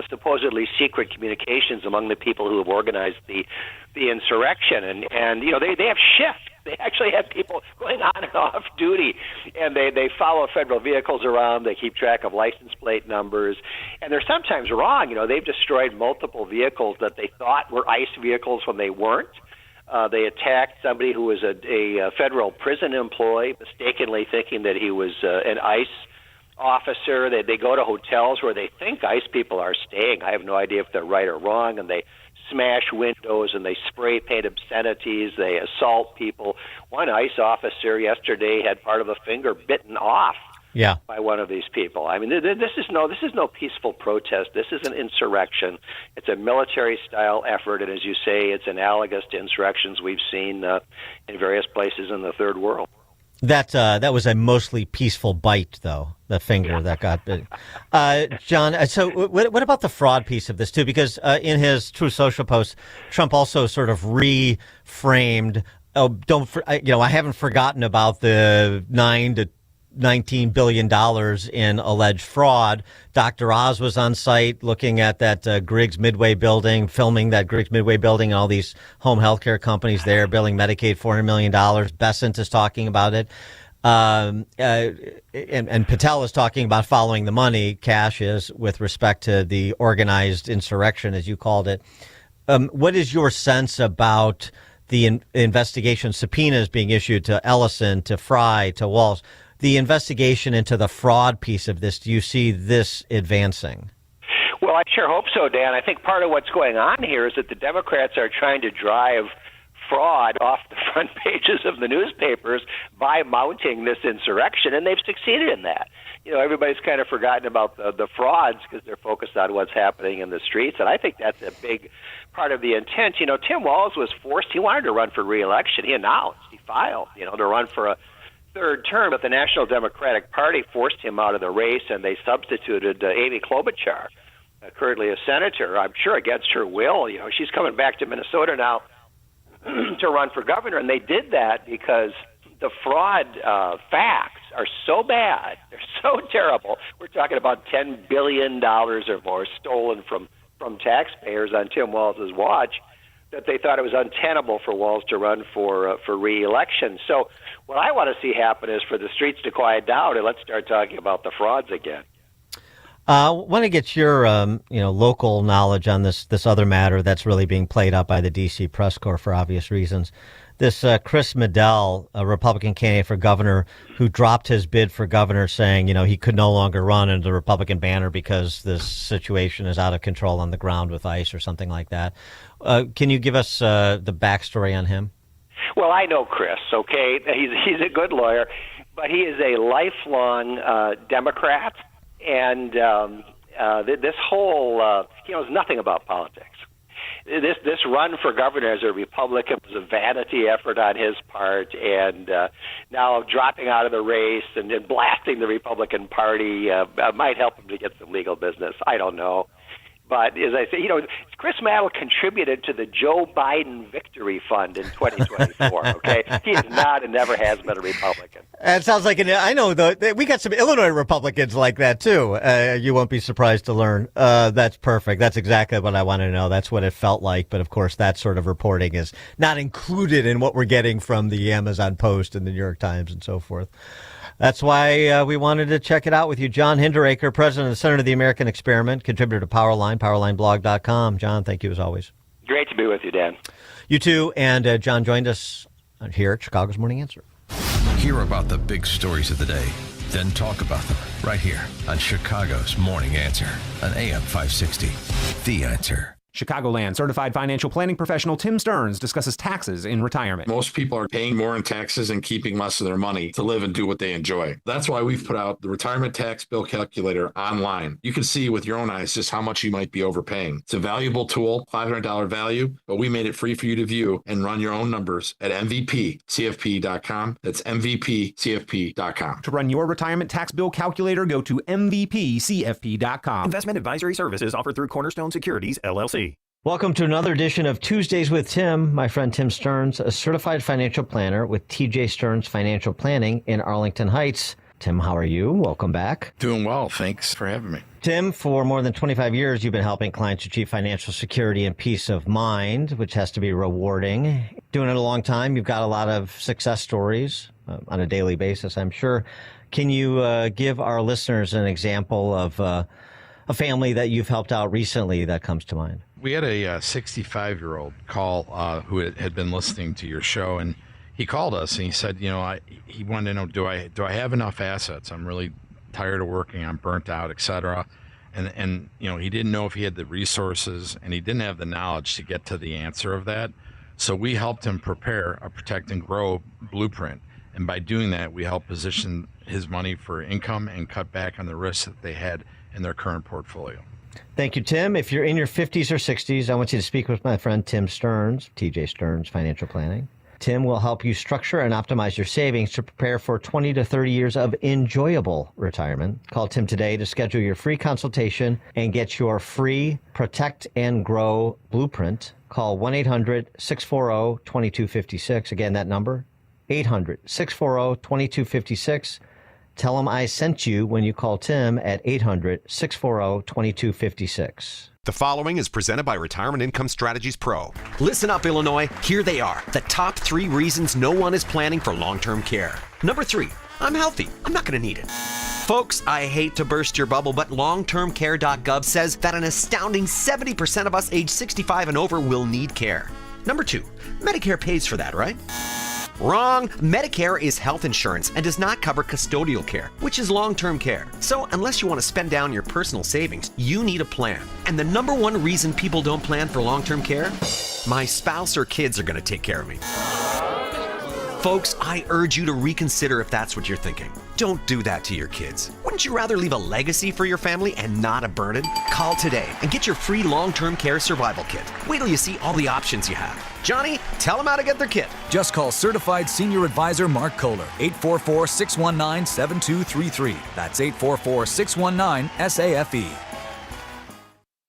S7: supposedly secret communications among the people who have organized the insurrection, and they have shifts. They actually have people going on and off duty, and they follow federal vehicles around. They keep track of license plate numbers, and they're sometimes wrong. They've destroyed multiple vehicles that they thought were ICE vehicles when they weren't. They attacked somebody who was a federal prison employee, mistakenly thinking that he was an ICE officer. They go to hotels where they think ICE people are staying. I have no idea if they're right or wrong, and they smash windows and they spray paint obscenities. They assault people. One ICE officer yesterday had part of a finger bitten off by one of these people. I mean, this is no peaceful protest. This is an insurrection. It's a military-style effort, and as you say, it's analogous to insurrections we've seen in various places in the Third World.
S28: That was a mostly peaceful bite, though, the finger that got bit. John, so what about the fraud piece of this, too? Because in his Truth Social post, Trump also sort of reframed, I haven't forgotten about the $9 to $19 billion in alleged fraud. Dr. Oz was on site looking at that Griggs Midway building, filming that Griggs Midway building, and all these home health care companies there billing Medicaid $400 million. Bessent is talking about it. And Patel is talking about following the money, Cash is, with respect to the organized insurrection, as you called it. What is your sense about the investigation subpoenas being issued to Ellison, to Fry, to Walz? The investigation into the fraud piece of this, do you see this advancing?
S7: Well, I sure hope so, Dan. I think part of what's going on here is that the Democrats are trying to drive fraud off the front pages of the newspapers by mounting this insurrection, and they've succeeded in that. Everybody's kind of forgotten about the frauds because they're focused on what's happening in the streets, and I think that's a big part of the intent. Tim Walz was forced. He wanted to run for re-election. He announced, he filed, to run for a third term, but the National Democratic Party forced him out of the race, and they substituted Amy Klobuchar, currently a senator, I'm sure against her will. She's coming back to Minnesota now to run for governor, and they did that because the fraud facts are so bad, they're so terrible. We're talking about $10 billion or more stolen from taxpayers on Tim Walz's watch, that they thought it was untenable for Walz to run for re-election. So what I want to see happen is for the streets to quiet down and let's start talking about the frauds again.
S28: I want to get your local knowledge on this other matter that's really being played out by the D.C. press corps for obvious reasons. This Chris Medell, a Republican candidate for governor, who dropped his bid for governor, saying he could no longer run under the Republican banner because this situation is out of control on the ground with ICE or something like that. Can you give us the backstory on him?
S7: Well, I know Chris. Okay, he's a good lawyer, but he is a lifelong Democrat, and this whole he knows nothing about politics. This run for governor as a Republican was a vanity effort on his part, and now dropping out of the race and blasting the Republican Party might help him to get some legal business. I don't know. But as I say, Chris Medell contributed to the Joe Biden Victory Fund in 2024, okay? He is not and never has been a Republican.
S28: It sounds like, I know, we got some Illinois Republicans like that, too. You won't be surprised to learn. That's perfect. That's exactly what I want to know. That's what it felt like. But, of course, that sort of reporting is not included in what we're getting from the Amazon Post and the New York Times and so forth. That's why we wanted to check it out with you. John Hinderaker, president of the Center of the American Experiment, contributor to Powerline, powerlineblog.com. John, thank you as always.
S7: Great to be with you, Dan.
S28: You too. And John joined us here at Chicago's Morning Answer.
S14: Hear about the big stories of the day, then talk about them right here on Chicago's Morning Answer on AM 560. The Answer.
S20: Chicagoland certified financial planning professional Tim Stearns discusses taxes in retirement.
S21: Most people are paying more in taxes and keeping less of their money to live and do what they enjoy. That's why we've put out the Retirement Tax Bill Calculator online. You can see with your own eyes just how much you might be overpaying. It's a valuable tool, $500 value, but we made it free for you to view and run your own numbers at MVPCFP.com. That's MVPCFP.com.
S20: To run your retirement tax bill calculator, go to MVPCFP.com.
S22: Investment advisory services offered through Cornerstone Securities, LLC.
S28: Welcome to another edition of Tuesdays with Tim. My friend Tim Stearns, a certified financial planner with TJ Stearns Financial Planning in Arlington Heights. Tim, how are you? Welcome back.
S21: Doing well. Thanks for having me.
S28: Tim, for more than 25 years, you've been helping clients achieve financial security and peace of mind, which has to be rewarding. Doing it a long time. You've got a lot of success stories on a daily basis, I'm sure. Can you give our listeners an example of a family that you've helped out recently that comes to mind?
S21: We had a 65-year-old call who had been listening to your show, and he called us and he said, he wanted to know, do I have enough assets? I'm really tired of working. I'm burnt out, etc. And he didn't know if he had the resources, and he didn't have the knowledge to get to the answer of that. So we helped him prepare a Protect and Grow blueprint. And by doing that, we helped position his money for income and cut back on the risks that they had in their current portfolio.
S28: Thank you, Tim. If you're in your 50s or 60s, I want you to speak with my friend Tim Stearns, TJ Stearns Financial Planning. Tim will help you structure and optimize your savings to prepare for 20 to 30 years of enjoyable retirement. Call Tim today to schedule your free consultation and get your free Protect and Grow blueprint. Call 1-800-640-2256. Again, that number, 800-640-2256. Tell him I sent you when you call Tim at 800-640-2256.
S1: The following is presented by Retirement Income Strategies Pro. Listen up, Illinois. Here they are, the top 3 reasons no one is planning for long-term care. Number 3, I'm healthy. I'm not going to need it. Folks, I hate to burst your bubble, but longtermcare.gov says that an astounding 70% of us age 65 and over will need care. Number 2, Medicare pays for that, right? Wrong. Medicare is health insurance and does not cover custodial care, which is long-term care. So unless you want to spend down your personal savings, you need a plan. And the number one reason people don't plan for long-term care? My spouse or kids are going to take care of me. Folks, I urge you to reconsider if that's what you're thinking. Don't do that to your kids. Wouldn't you rather leave a legacy for your family and not a burden? Call today and get your free long-term care survival kit. Wait till you see all the options you have. Johnny, tell them how to get their kit.
S8: Just call Certified Senior Advisor Mark Kohler, 844-619-7233. That's 844-619-SAFE.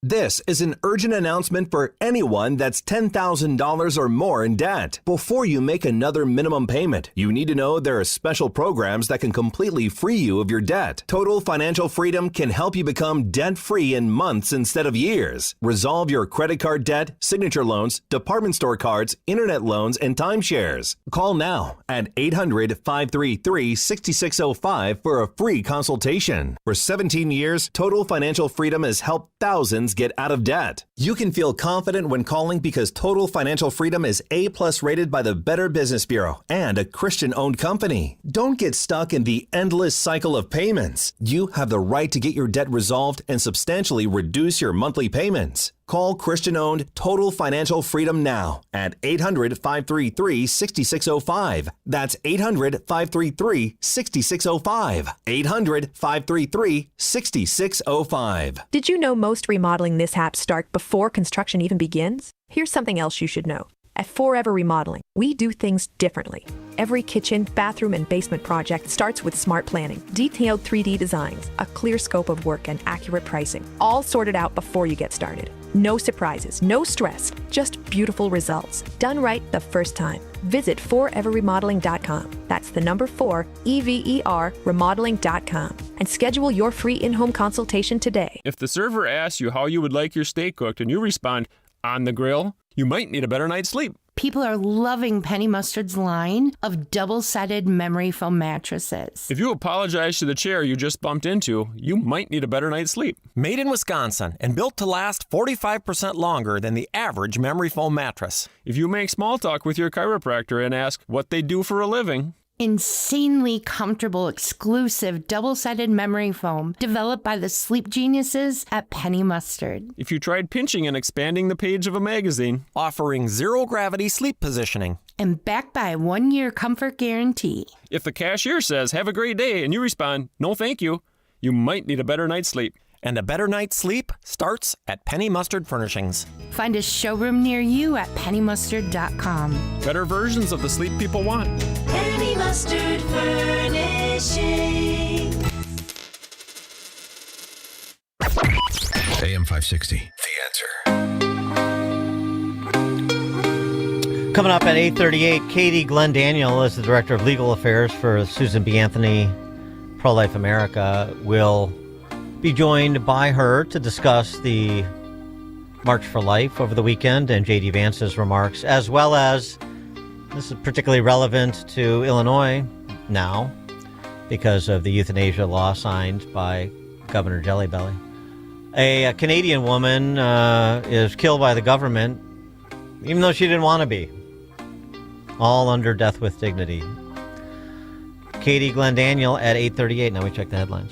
S9: This is an urgent announcement for anyone that's $10,000 or more in debt. Before you make another minimum payment, you need to know there are special programs that can completely free you of your debt. Total Financial Freedom can help you become debt-free in months instead of years. Resolve your credit card debt, signature loans, department store cards, internet loans, and timeshares. Call now at 800-533-6605 for a free consultation. For 17 years, Total Financial Freedom has helped thousands get out of debt. You can feel confident when calling because Total Financial Freedom is A+ rated by the Better Business Bureau and a Christian-owned company. Don't get stuck in the endless cycle of payments. You have the right to get your debt resolved and substantially reduce your monthly payments. Call Christian-owned Total Financial Freedom now at 800-533-6605. That's 800-533-6605. 800-533-6605.
S10: Did you know most remodeling mishaps start before construction even begins? Here's something else you should know. At Forever Remodeling, we do things differently. Every kitchen, bathroom, and basement project starts with smart planning, detailed 3D designs, a clear scope of work, and accurate pricing, all sorted out before you get started. No surprises, no stress, just beautiful results, done right the first time. Visit foreverremodeling.com. That's the number 4, EVER, remodeling.com, and schedule your free in-home consultation today.
S11: If the server asks you how you would like your steak cooked and you respond, on the grill, you might need a better night's sleep.
S13: People are loving Penny Mustard's line of double-sided memory foam mattresses.
S11: If you apologize to the chair you just bumped into, you might need a better night's sleep.
S16: Made in Wisconsin and built to last 45% longer than the average memory foam mattress.
S11: If you make small talk with your chiropractor and ask what they do for a living,
S13: Insanely comfortable, exclusive, double-sided memory foam developed by the sleep geniuses at Penny Mustard.
S11: If you tried pinching and expanding the page of a magazine.
S16: Offering zero-gravity sleep positioning.
S13: And backed by a 1-year comfort guarantee.
S11: If the cashier says, "Have a great day," and you respond, "No, thank you," you might need a better night's sleep.
S16: And a better night's sleep starts at Penny Mustard Furnishings.
S13: Find a showroom near you at pennymustard.com.
S11: Better versions of the sleep people want.
S3: Penny Mustard Furnishing.
S14: AM 560, The Answer.
S28: Coming up at 8:38, Katie Glendaniel is the Director of Legal Affairs for Susan B. Anthony Pro-Life America, will be joined by her to discuss the March for Life over the weekend and J.D. Vance's remarks, as well as, this is particularly relevant to Illinois now because of the euthanasia law signed by Governor Jelly Belly. A Canadian woman is killed by the government, even though she didn't want to be. All under death with dignity. Katie Glendaniel at 8:38. Now we check the headlines.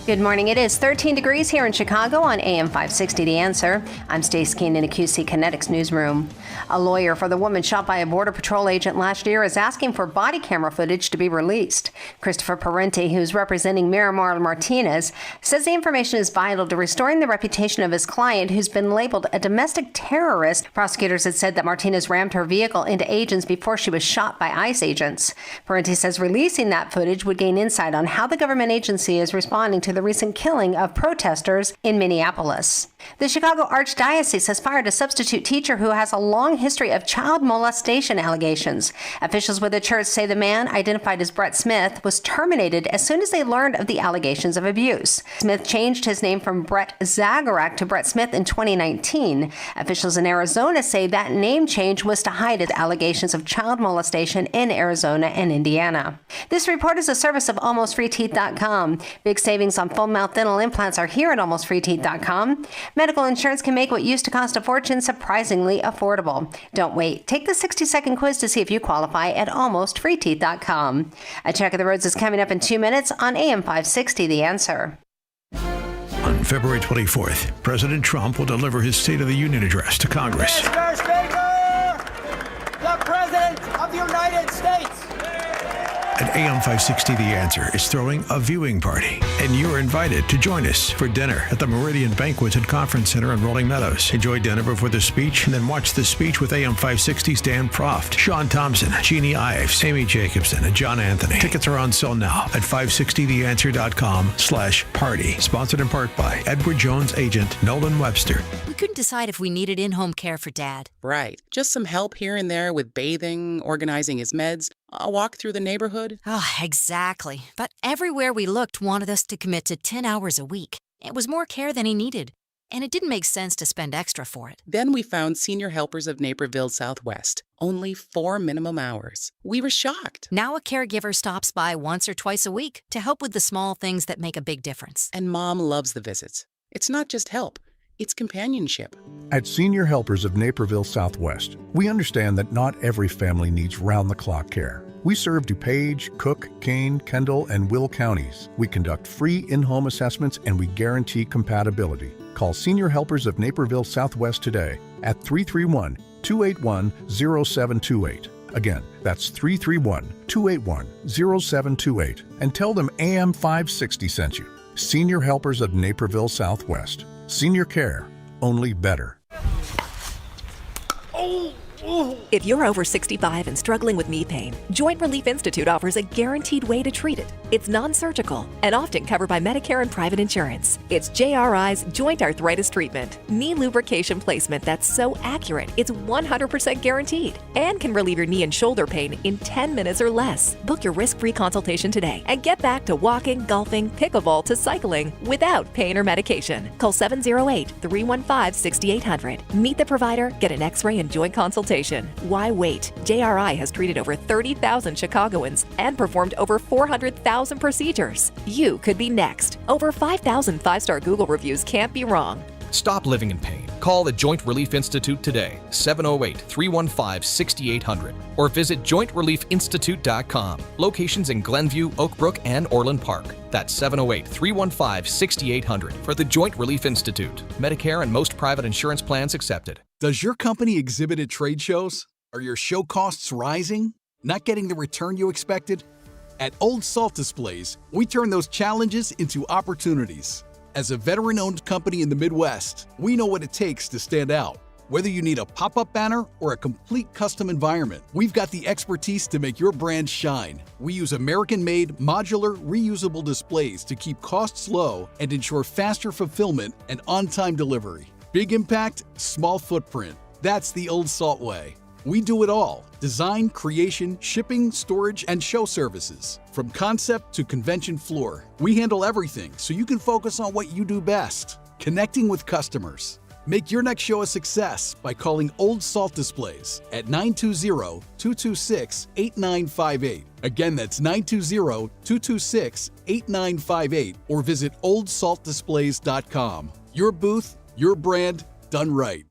S4: Good morning. It is 13 degrees here in Chicago on AM 560 The Answer. I'm Stace Keen in a QC Kinetics newsroom. A lawyer for the woman shot by a Border Patrol agent last year is asking for body camera footage to be released. Christopher Parenti, who's representing Miramar Martinez, says the information is vital to restoring the reputation of his client, who's been labeled a domestic terrorist. Prosecutors had said that Martinez rammed her vehicle into agents before she was shot by ICE agents. Parenti says releasing that footage would gain insight on how the government agency is responding to the recent killing of protesters in Minneapolis. The Chicago Archdiocese has fired a substitute teacher who has a long history of child molestation allegations. Officials with the church say the man, identified as Brett Smith, was terminated as soon as they learned of the allegations of abuse. Smith changed his name from Brett Zagorak to Brett Smith in 2019. Officials in Arizona say that name change was to hide his allegations of child molestation in Arizona and Indiana. This report is a service of AlmostFreeTeeth.com. Big savings on full mouth dental implants are here at AlmostFreeTeeth.com. Medical insurance can make what used to cost a fortune surprisingly affordable. Don't wait. Take the 60-second quiz to see if you qualify at AlmostFreeTeeth.com. A check of the roads is coming up in 2 minutes on AM 560 The Answer.
S15: On February 24th, President Trump will deliver his State of the Union address to Congress.
S5: Mr. Speaker, the President of the United States.
S15: And AM 560 The Answer is throwing a viewing party, and you're invited to join us for dinner at the Meridian Banquet and Conference Center in Rolling Meadows. Enjoy dinner before the speech, and then watch the speech with AM 560's Dan Proft, Sean Thompson, Jeannie Ives, Amy Jacobson, and John Anthony. Tickets are on sale now at 560theanswer.com/party. Sponsored in part by Edward Jones agent Nolan Webster.
S17: We couldn't decide if we needed in-home care for Dad.
S18: Right. Just some help here and there with bathing, organizing his meds, a walk through the neighborhood.
S17: Oh, exactly. But everywhere we looked wanted us to commit to 10 hours a week. It was more care than he needed, and it didn't make sense to spend extra for it.
S18: Then we found Senior Helpers of Naperville Southwest. Only 4 minimum hours. We were shocked.
S17: Now a caregiver stops by once or twice a week to help with the small things that make a big difference.
S18: And Mom loves the visits. It's not just help. It's companionship.
S19: At Senior Helpers of Naperville Southwest, we understand that not every family needs round-the-clock care. We serve DuPage, Cook, Kane, Kendall, and Will counties. We conduct free in-home assessments and we guarantee compatibility. Call Senior Helpers of Naperville Southwest today at 331-281-0728. Again, that's 331-281-0728. And tell them AM 560 sent you. Senior Helpers of Naperville Southwest. Senior care, only better.
S10: If you're over 65 and struggling with knee pain, Joint Relief Institute offers a guaranteed way to treat it. It's non-surgical and often covered by Medicare and private insurance. It's JRI's Joint Arthritis Treatment, knee lubrication placement that's so accurate it's 100% guaranteed and can relieve your knee and shoulder pain in 10 minutes or less. Book your risk-free consultation today and get back to walking, golfing, pickleball to cycling without pain or medication. Call 708-315-6800. Meet the provider, get an x-ray and joint consultation. Why wait? JRI has treated over 30,000 Chicagoans and performed over 400,000 procedures. You could be next. Over 5,000 five-star Google reviews can't be wrong.
S8: Stop living in pain.
S2: Call the Joint Relief Institute today, 708-315-6800, or visit jointreliefinstitute.com. Locations in Glenview, Oak Brook, and Orland Park. That's 708-315-6800 for the Joint Relief Institute. Medicare and most private insurance plans accepted.
S6: Does your company exhibit at trade shows? Are your show costs rising? Not getting the return you expected? At Old Salt Displays, we turn those challenges into opportunities. As a veteran-owned company in the Midwest, we know what it takes to stand out. Whether you need a pop-up banner or a complete custom environment, we've got the expertise to make your brand shine. We use American-made, modular, reusable displays to keep costs low and ensure faster fulfillment and on-time delivery. Big impact, small footprint. That's the Old Salt way. We do it all: design, creation, shipping, storage, and show services. From concept to convention floor, we handle everything so you can focus on what you do best, connecting with customers. Make your next show a success by calling Old Salt Displays at 920-226-8958. Again, that's 920-226-8958, or visit oldsaltdisplays.com. Your booth, your brand, done right.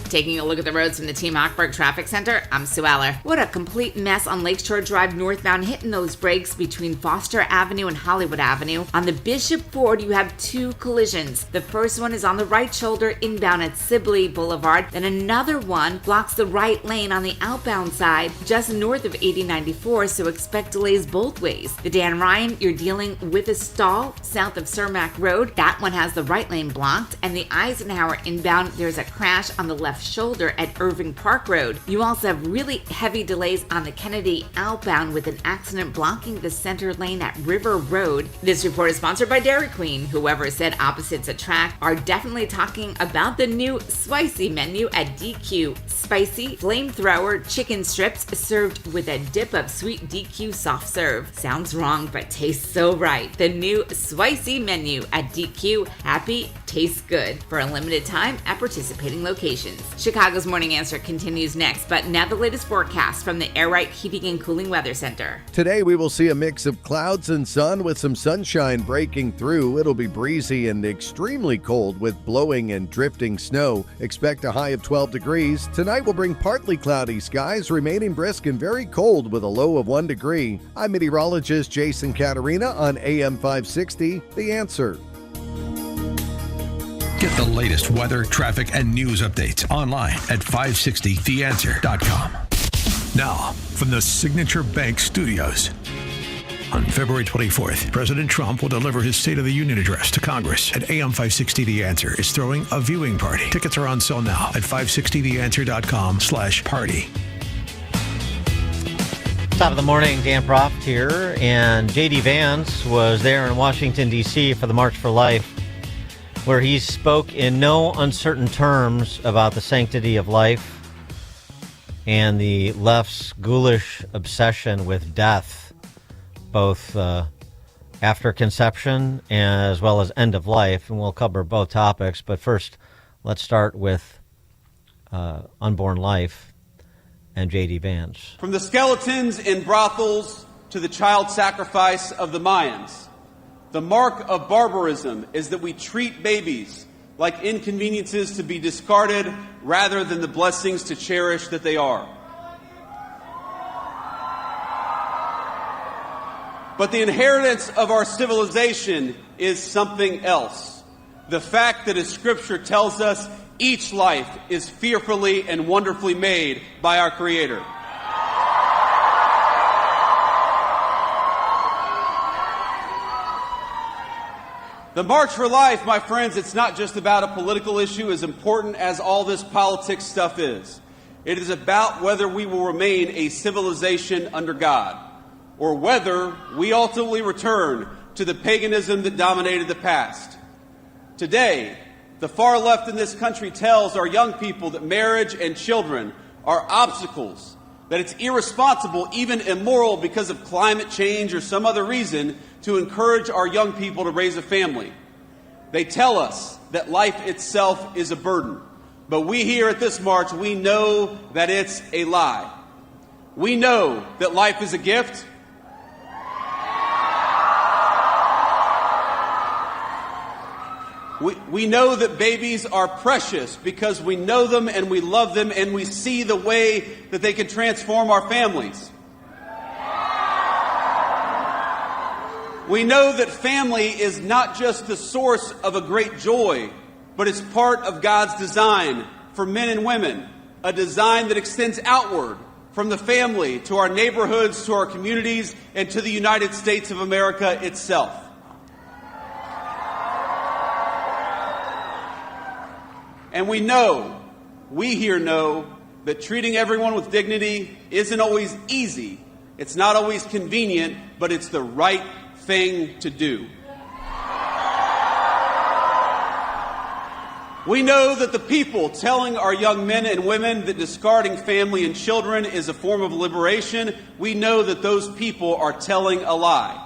S12: Taking a look at the roads from the Team Hochberg Traffic Center, I'm Sue Aller. What a complete mess on Lakeshore Drive northbound, hitting those brakes between Foster Avenue and Hollywood Avenue. On the Bishop Ford, you have two collisions. The first one is on the right shoulder inbound at Sibley Boulevard. Then another one blocks the right lane on the outbound side just north of 8094, so expect delays both ways. The Dan Ryan, you're dealing with a stall south of Cermak Road. That one has the right lane blocked. And the Eisenhower inbound, there's a crash on the left shoulder at Irving Park Road. You also have really heavy delays on the Kennedy outbound with an accident blocking the center lane at River Road. This report is sponsored by Dairy Queen. Whoever said opposites attract are definitely talking about the new spicy menu at DQ. Spicy flamethrower chicken strips served with a dip of sweet DQ soft serve. Sounds wrong, but tastes so right. The new spicy menu at DQ. Happy, tastes good. For a limited time at participating locations. Chicago's Morning Answer continues next, but now the latest forecast from the Airrite Heating and Cooling Weather Center.
S23: Today we will see a mix of clouds and sun with some sunshine breaking through. It'll be breezy and extremely cold with blowing and drifting snow. Expect a high of 12 degrees. Tonight will bring partly cloudy skies, remaining brisk and very cold with a low of 1 degree. I'm meteorologist Jason Caterina on AM 560, The Answer.
S15: Get the latest weather, traffic, and news updates online at 560theanswer.com. Now, from the Signature Bank Studios. On February 24th, President Trump will deliver his State of the Union address to Congress, and AM 560 The Answer is throwing a viewing party. Tickets are on sale now at 560theanswer.com/party.
S28: Top of the morning, Dan Proft here, and J.D. Vance was there in Washington, D.C. for the March for Life, where he spoke in no uncertain terms about the sanctity of life and the left's ghoulish obsession with death, both after conception as well as end of life. And we'll cover both topics. But first, let's start with unborn life and J.D. Vance.
S24: From the skeletons in brothels to the child sacrifice of the Mayans, the mark of barbarism is that we treat babies like inconveniences to be discarded rather than the blessings to cherish that they are. But the inheritance of our civilization is something else. The fact that, as Scripture tells us, each life is fearfully and wonderfully made by our Creator. The March for Life, my friends, it's not just about a political issue as important as all this politics stuff is. It is about whether we will remain a civilization under God, or whether we ultimately return to the paganism that dominated the past. Today, the far left in this country tells our young people that marriage and children are obstacles, that it's irresponsible, even immoral because of climate change or some other reason, to encourage our young people to raise a family. They tell us that life itself is a burden. But we here at this march, we know that it's a lie. We know that life is a gift. We know that babies are precious because we know them and we love them and we see the way that they can transform our families. We know that family is not just the source of a great joy, but it's part of God's design for men and women, a design that extends outward from the family to our neighborhoods, to our communities, and to the United States of America itself. And we here know, that treating everyone with dignity isn't always easy. It's not always convenient, but it's the right thing to do. We know that the people telling our young men and women that discarding family and children is a form of liberation, we know that those people are telling a lie.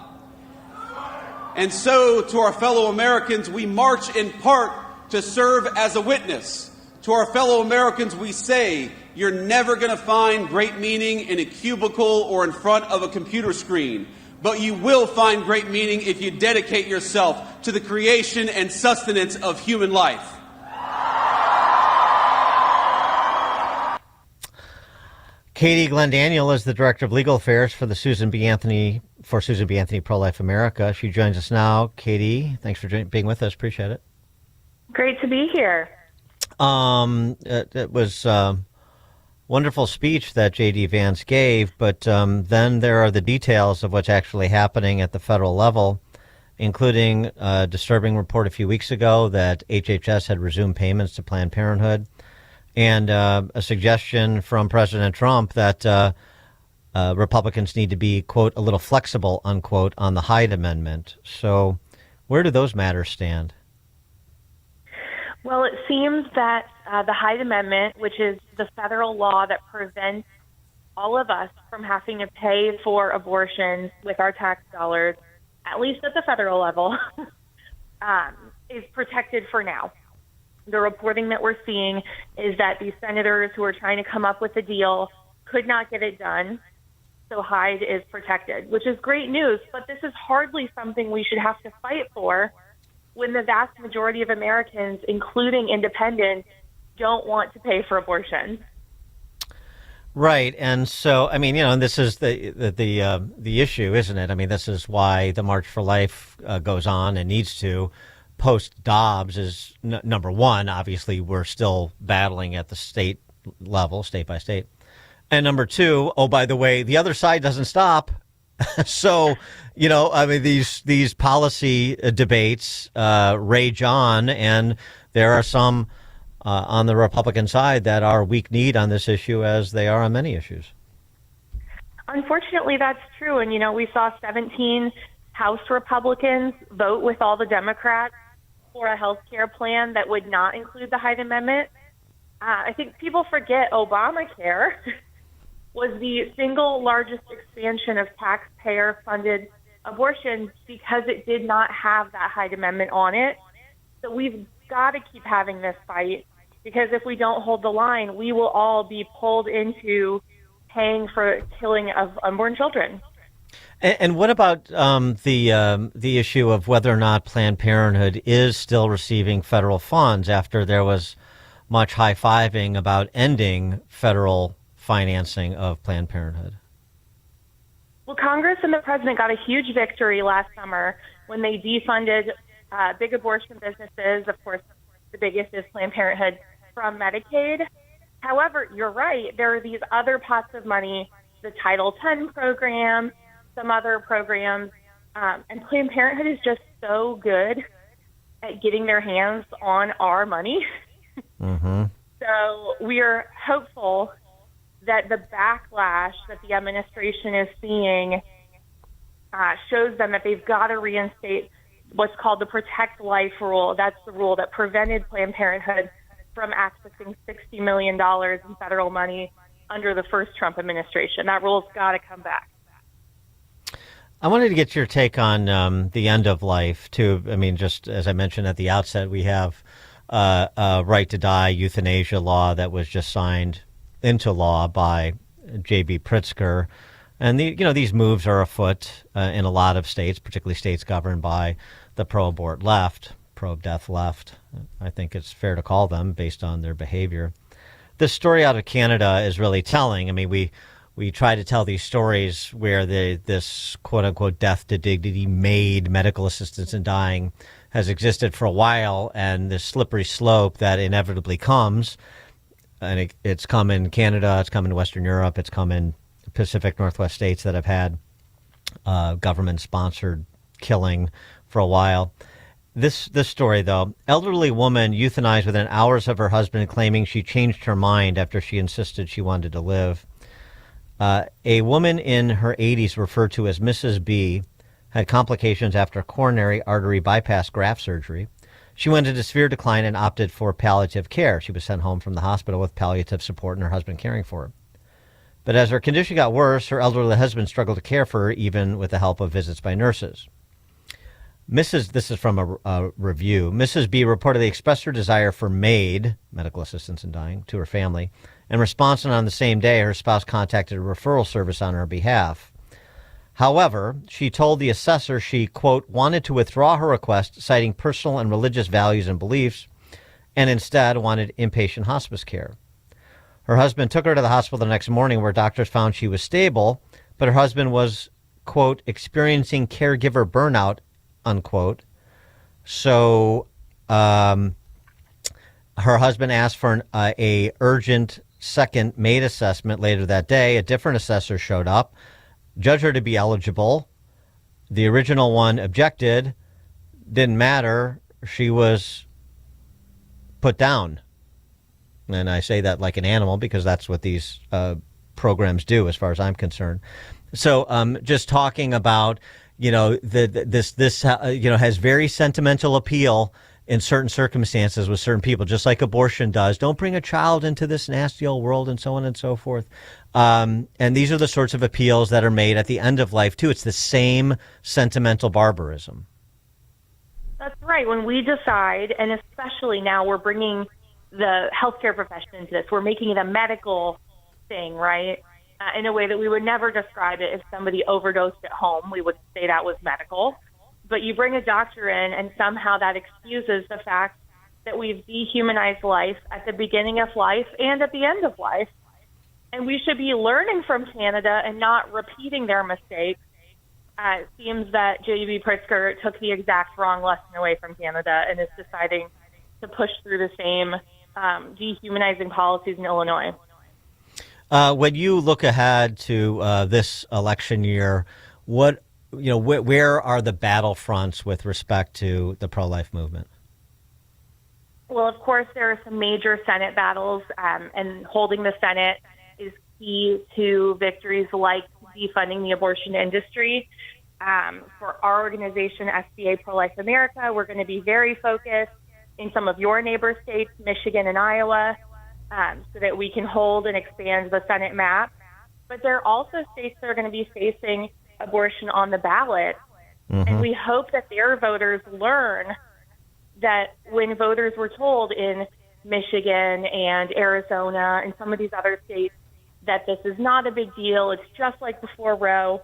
S24: And so, to our fellow Americans, we march in part to serve as a witness. To our fellow Americans, we say, you're never going to find great meaning in a cubicle or in front of a computer screen. But you will find great meaning if you dedicate yourself to the creation and sustenance of human life.
S28: Katie Glendaniel is the Director of Legal Affairs for the Susan B. Anthony Pro-Life America. She joins us now. Katie, thanks for being with us. Appreciate it.
S1: Great to be here.
S28: It was a wonderful speech that J.D. Vance gave, but then there are the details of what's actually happening at the federal level, including a disturbing report a few weeks ago that HHS had resumed payments to Planned Parenthood, and a suggestion from President Trump that Republicans need to be, quote, a little flexible, unquote, on the Hyde Amendment. So where do those matters stand?
S1: Well, it seems that the Hyde Amendment, which is the federal law that prevents all of us from having to pay for abortions with our tax dollars, at least at the federal level, is protected for now. The reporting that we're seeing is that these senators who are trying to come up with a deal could not get it done, so Hyde is protected, which is great news, but this is hardly something we should have to fight for when the vast majority of Americans, including independents, don't want to pay for abortion.
S28: Right, and so I mean, and this is the issue, isn't it? I mean, this is why the March for Life goes on and needs to. Post Dobbs is number one. Obviously, we're still battling at the state level, state by state, and number two, oh, by the way, the other side doesn't stop. So, I mean, these policy debates rage on, and there are some on the Republican side that are weak-kneed on this issue, as they are on many issues.
S1: Unfortunately, that's true. And, we saw 17 House Republicans vote with all the Democrats for a health care plan that would not include the Hyde Amendment. I think people forget Obamacare was the single largest expansion of taxpayer-funded abortion because it did not have that Hyde Amendment on it. So we've got to keep having this fight, because if we don't hold the line, we will all be pulled into paying for killing of unborn children.
S28: And what about the issue of whether or not Planned Parenthood is still receiving federal funds after there was much high-fiving about ending federal financing of Planned Parenthood?
S1: Well, Congress and the president got a huge victory last summer when they defunded big abortion businesses. Of course, the biggest is Planned Parenthood, from Medicaid. However, you're right. There are these other pots of money, the Title X program, some other programs, and Planned Parenthood is just so good at getting their hands on our money.
S28: Mm-hmm.
S1: So we are hopeful that the backlash that the administration is seeing shows them that they've got to reinstate what's called the Protect Life rule. That's the rule that prevented Planned Parenthood from accessing $60 million in federal money under the first Trump administration. That rule's got to come back.
S28: I wanted to get your take on the end of life, too. I mean, just as I mentioned at the outset, we have a right to die euthanasia law that was just signed into law by J.B. Pritzker. And, these moves are afoot in a lot of states, particularly states governed by the pro-abort left, pro-death left. I think it's fair to call them based on their behavior. This story out of Canada is really telling. I mean, we try to tell these stories where this quote-unquote death to dignity MAID, medical assistance in dying, has existed for a while, and this slippery slope that inevitably comes, and it's come in Canada, it's come in Western Europe, it's come in Pacific Northwest states that have had government-sponsored killing for a while. This story, though, elderly woman euthanized within hours of her husband, claiming she changed her mind after she insisted she wanted to live. A woman in her 80s, referred to as Mrs. B, had complications after coronary artery bypass graft surgery. She went into severe decline and opted for palliative care. She was sent home from the hospital with palliative support and her husband caring for her. But as her condition got worse, her elderly husband struggled to care for her, even with the help of visits by nurses. This is from a review. Mrs. B reportedly expressed her desire for MAID, medical assistance in dying, to her family. In response, and on the same day, her spouse contacted a referral service on her behalf. However, she told the assessor she, quote, wanted to withdraw her request, citing personal and religious values and beliefs, and instead wanted inpatient hospice care. Her husband took her to the hospital the next morning, where doctors found she was stable, but her husband was, quote, experiencing caregiver burnout, unquote. So her husband asked for a urgent second MAID assessment later that day. A different assessor showed up, judged her to be eligible. The original one objected. Didn't matter. She was put down. And I say that like an animal because that's what these programs do, as far as I'm concerned. So just talking about, this has very sentimental appeal in certain circumstances with certain people, just like abortion does. Don't bring a child into this nasty old world, and so on and so forth. And these are the sorts of appeals that are made at the end of life, too. It's the same sentimental barbarism.
S1: That's right. When we decide, and especially now we're bringing the healthcare profession into this, we're making it a medical thing, right? In a way that we would never describe it if somebody overdosed at home. We would say that was medical. But you bring a doctor in, and somehow that excuses the fact that we've dehumanized life at the beginning of life and at the end of life. And we should be learning from Canada and not repeating their mistakes. It seems that J.B. Pritzker took the exact wrong lesson away from Canada and is deciding to push through the same dehumanizing policies in Illinois.
S28: When you look ahead to this election year, where are the battlefronts with respect to the pro-life movement?
S1: Well, of course, there are some major Senate battles, and holding the Senate is key to victories like defunding the abortion industry. For our organization, SBA Pro-Life America, we're going to be very focused in some of your neighbor states, Michigan and Iowa, so that we can hold and expand the Senate map. But there are also states that are going to be facing abortion on the ballot. Mm-hmm. And we hope that their voters learn that when voters were told in Michigan and Arizona and some of these other states that this is not a big deal, it's just like before Roe,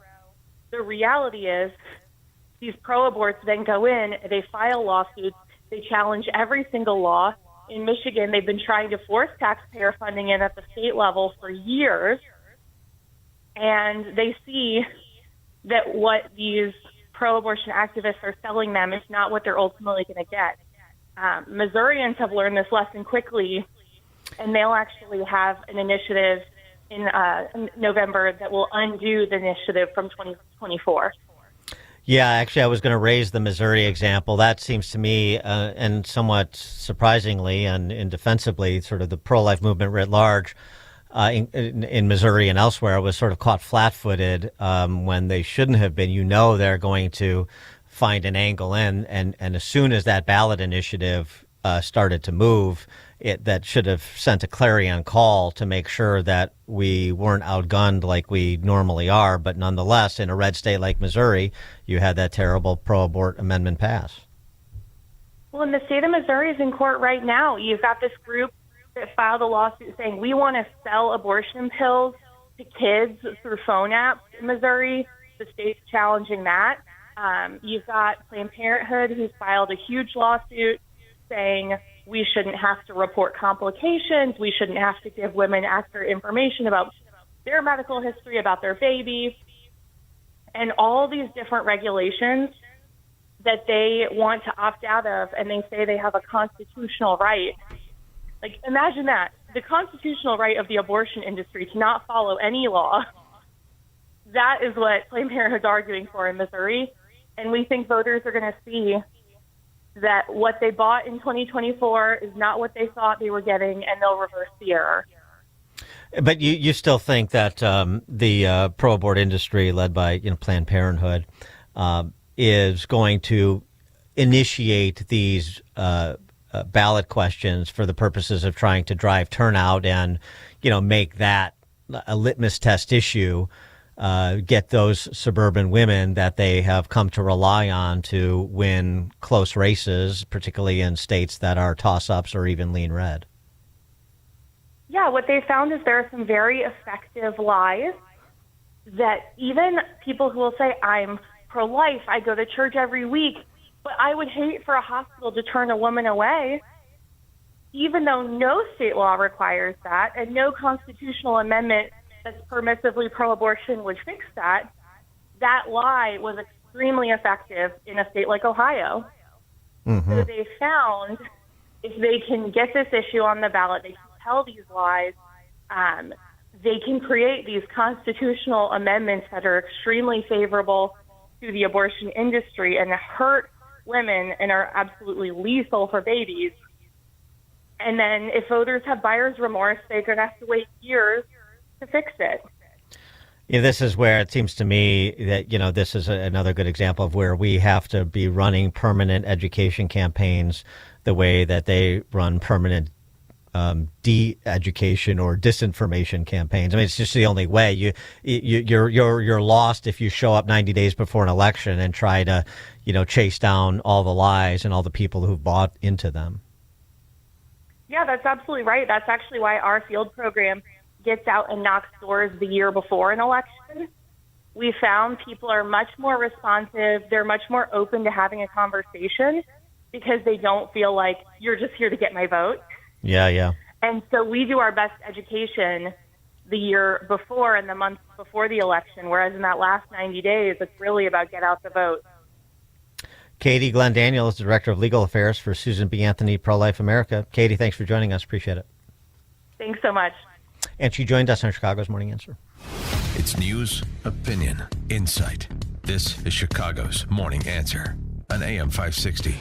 S1: the reality is these pro-aborts then go in, they file lawsuits, they challenge every single law. In Michigan, they've been trying to force taxpayer funding in at the state level for years, and they see that what these pro-abortion activists are selling them is not what they're ultimately going to get. Missourians have learned this lesson quickly, and they'll actually have an initiative in November that will undo the initiative from 2024.
S28: Yeah, actually, I was going to raise the Missouri example. That seems to me, and somewhat surprisingly and indefensibly, sort of the pro-life movement writ large in Missouri and elsewhere was sort of caught flat-footed when they shouldn't have been. They're going to find an angle in, and as soon as that ballot initiative started to move, that should have sent a clarion call to make sure that we weren't outgunned like we normally are. But nonetheless, in a red state like Missouri, you had that terrible pro-abort amendment pass.
S1: Well, and the state of Missouri is in court right now. You've got this group that filed a lawsuit saying we want to sell abortion pills to kids through phone apps in Missouri. The state's challenging that. You've got Planned Parenthood, who's filed a huge lawsuit saying we shouldn't have to report complications, we shouldn't have to give women accurate information about their medical history, about their baby, and all these different regulations that they want to opt out of, and they say they have a constitutional right. Like, imagine that. The constitutional right of the abortion industry to not follow any law. That is what Planned Parenthood's arguing for in Missouri, and we think voters are going to see that what they bought in 2024 is not what they thought they were getting, and they'll reverse the error.
S28: But you still think that the pro-abort industry, led by Planned Parenthood, is going to initiate these ballot questions for the purposes of trying to drive turnout and, make that a litmus test issue, get those suburban women that they have come to rely on to win close races, particularly in states that are toss-ups or even lean red?
S1: Yeah, what they found is there are some very effective lies that even people who will say, I'm pro-life, I go to church every week, but I would hate for a hospital to turn a woman away, even though no state law requires that and no constitutional amendment that's permissively pro-abortion would fix that. That lie was extremely effective in a state like Ohio.
S28: Mm-hmm.
S1: So they found if they can get this issue on the ballot, they can tell these lies, they can create these constitutional amendments that are extremely favorable to the abortion industry and hurt women and are absolutely lethal for babies. And then if voters have buyer's remorse, they're going to have to wait years to fix it.
S28: Yeah, this is where it seems to me that, this is another good example of where we have to be running permanent education campaigns the way that they run permanent de-education or disinformation campaigns. I mean, it's just the only way. You're lost if you show up 90 days before an election and try to, chase down all the lies and all the people who've bought into them.
S1: Yeah, that's absolutely right. That's actually why our field program gets out and knocks doors the year before an election. We found people are much more responsive. They're much more open to having a conversation because they don't feel like you're just here to get my vote.
S28: Yeah.
S1: And so we do our best education the year before and the month before the election, whereas in that last 90 days, it's really about get out the vote.
S28: Katie Glenn Daniel is the Director of Legal Affairs for Susan B. Anthony Pro-Life America. Katie, thanks for joining us. Appreciate it.
S1: Thanks so much.
S28: And she joined us on Chicago's Morning Answer.
S14: It's news, opinion, insight. This is Chicago's Morning Answer on AM 560.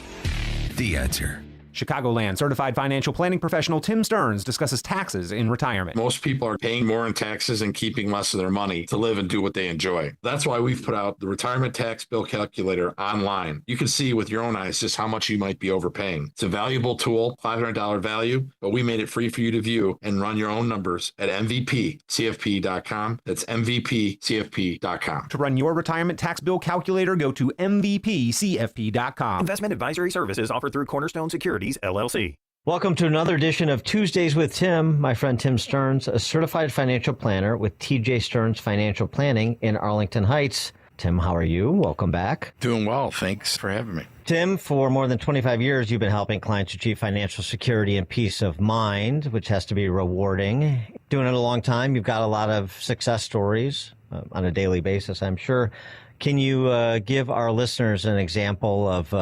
S14: The Answer.
S7: Chicagoland certified financial planning professional Tim Stearns discusses taxes in retirement.
S9: Most people are paying more in taxes and keeping less of their money to live and do what they enjoy. That's why we've put out the Retirement Tax Bill Calculator online. You can see with your own eyes just how much you might be overpaying. It's a valuable tool, $500 value, but we made it free for you to view and run your own numbers at MVPCFP.com. That's MVPCFP.com.
S7: To run your retirement tax bill calculator, go to MVPCFP.com.
S20: Investment advisory services offered through Cornerstone Securities, LLC.
S28: Welcome to another edition of Tuesdays with Tim. My friend Tim Stearns, a certified financial planner with TJ Stearns Financial Planning in Arlington Heights. Tim, how are you? Welcome back.
S9: Doing well. Thanks for having me.
S28: Tim, for more than 25 years, you've been helping clients achieve financial security and peace of mind, which has to be rewarding. Doing it a long time. You've got a lot of success stories on a daily basis, I'm sure. Can you give our listeners an example of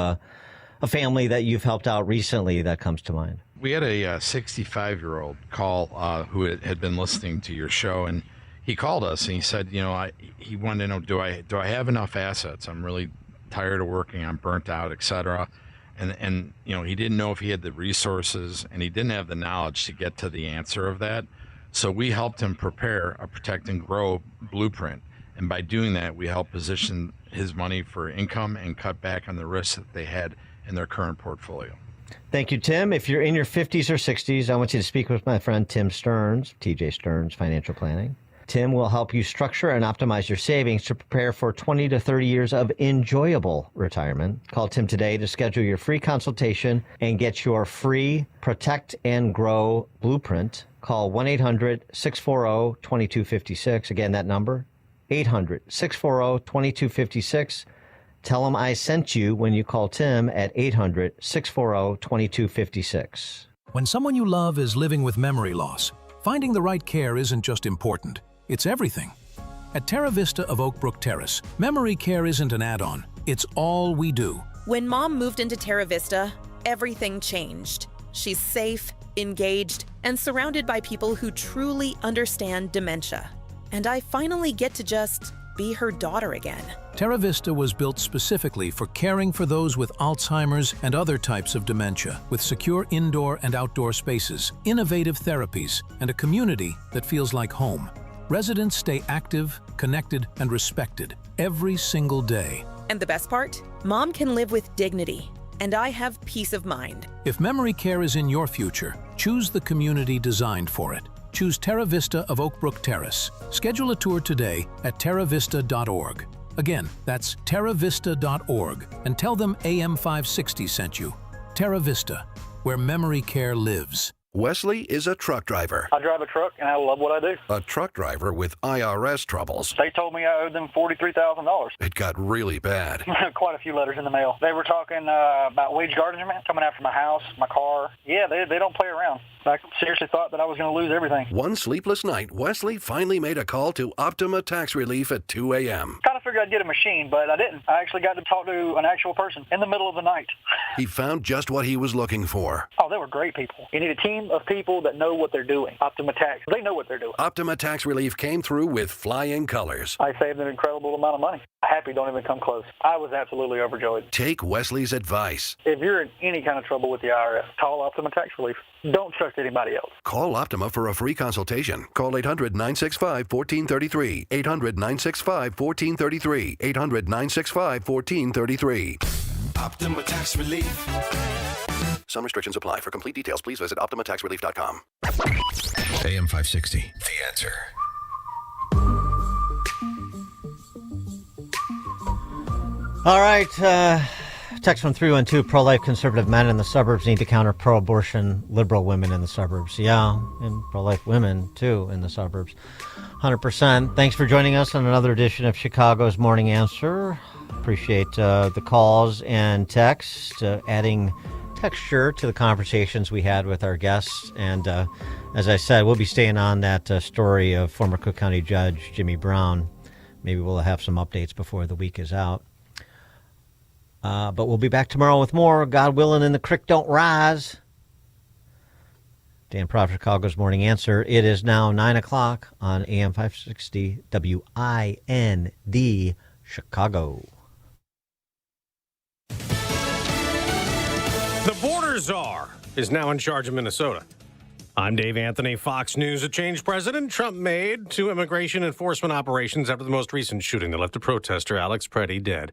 S28: a family that you've helped out recently that comes to mind?
S9: We had a 65-year-old call who had been listening to your show, and he called us and he said, he wanted to know, do I have enough assets? I'm really tired of working. I'm burnt out, etc. And he didn't know if he had the resources, and he didn't have the knowledge to get to the answer of that. So we helped him prepare a Protect and Grow blueprint. And by doing that, we helped position his money for income and cut back on the risks that they had in their current portfolio.
S28: Thank you, Tim. If you're in your 50s or 60s, I want you to speak with my friend Tim Stearns, TJ Stearns Financial Planning. Tim will help you structure and optimize your savings to prepare for 20 to 30 years of enjoyable retirement. Call Tim today to schedule your free consultation and get your free Protect and Grow blueprint. Call 1-800-640-2256. Again, that number, 800-640-2256. Tell them I sent you when you call Tim at 800-640-2256.
S11: When someone you love is living with memory loss, finding the right care isn't just important, it's everything. At Terra Vista of Oak Brook Terrace, memory care isn't an add-on, it's all we do.
S13: When Mom moved into Terra Vista, everything changed. She's safe, engaged, and surrounded by people who truly understand dementia. And I finally get to just be her daughter again.
S11: Terra Vista was built specifically for caring for those with Alzheimer's and other types of dementia, with secure indoor and outdoor spaces, innovative therapies, and a community that feels like home. Residents stay active, connected, and respected every single day.
S13: And the best part? Mom can live with dignity, and I have peace of mind.
S11: If memory care is in your future, choose the community designed for it. Choose Terra Vista of Oak Brook Terrace. Schedule a tour today at terravista.org. Again, that's terravista.org, and tell them AM560 sent you. Terra Vista, where memory care lives.
S15: Wesley is a truck driver.
S16: I drive a truck, and I love what I do.
S15: A truck driver with IRS troubles.
S16: They told me I owed them $43,000.
S15: It got really bad.
S16: Quite a few letters in the mail. They were talking about wage garnishment, coming after my house, my car. Yeah, they don't play around. I seriously thought that I was going to lose everything.
S15: One sleepless night, Wesley finally made a call to Optima Tax Relief at 2 a.m.
S16: Kind of figured I'd get a machine, but I didn't. I actually got to talk to an actual person in the middle of the night.
S15: He found just what he was looking for.
S16: Oh, they were great people. You need a team of people that know what they're doing. Optima Tax, they know what they're doing.
S15: Optima Tax Relief came through with flying colors.
S16: I saved an incredible amount of money. Happy don't even come close. I was absolutely overjoyed.
S15: Take Wesley's advice.
S16: If you're in any kind of trouble with the IRS, call Optima Tax Relief. Don't trust anybody else.
S15: Call Optima for a free consultation. Call 800-965-1433. 800-965-1433. 800-965-1433.
S3: Optima Tax Relief.
S15: Some restrictions apply. For complete details, please visit OptimaTaxRelief.com.
S14: AM 560, The Answer.
S28: All right. Text from 312. Pro-life conservative men in the suburbs need to counter pro-abortion liberal women in the suburbs. Yeah, and pro-life women, too, in the suburbs. 100%. Thanks for joining us on another edition of Chicago's Morning Answer. Appreciate the calls and text, adding texture to the conversations we had with our guests. And as I said, we'll be staying on that story of former Cook County Judge Jimmy Brown. Maybe we'll have some updates before the week is out. But we'll be back tomorrow with more, God willing, and the creek don't rise. Dan Proft, Chicago's Morning Answer. It is now 9 o'clock on AM 560 WIND Chicago.
S21: The border czar is now in charge of Minnesota. I'm Dave Anthony, Fox News. A change President Trump made to immigration enforcement operations after the most recent shooting that left a protester, Alex Preddy, dead.